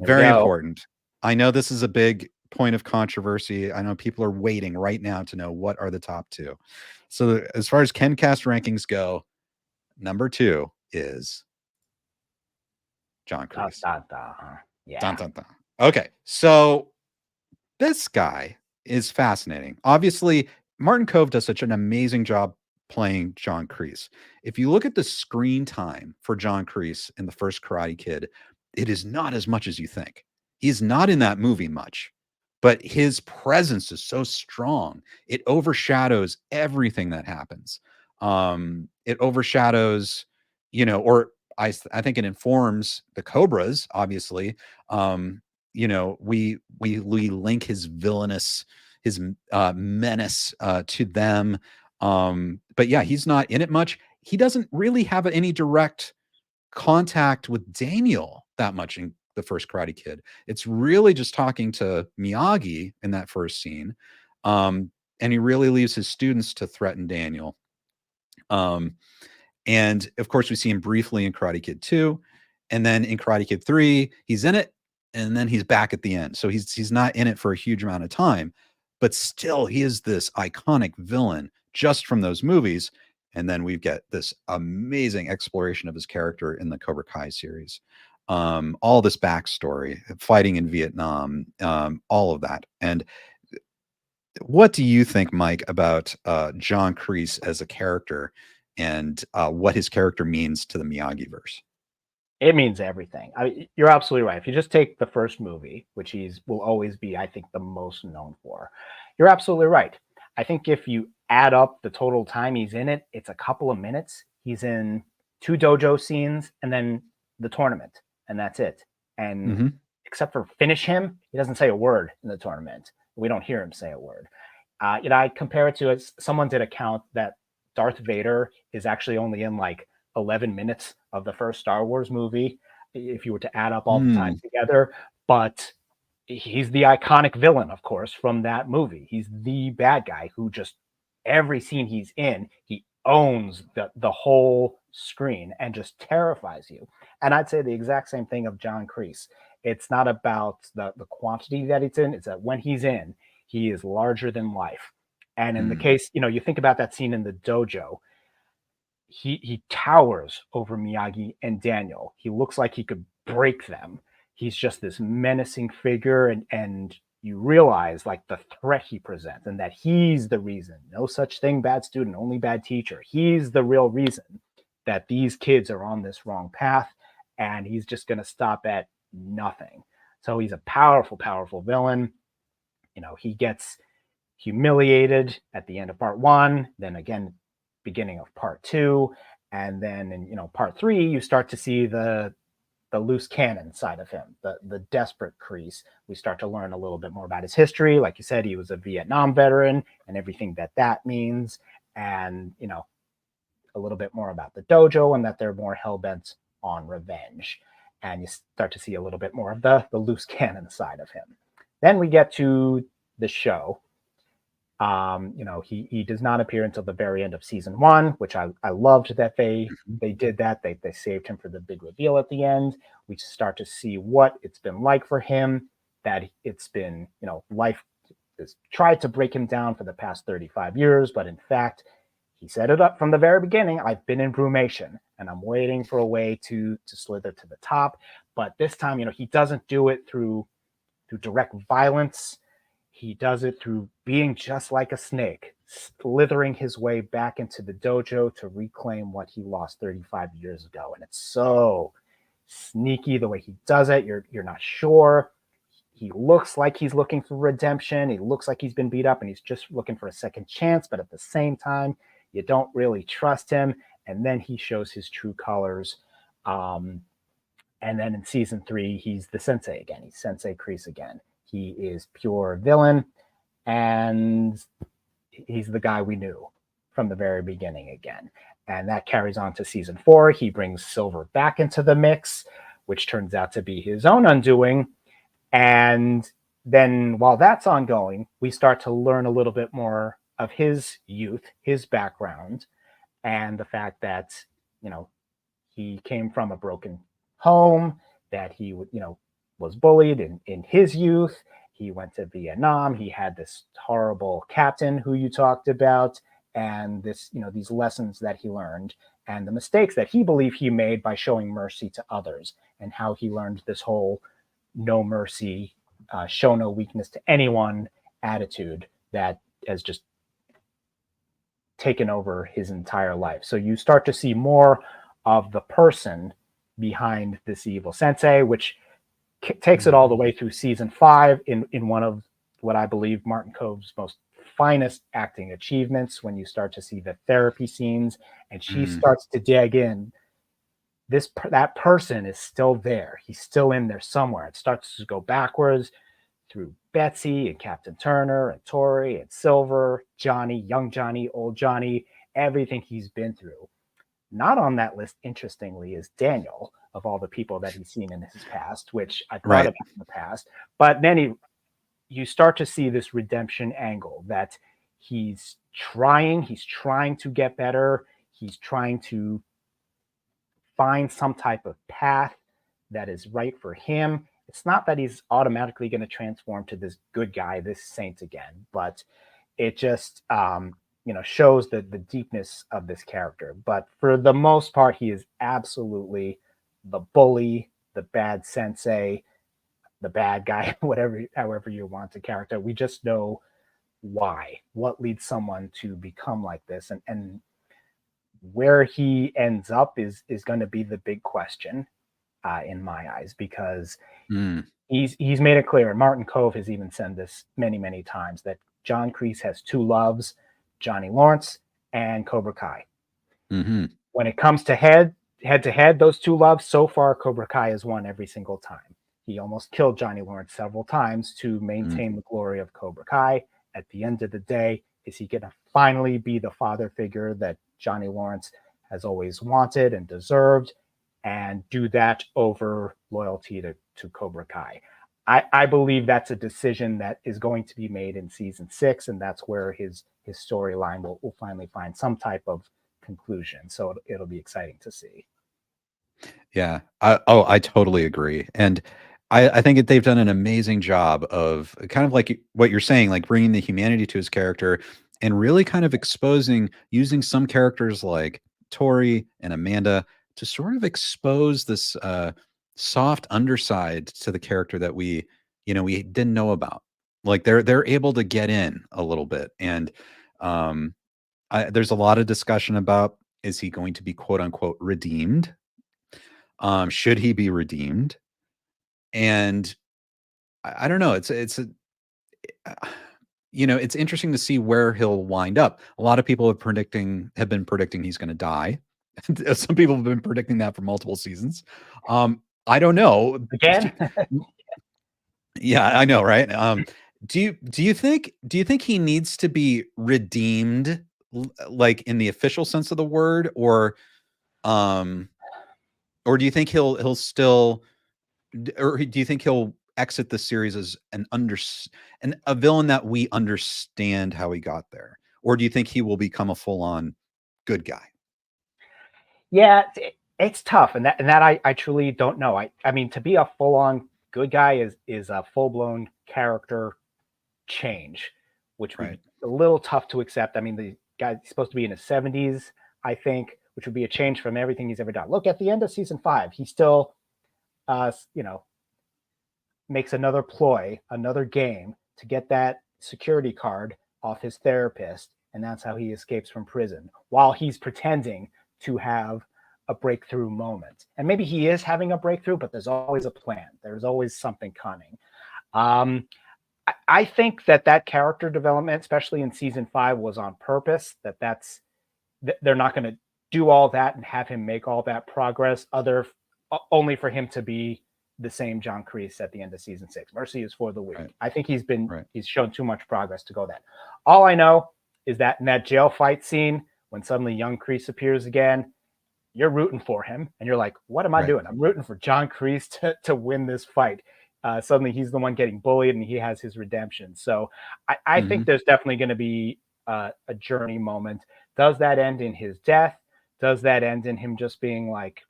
Very important. I know this is a big point of controversy. I know people are waiting right now to know what are the top 2. So as far as KenCast rankings go, number 2 is John Kreese. Yeah. Dun, dun, dun. Okay, so this guy is fascinating. Obviously, Martin Kove does such an amazing job playing John Kreese. If you look at the screen time for John Kreese in the first Karate Kid, it is not as much as you think. He's not in that movie much, but his presence is so strong. It overshadows everything that happens. It overshadows, or I think it informs the Cobras, obviously. We link his villainous, his menace to them. But yeah, he's not in it much. He doesn't really have any direct contact with Daniel that much in the first Karate Kid. It's really just talking to Miyagi in that first scene. And he really leaves his students to threaten Daniel. And of course, we see him briefly in Karate Kid 2. And then in Karate Kid 3, he's in it. And then he's back at the end. So he's not in it for a huge amount of time. But still, he is this iconic villain just from those movies. And then we get this amazing exploration of his character in the Cobra Kai series. All this backstory, fighting in Vietnam, all of that. And what do you think, Mike, about John Kreese as a character and what his character means to the Miyagiverse? It means everything. You're absolutely right. If you just take the first movie, which will always be, I think, the most known for, you're absolutely right. I think if you add up the total time he's in it, it's a couple of minutes. He's in 2 dojo scenes and then the tournament, and that's it. And except for finish him, he doesn't say a word in the tournament. We don't hear him say a word. I compare it to someone did a count that Darth Vader is actually only in like 11 minutes of the first Star Wars movie, if you were to add up all the time together. But he's the iconic villain, of course, from that movie. He's the bad guy who just every scene he's in, he owns the whole screen and just terrifies you. And I'd say the exact same thing of John Kreese. It's not about the quantity that it's in, it's that when he's in, he is larger than life. And in the case, you think about that scene in the dojo, he towers over Miyagi and Daniel. He looks like he could break them. He's just this menacing figure, and you realize like the threat he presents and that he's the reason. No such thing, bad student, only bad teacher. He's the real reason that these kids are on this wrong path, and he's just going to stop at nothing. So he's a powerful, powerful villain. He gets humiliated at the end of part 1, then again beginning of part 2, and then in part 3 you start to see the loose cannon side of him, the desperate Kreese. We start to learn a little bit more about his history. Like you said, he was a Vietnam veteran and everything that means, and a little bit more about the dojo and that they're more hell-bent on revenge. and you start to see a little bit more of the loose cannon side of him. Then we get to the show. He does not appear until the very end of season 1, which I loved that they did that. They saved him for the big reveal at the end. We start to see what it's been like for him, that it's been, life has tried to break him down for the past 35 years, but in fact, he set it up from the very beginning. I've been in brumation, and I'm waiting for a way to slither to the top. But this time, he doesn't do it through direct violence. He does it through being just like a snake, slithering his way back into the dojo to reclaim what he lost 35 years ago. And it's so sneaky the way he does it. You're not sure. He looks like he's looking for redemption. He looks like he's been beat up and he's just looking for a second chance. But at the same time, you don't really trust him. And then he shows his true colors. And then in season 3, he's the sensei again. He's Sensei Kreese again. He is pure villain, and he's the guy we knew from the very beginning again. And that carries on to season 4. He brings Silver back into the mix, which turns out to be his own undoing. And then while that's ongoing, we start to learn a little bit more of his youth, his background, and the fact that, he came from a broken home, that he was bullied in his youth. He went to Vietnam. He had this horrible captain who you talked about, and this, these lessons that he learned and the mistakes that he believed he made by showing mercy to others, and how he learned this whole no mercy, show no weakness to anyone attitude that has just taken over his entire life. So you start to see more of the person behind this evil sensei, which takes it all the way through season 5 in one of what I believe Martin Kove's most finest acting achievements, when you start to see the therapy scenes and she starts to dig in. That person is still there. He's still in there somewhere. It starts to go backwards through Betsy and Captain Turner and Tori and Silver, Johnny, young Johnny, old Johnny, everything he's been through. Not on that list, interestingly, is Daniel, of all the people that he's seen in his past, which I thought about in the past. But then you start to see this redemption angle, that he's trying to get better. He's trying to find some type of path that is right for him. It's not that he's automatically going to transform to this good guy, this saint again, but it just, shows the deepness of this character. But for the most part, he is absolutely the bully, the bad sensei, the bad guy, however you want the character. We just know why, what leads someone to become like this, and where he ends up is going to be the big question in my eyes, because he's made it clear, and Martin Kove has even said this many, many times, that John Kreese has 2 loves, Johnny Lawrence and Cobra Kai. When it comes to head to head, those 2 loves, so far Cobra Kai has won every single time. He almost killed Johnny Lawrence several times to maintain the glory of Cobra Kai. At the end of the day, is he going to finally be the father figure that Johnny Lawrence has always wanted and deserved, and do that over loyalty to Cobra Kai? I believe that's a decision that is going to be made in season 6, and that's where his storyline will finally find some type of conclusion. So it'll be exciting to see. Yeah. I totally agree. And I think they've done an amazing job of kind of like what you're saying, like bringing the humanity to his character and really kind of using some characters like Tori and Amanda to sort of expose this soft underside to the character that we didn't know about. Like they're able to get in a little bit. And there's a lot of discussion about, is he going to be quote unquote redeemed? Should he be redeemed? And I don't know. It's interesting to see where he'll wind up. A lot of people have been predicting he's going to die. Some people have been predicting that for multiple seasons. I don't know. Again? Yeah, I know, right? Do you think he needs to be redeemed, like in the official sense of the word, or do you think he'll still or do you think he'll exit the series as a villain that we understand how he got there, or do you think he will become a full-on good guy? Yeah, it's tough, and that I truly don't know. I mean, to be a full on good guy is a full blown character change, which would Right. be a little tough to accept. I mean, the guy's supposed to be in his 70s, I think, which would be a change from everything he's ever done. Look at the end of season 5, he still, you know, makes another ploy, another game to get that security card off his therapist, and that's how he escapes from prison while he's pretending to have a breakthrough moment. And maybe he is having a breakthrough, but there's always a plan. There's always something cunning. I think that character development, especially in season 5, was on purpose. They're not going to do all that and have him make all that progress only for him to be the same John Kreese at the end of season 6. Mercy is for the weak. Right. I think he's shown too much progress to go that. All I know is that in that jail fight scene, when suddenly young Kreese appears again, you're rooting for him, and you're like, what am I doing? I'm rooting for John Kreese to win this fight. Suddenly he's the one getting bullied, and he has his redemption. So I think there's definitely going to be a journey moment. Does that end in his death? Does that end in him just being like,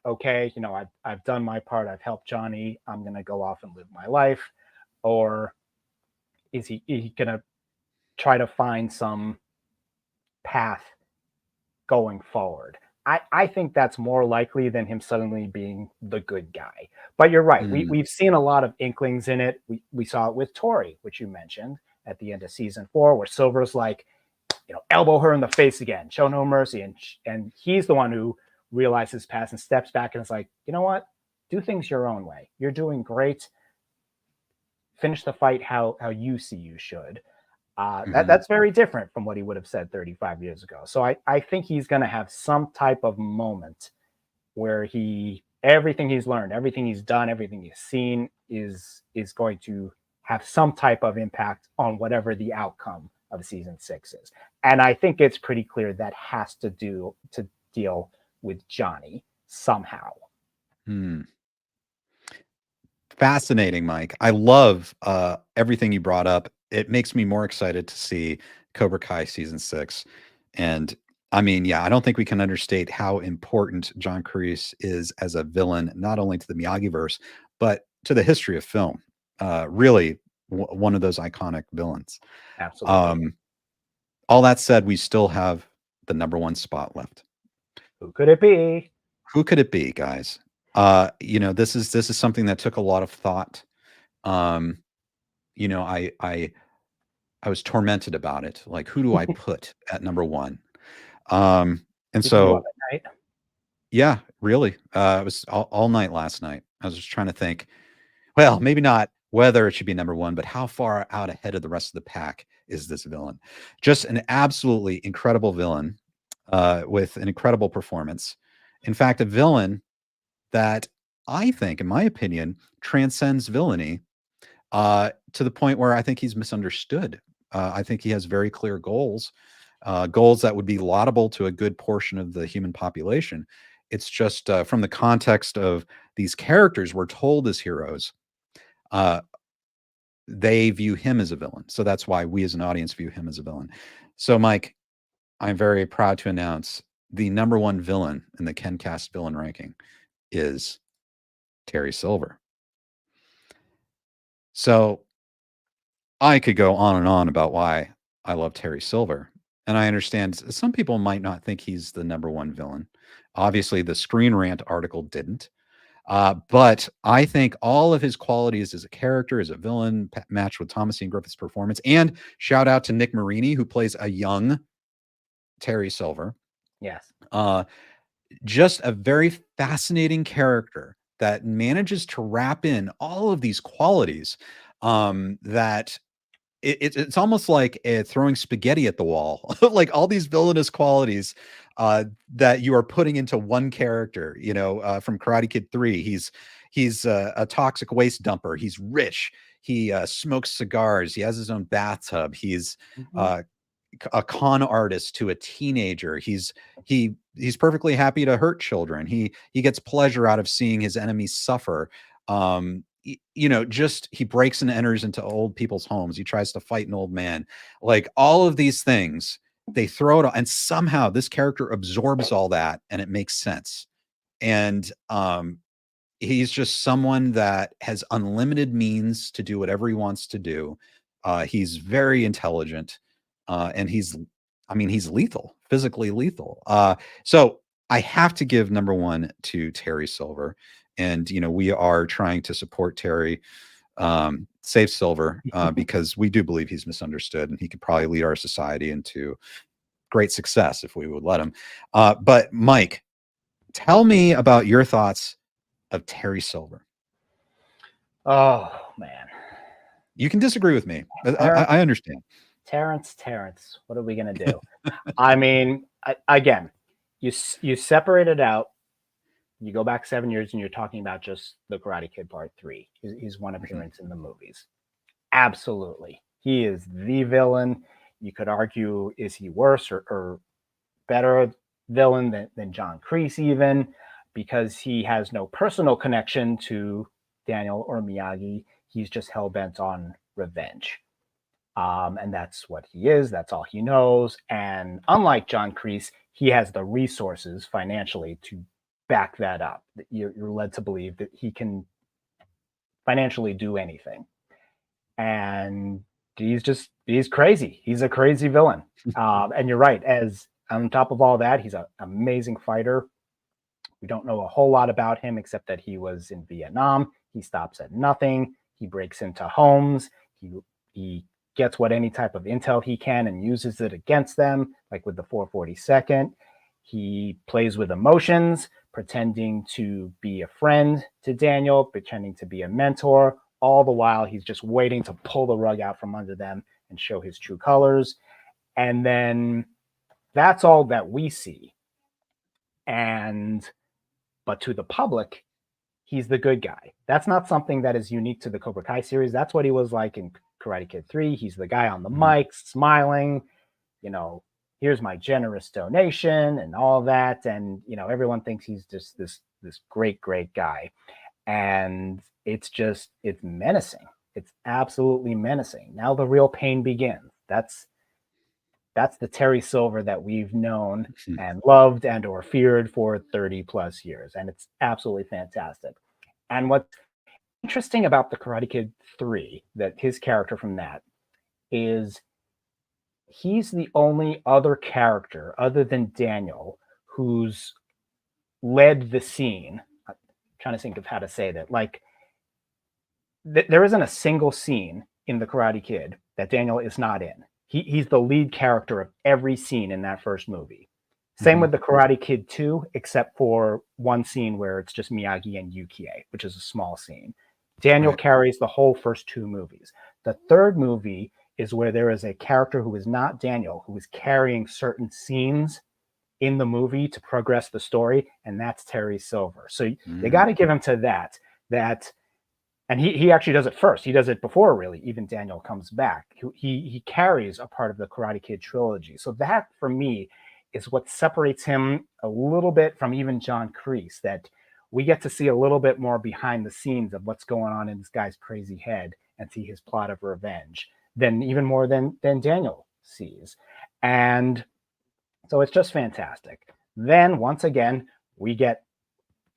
okay, you know, I've done my part. I've helped Johnny. I'm going to go off and live my life. Or is he going to try to find some path going forward? I think that's more likely than him suddenly being the good guy. But you're right. We've seen a lot of inklings in it. We saw it with Tori, which you mentioned at the end of season 4, where Silver's like, you know, elbow her in the face again, show no mercy. And he's the one who realizes his past and steps back and is like, you know what? Do things your own way. You're doing great. Finish the fight how you see you should. That's very different from what he would have said 35 years ago. So I think he's going to have some type of moment where everything he's learned, everything he's done, everything he's seen is going to have some type of impact on whatever the outcome of season 6 is. And I think it's pretty clear that has to deal with Johnny somehow. Fascinating, Mike. I love everything you brought up. It makes me more excited to see Cobra Kai season 6. And I mean, yeah, I don't think we can understate how important John Kreese is as a villain, not only to the Miyagiverse, but to the history of film. Really one of those iconic villains. Absolutely. All that said, we still have the #1 spot left. Who could it be? Who could it be, guys? You know, this is something that took a lot of thought. You know, I was tormented about it. Like, who do I put at #1? And so, yeah, really, it was all night last night. I was just trying to think, well, maybe not whether it should be #1, but how far out ahead of the rest of the pack is this villain? Just an absolutely incredible villain with an incredible performance. In fact, a villain that I think, in my opinion, transcends villainy to the point where I think he's misunderstood. I think he has very clear goals, goals that would be laudable to a good portion of the human population. It's just from the context of these characters we're told as heroes, they view him as a villain. So that's why we as an audience view him as a villain. So, Mike, I'm very proud to announce the #1 villain in the KenCast villain ranking is Terry Silver. So I could go on and on about why I love Terry Silver. And I understand some people might not think he's the #1 villain. Obviously, the Screen Rant article didn't. But I think all of his qualities as a character, as a villain, matched with Thomasine Griffith's performance. And shout out to Nick Marini, who plays a young Terry Silver. Yes. Just a very fascinating character that manages to wrap in all of these qualities that it's almost like throwing spaghetti at the wall, like all these villainous qualities that you are putting into one character. You know, from Karate Kid 3, he's a toxic waste dumper. He's rich. He smokes cigars. He has his own bathtub. He's a con artist to a teenager. He's perfectly happy to hurt children. He gets pleasure out of seeing his enemies suffer. Just he breaks and enters into old people's homes. He tries to fight an old man. Like all of these things, they throw it on, and somehow this character absorbs all that and it makes sense. And he's just someone that has unlimited means to do whatever he wants to do. He's very intelligent, and he's lethal, physically lethal. So I have to give number one to Terry Silver. And, we are trying to support Terry, save Silver, because we do believe he's misunderstood and he could probably lead our society into great success if we would let him. But Mike, tell me about your thoughts of Terry Silver. Oh, man. You can disagree with me. I understand. Terrence, what are we going to do? I mean, again, you separate it out. You go back 7 years and you're talking about just The Karate Kid Part 3. His one appearance in the movies. Absolutely. He is the villain. You could argue, is he worse or better villain than John Kreese even? Because he has no personal connection to Daniel or Miyagi. He's just hell-bent on revenge. And that's what he is. That's all he knows. And unlike John Kreese, he has the resources financially to back that up. You're led to believe that he can financially do anything. And he's crazy. He's a crazy villain. And you're right. As on top of all that, he's an amazing fighter. We don't know a whole lot about him except that he was in Vietnam. He stops at nothing. He breaks into homes. He gets any type of intel he can and uses it against them, like with the 442nd. He plays with emotions, pretending to be a friend to Daniel, pretending to be a mentor. All the while, he's just waiting to pull the rug out from under them and show his true colors. And then that's all that we see. But to the public, he's the good guy. That's not something that is unique to the Cobra Kai series. That's what he was like in Karate Kid 3. He's the guy on the mic, smiling, here's my generous donation and all that. And, everyone thinks he's just this great, great guy. And it's menacing. It's absolutely menacing. Now the real pain begins. That's the Terry Silver that we've known and loved and or feared for 30 plus years. And it's absolutely fantastic. And what's interesting about the Karate Kid 3, that his character from that, is he's the only other character other than Daniel who's led the scene. I'm trying to think of how to say that. Like, there isn't a single scene in the Karate Kid that Daniel is not in. He's the lead character of every scene in that first movie. Same with the Karate Kid 2, except for one scene where it's just Miyagi and Yukie, which is a small scene. Daniel carries the whole first two movies. The third movie is where there is a character who is not Daniel, who is carrying certain scenes in the movie to progress the story, and that's Terry Silver. So you got to give him to that. And he actually does it first. He does it before, really, even Daniel comes back. He carries a part of the Karate Kid trilogy. So that, for me, is what separates him a little bit from even John Kreese, that we get to see a little bit more behind the scenes of what's going on in this guy's crazy head and see his plot of revenge even more than Daniel sees. And so it's just fantastic. Then, once again, we get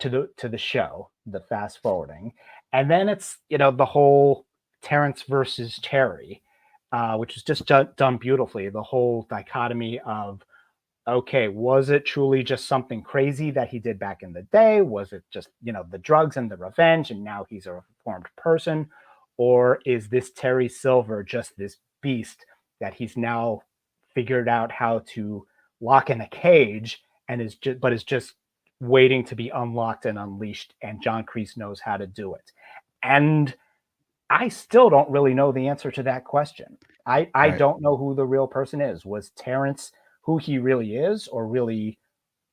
to the show, the fast forwarding. And then it's, the whole Terrence versus Terry, which is just done beautifully. The whole dichotomy of, okay, was it truly just something crazy that he did back in the day? Was it just, the drugs and the revenge, and now he's a reformed person? Or is this Terry Silver just this beast that he's now figured out how to lock in a cage and is just waiting to be unlocked and unleashed, and John Kreese knows how to do it? And I still don't really know the answer to that question. I don't know who the real person is. Was Terrence who he really is, or really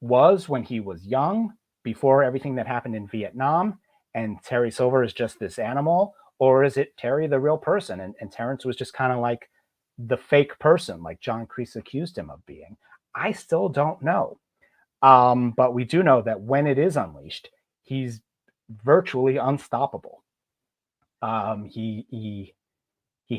was when he was young, before everything that happened in Vietnam, and Terry Silver is just this animal? Or is it Terry, the real person, and Terrence was just kind of like the fake person, like John Kreese accused him of being? I still don't know. But we do know that when it is unleashed, he's virtually unstoppable. He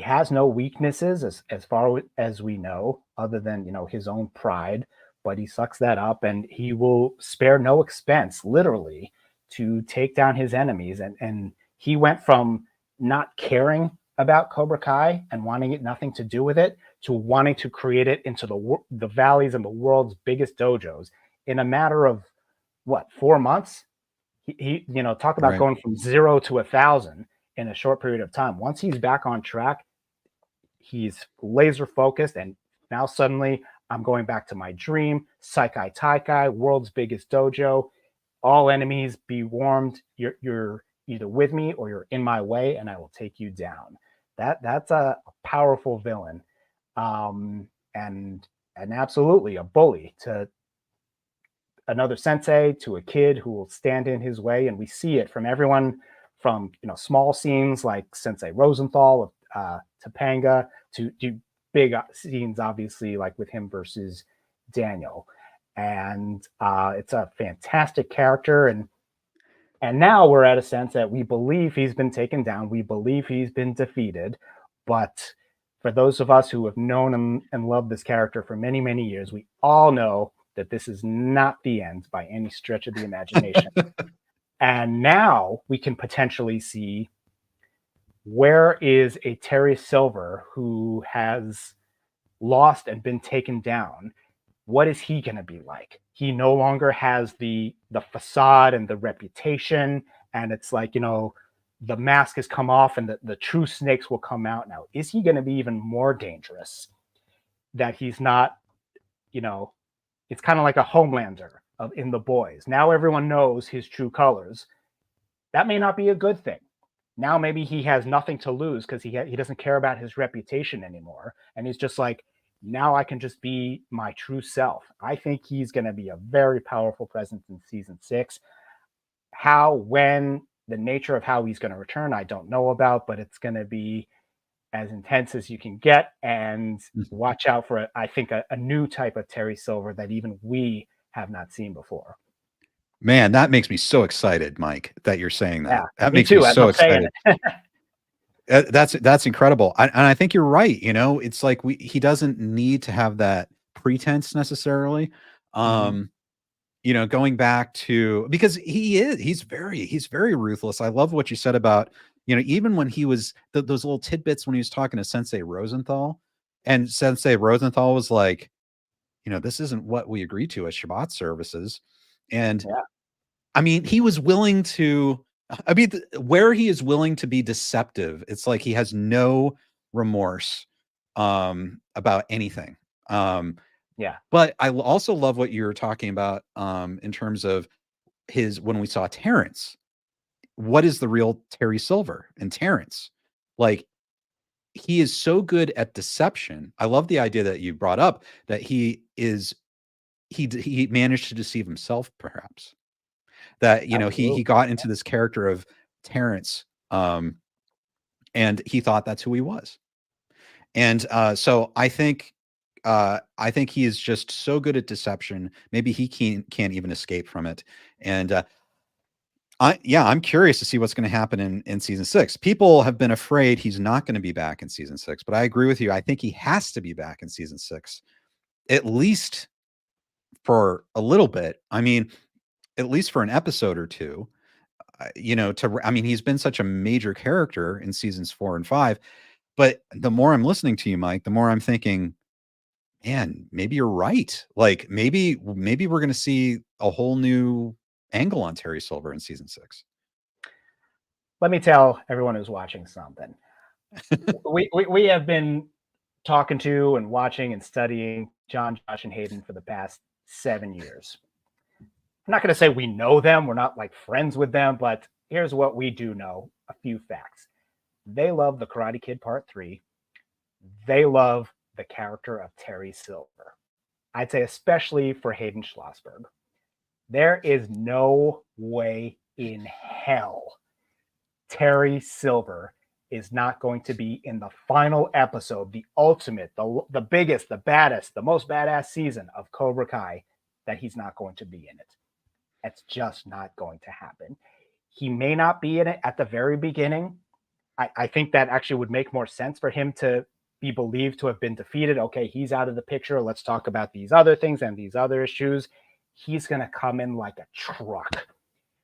has no weaknesses as far as we know, other than, you know, his own pride, but he sucks that up, and he will spare no expense, literally, to take down his enemies. And he went from not caring about Cobra Kai and wanting it nothing to do with it to wanting to create it into the valleys and the world's biggest dojos in a matter of what, 4 months. He you know, talk about Right. going from 0 to 1,000 in a short period of time. Once he's back on track, he's laser focused, and now suddenly I'm going back to my dream. Saikai Taikai, world's biggest dojo. All enemies be warned. You're either with me or you're in my way, and I will take you down. That's a powerful villain, and absolutely a bully to another sensei, to a kid who will stand in his way. And we see it from everyone, from, you know, small scenes like Sensei Rosenthal of Topanga to big scenes, obviously, like with him versus Daniel. And it's a fantastic character. And now we're at a sense that we believe he's been taken down. We believe he's been defeated. But for those of us who have known him and loved this character for many, many years, we all know that this is not the end by any stretch of the imagination. And now we can potentially see, where is a Terry Silver who has lost and been taken down? What is he going to be like? He no longer has the facade and the reputation, and it's like, you know, the mask has come off and the true snakes will come out now. Is he going to be even more dangerous? That he's not, you know, it's kind of like a Homelander in The Boys. Now everyone knows his true colors. That may not be a good thing. Now maybe he has nothing to lose because he doesn't care about his reputation anymore, and he's just like, now I can just be my true self. I think he's going to be a very powerful presence in season 6. How, when, the nature of how he's going to return, I don't know about, but it's going to be as intense as you can get. And watch out for, I think, a new type of Terry Silver that even we have not seen before. Man, that makes me so excited, Mike, that you're saying that. Yeah, that me makes too, me as so I'm saying excited. That's incredible. And I think you're right. You know, it's like he doesn't need to have that pretense necessarily. You know, going back to, because he's very ruthless. I love what you said about, you know, even when he was those little tidbits when he was talking to Sensei Rosenthal, and Sensei Rosenthal was like, you know, this isn't what we agreed to as Shabbat services. And Yeah. I mean, he was willing to, I mean, where he is willing to be deceptive, it's like he has no remorse about anything. Yeah. But I also love what you were talking about in terms of when we saw Terrence. What is the real Terry Silver and Terrence? Like, he is so good at deception. I love the idea that you brought up, that he managed to deceive himself, perhaps. That, you know, he got into this character of Terrence, and he thought that's who he was. And so I think he is just so good at deception. Maybe he can't even escape from it. And I'm curious to see what's going to happen in season 6. People have been afraid he's not going to be back in season 6, but I agree with you. I think he has to be back in season 6, at least for a little bit. I mean, at least for an episode or two. You know, he's been such a major character in seasons 4 and 5. But the more I'm listening to you, Mike, the more I'm thinking, man, maybe you're right. Like, maybe we're going to see a whole new angle on Terry Silver in season 6. Let me tell everyone who's watching something. we have been talking to and watching and studying John, Josh, and Hayden for the past 7 years. I'm not going to say we know them. We're not like friends with them, but here's what we do know. A few facts. They love The Karate Kid Part 3. They love the character of Terry Silver. I'd say especially for Hayden Schlossberg. There is no way in hell Terry Silver is not going to be in the final episode, the ultimate, the biggest, the baddest, the most badass season of Cobra Kai, that he's not going to be in it. That's just not going to happen. He may not be in it at the very beginning. I think that actually would make more sense for him to be believed to have been defeated. Okay, he's out of the picture. Let's talk about these other things and these other issues. He's going to come in like a truck.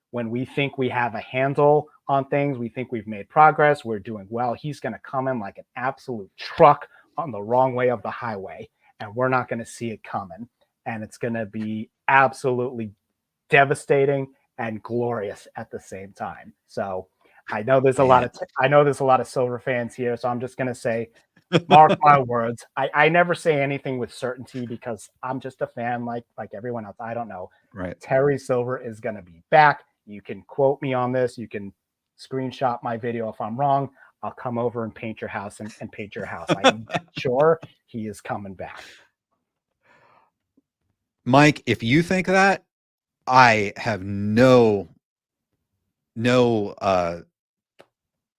When we think we have a handle on things, we think we've made progress, we're doing well, he's going to come in like an absolute truck on the wrong way of the highway, and we're not going to see it coming. And it's going to be absolutely devastating and glorious at the same time. So I know there's a lot of Silver fans here, so I'm just going to say, mark my words. I never say anything with certainty because I'm just a fan like everyone else. I don't know. Right. Terry Silver is going to be back. You can quote me on this. You can screenshot my video if I'm wrong. I'll come over and paint your house and paint your house. I am sure he is coming back. Mike, if you think that, I have no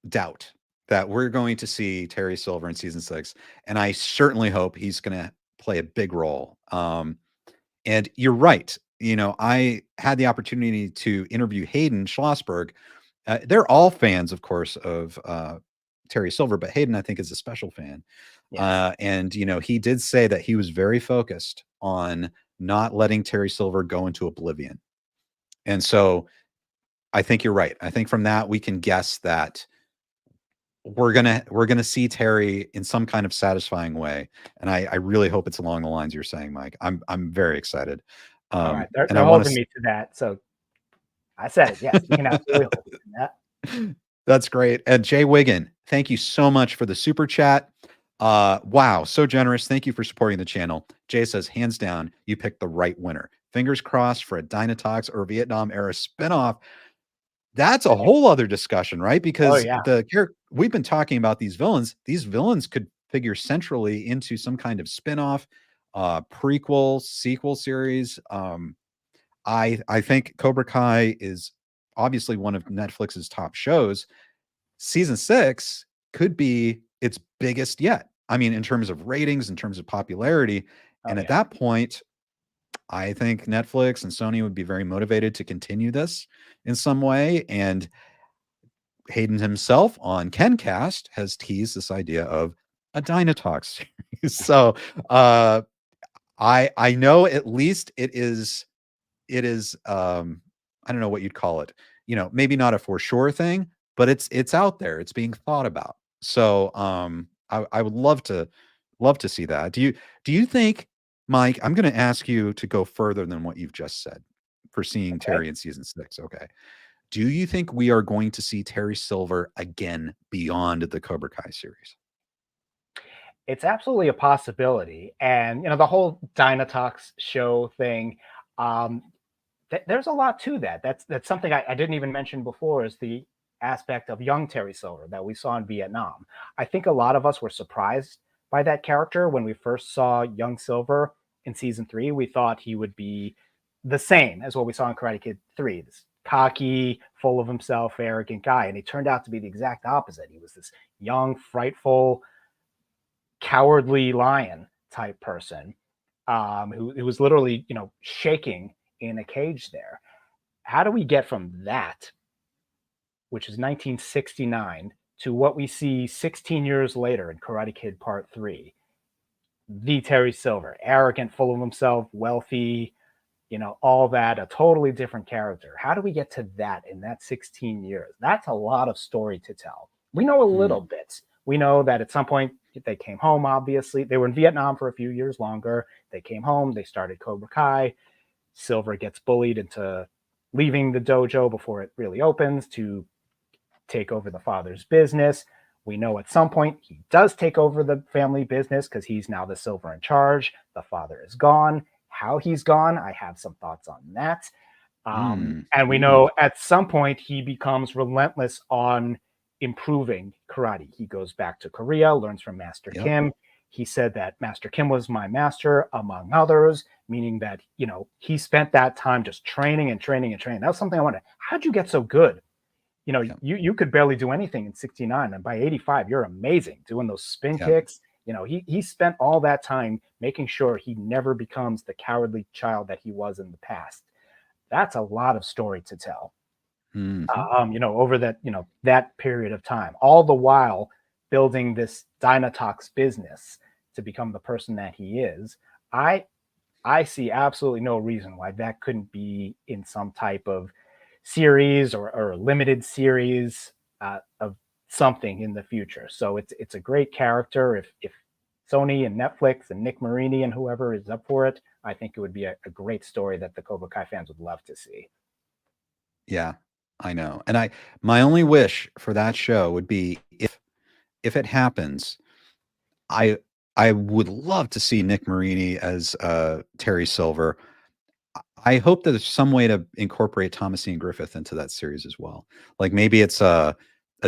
doubt that we're going to see Terry Silver in season 6, and I certainly hope he's going to play a big role. And you're right. You know, I had the opportunity to interview Hayden Schlossberg. They're all fans, of course, of Terry Silver, but Hayden, I think, is a special fan. Yes. And, you know, he did say that he was very focused on not letting Terry Silver go into oblivion. And so I think you're right. I think from that we can guess that we're gonna see Terry in some kind of satisfying way, and I really hope it's along the lines you're saying, Mike. I'm very excited. All right, they're holding me to that, so I said it. Yes, you can absolutely hold me to that. That's great. And Jay Wiggin, thank you so much for the super chat. Wow, so generous. Thank you for supporting the channel. Jay says, hands down, you picked the right winner. Fingers crossed for a Dynatox or Vietnam era spinoff. That's a whole other discussion, right? Because we've been talking about these villains. These villains could figure centrally into some kind of spinoff, prequel, sequel series. I think Cobra Kai is obviously one of Netflix's top shows. Season 6 could be its biggest yet. I mean, in terms of ratings, in terms of popularity. And at that point, I think Netflix and Sony would be very motivated to continue this in some way. And Hayden himself on KenCast has teased this idea of a Dynatox series. So I know at least it is I don't know what you'd call it. You know, maybe not a for sure thing, but it's out there. It's being thought about. So I would love to see that. Do you think, Mike, I'm going to ask you to go further than what you've just said for seeing Terry in season 6. Okay. Do you think we are going to see Terry Silver again beyond the Cobra Kai series? It's absolutely a possibility. And, you know, the whole Dynatox show thing, there's a lot to that. That's something I didn't even mention before, is the aspect of young Terry Silver that we saw in Vietnam. I think a lot of us were surprised by that character when we first saw young Silver in season 3. We thought he would be the same as what we saw in Karate Kid 3, this cocky, full of himself, arrogant guy. And he turned out to be the exact opposite. He was this young, frightful, cowardly lion type person who was literally, you know, shaking in a cage there. How do we get from that, which is 1969, to what we see 16 years later in Karate Kid Part 3? The Terry Silver, arrogant, full of himself, wealthy, you know, all that, a totally different character. How do we get to that in that 16 years? That's a lot of story to tell. We know a little bit. We know that at some point they came home, obviously. They were in Vietnam for a few years longer. They came home. They started Cobra Kai. Silver gets bullied into leaving the dojo before it really opens to take over the father's business. We know at some point he does take over the family business because he's now the Silver in charge. The father is gone. How he's gone, I have some thoughts on that. And we know at some point he becomes relentless on improving karate. He goes back to Korea, learns from Master Kim. He said that Master Kim was my master, among others, meaning that, you know, he spent that time just training and training and training. That was something I wondered. How'd you get so good? You know, you could barely do anything in 69, and by 85, you're amazing doing those spin kicks. You know, he spent all that time making sure he never becomes the cowardly child that he was in the past. That's a lot of story to tell. over that period of time, all the while building this Dynatox business to become the person that he is. I see absolutely no reason why that couldn't be in some type of series or a limited series of something in the future. So it's a great character. If Sony and Netflix and Nick Marini and whoever is up for it, I think it would be a great story that the Cobra Kai fans would love to see. Yeah, I know. And my only wish for that show would be if it happens, I I would love to see Nick Marini as Terry Silver. I hope that there's some way to incorporate Thomasine Griffith into that series as well. Like maybe it's a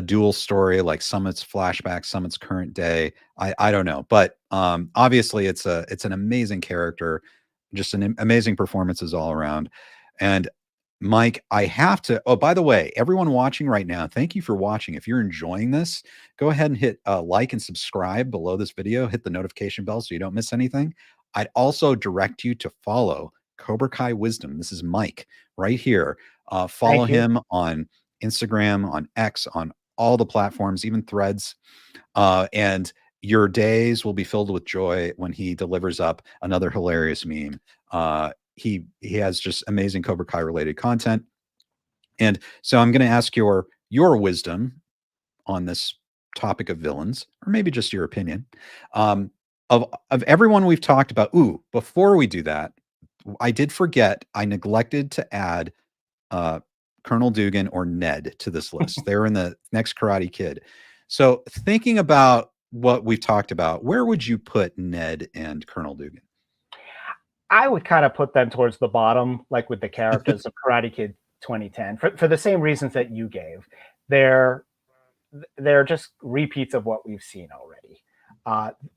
dual story, like some it's flashback, some it's current day. I don't know, but obviously it's an amazing character, just an amazing performances all around. And Mike, I have to. Oh, by the way, everyone watching right now, thank you for watching. If you're enjoying this, go ahead and hit like and subscribe below this video. Hit the notification bell so you don't miss anything. I'd also direct you to follow Cobra Kai Wisdom. This is Mike right here. Follow him on Instagram, on X, on all the platforms, even Threads. And your days will be filled with joy when he delivers up another hilarious meme. He has just amazing Cobra Kai related content. And so I'm going to ask your wisdom on this topic of villains, or maybe just your opinion. Of everyone we've talked about. Ooh, before we do that, I did forget, I neglected to add Colonel Dugan or Ned to this list. They're in the next Karate Kid. So thinking about what we've talked about, where would you put Ned and Colonel Dugan? I would kind of put them towards the bottom, like with the characters of Karate Kid 2010, for the same reasons that you gave. They're just repeats of what we've seen already.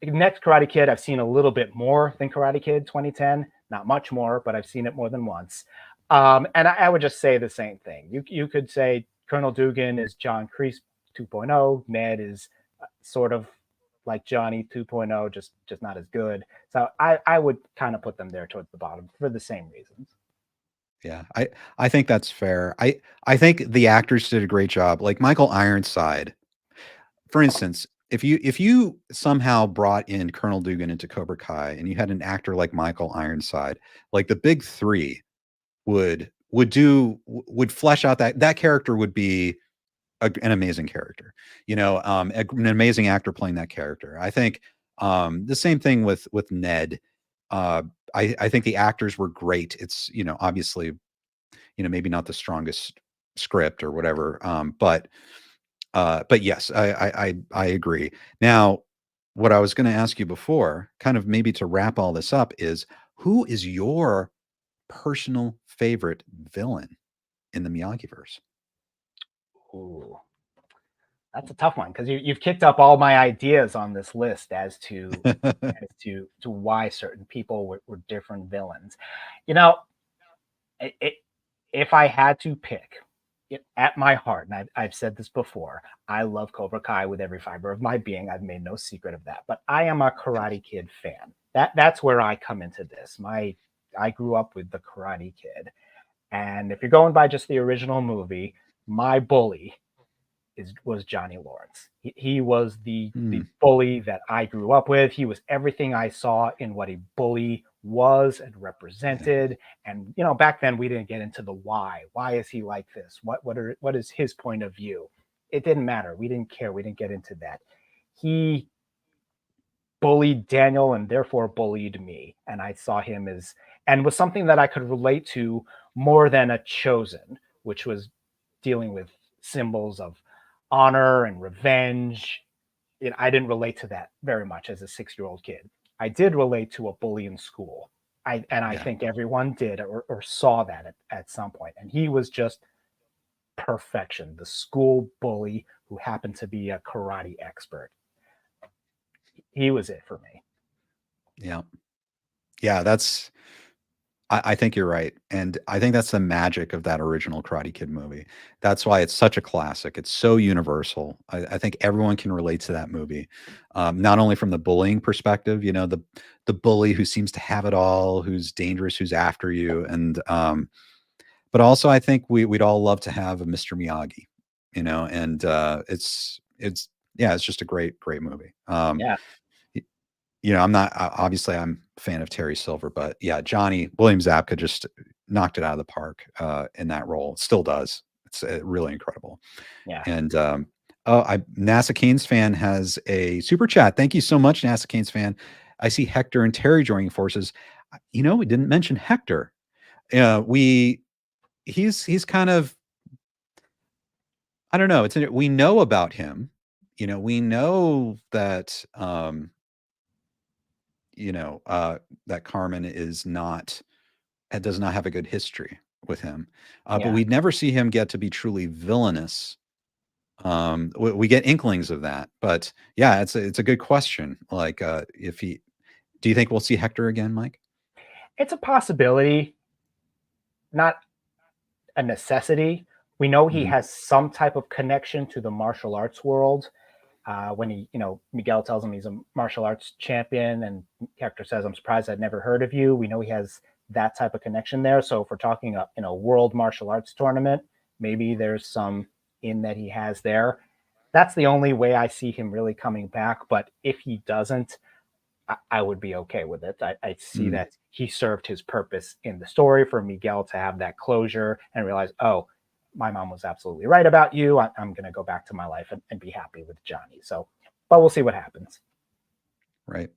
Next Karate Kid, I've seen a little bit more than Karate Kid 2010. Not much more, but I've seen it more than once. And I would just say the same thing. You could say Colonel Dugan is John Kreese 2.0. Ned is sort of like Johnny 2.0, just not as good. So I would kind of put them there towards the bottom for the same reasons. Yeah, I think that's fair. I think the actors did a great job. Like Michael Ironside, for instance, if you somehow brought in Colonel Dugan into Cobra Kai and you had an actor like Michael Ironside, like the big three would flesh out that character would be an amazing character, an amazing actor playing that character. I think the same thing with Ned. I think the actors were great. It's, obviously, maybe not the strongest script or whatever. But yes, I agree. Now, what I was going to ask you before, kind of maybe to wrap all this up, is who is your personal favorite villain in the Miyagiverse? Ooh, that's a tough one because you've kicked up all my ideas on this list as to why certain people were different villains. If I had to pick, at my heart, and I've said this before, I love Cobra Kai with every fiber of my being. I've made no secret of that. But I am a Karate Kid fan. That's where I come into this. I grew up with the Karate Kid, and if you're going by just the original movie, my bully was Johnny Lawrence. He was the bully that I grew up with. He was everything I saw in what a bully was and represented. And back then we didn't get into the why. Why is he like this? What is his point of view? It didn't matter. We didn't care. We didn't get into that. He bullied Daniel and therefore bullied me. And I saw him and was something that I could relate to more than a Chosen, which was dealing with symbols of honor and revenge. I didn't relate to that very much as a 6-year-old kid. I did relate to a bully in school. I think everyone did or saw that at some point. And he was just perfection, the school bully who happened to be a karate expert. He was it for me. Yeah. Yeah, I think you're right. And I think that's the magic of that original Karate Kid movie. That's why it's such a classic. It's so universal. I think everyone can relate to that movie. Not only from the bullying perspective, the bully who seems to have it all, who's dangerous, who's after you. And but also I think we'd all love to have a Mr. Miyagi, and it's just a great movie. Yeah. I'm not obviously I'm a fan of Terry Silver, but yeah, Johnny William Zabka just knocked it out of the park in that role. Still does. It's really incredible. Yeah. And NASA Canes fan has a super chat. Thank you so much, NASA Canes fan. I see Hector and Terry joining forces. We didn't mention Hector. He's kind of, I don't know. We know about him. We know that that Carmen does not have a good history with him. But we'd never see him get to be truly villainous. We get inklings of that, but yeah, it's a good question. Like, do you think we'll see Hector again, Mike? It's a possibility, not a necessity. We know he has some type of connection to the martial arts world. When Miguel tells him he's a martial arts champion, and Hector says, "I'm surprised I'd never heard of you." We know he has that type of connection there. So if we're talking a world martial arts tournament, maybe there's some in that he has there. That's the only way I see him really coming back. But if he doesn't, I would be okay with it. I see that he served his purpose in the story for Miguel to have that closure and realize, oh, my mom was absolutely right about you. I'm going to go back to my life and be happy with Johnny. So, but we'll see what happens. Right.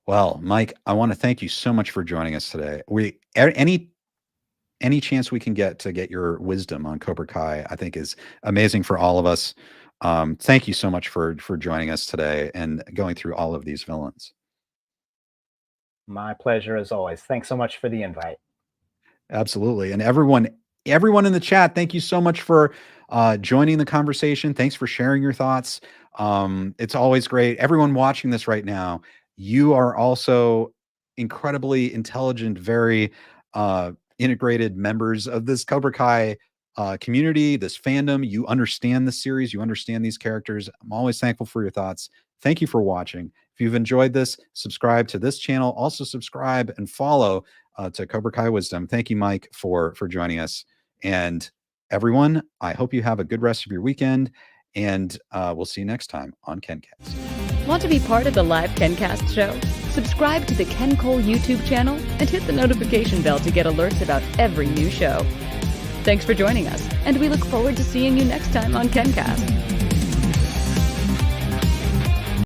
Well, Mike, I want to thank you so much for joining us today. Any chance we can get to get your wisdom on Cobra Kai, I think is amazing for all of us. Thank you so much for joining us today and going through all of these villains. My pleasure as always. Thanks so much for the invite. Absolutely. And everyone in the chat, thank you so much for joining the conversation. Thanks for sharing your thoughts. It's always great. Everyone watching this right now, you are also incredibly intelligent, very integrated members of this Cobra Kai community, this fandom. You understand the series, you understand these characters. I'm always thankful for your thoughts. Thank you for watching. If you've enjoyed this, subscribe to this channel. Also subscribe and follow to Cobra Kai Wisdom. Thank you, Mike, for joining us. And everyone, I hope you have a good rest of your weekend, and we'll see you next time on KenCast. Want to be part of the live KenCast show? Subscribe to the Ken Cole YouTube channel and hit the notification bell to get alerts about every new show. Thanks for joining us, and we look forward to seeing you next time on KenCast.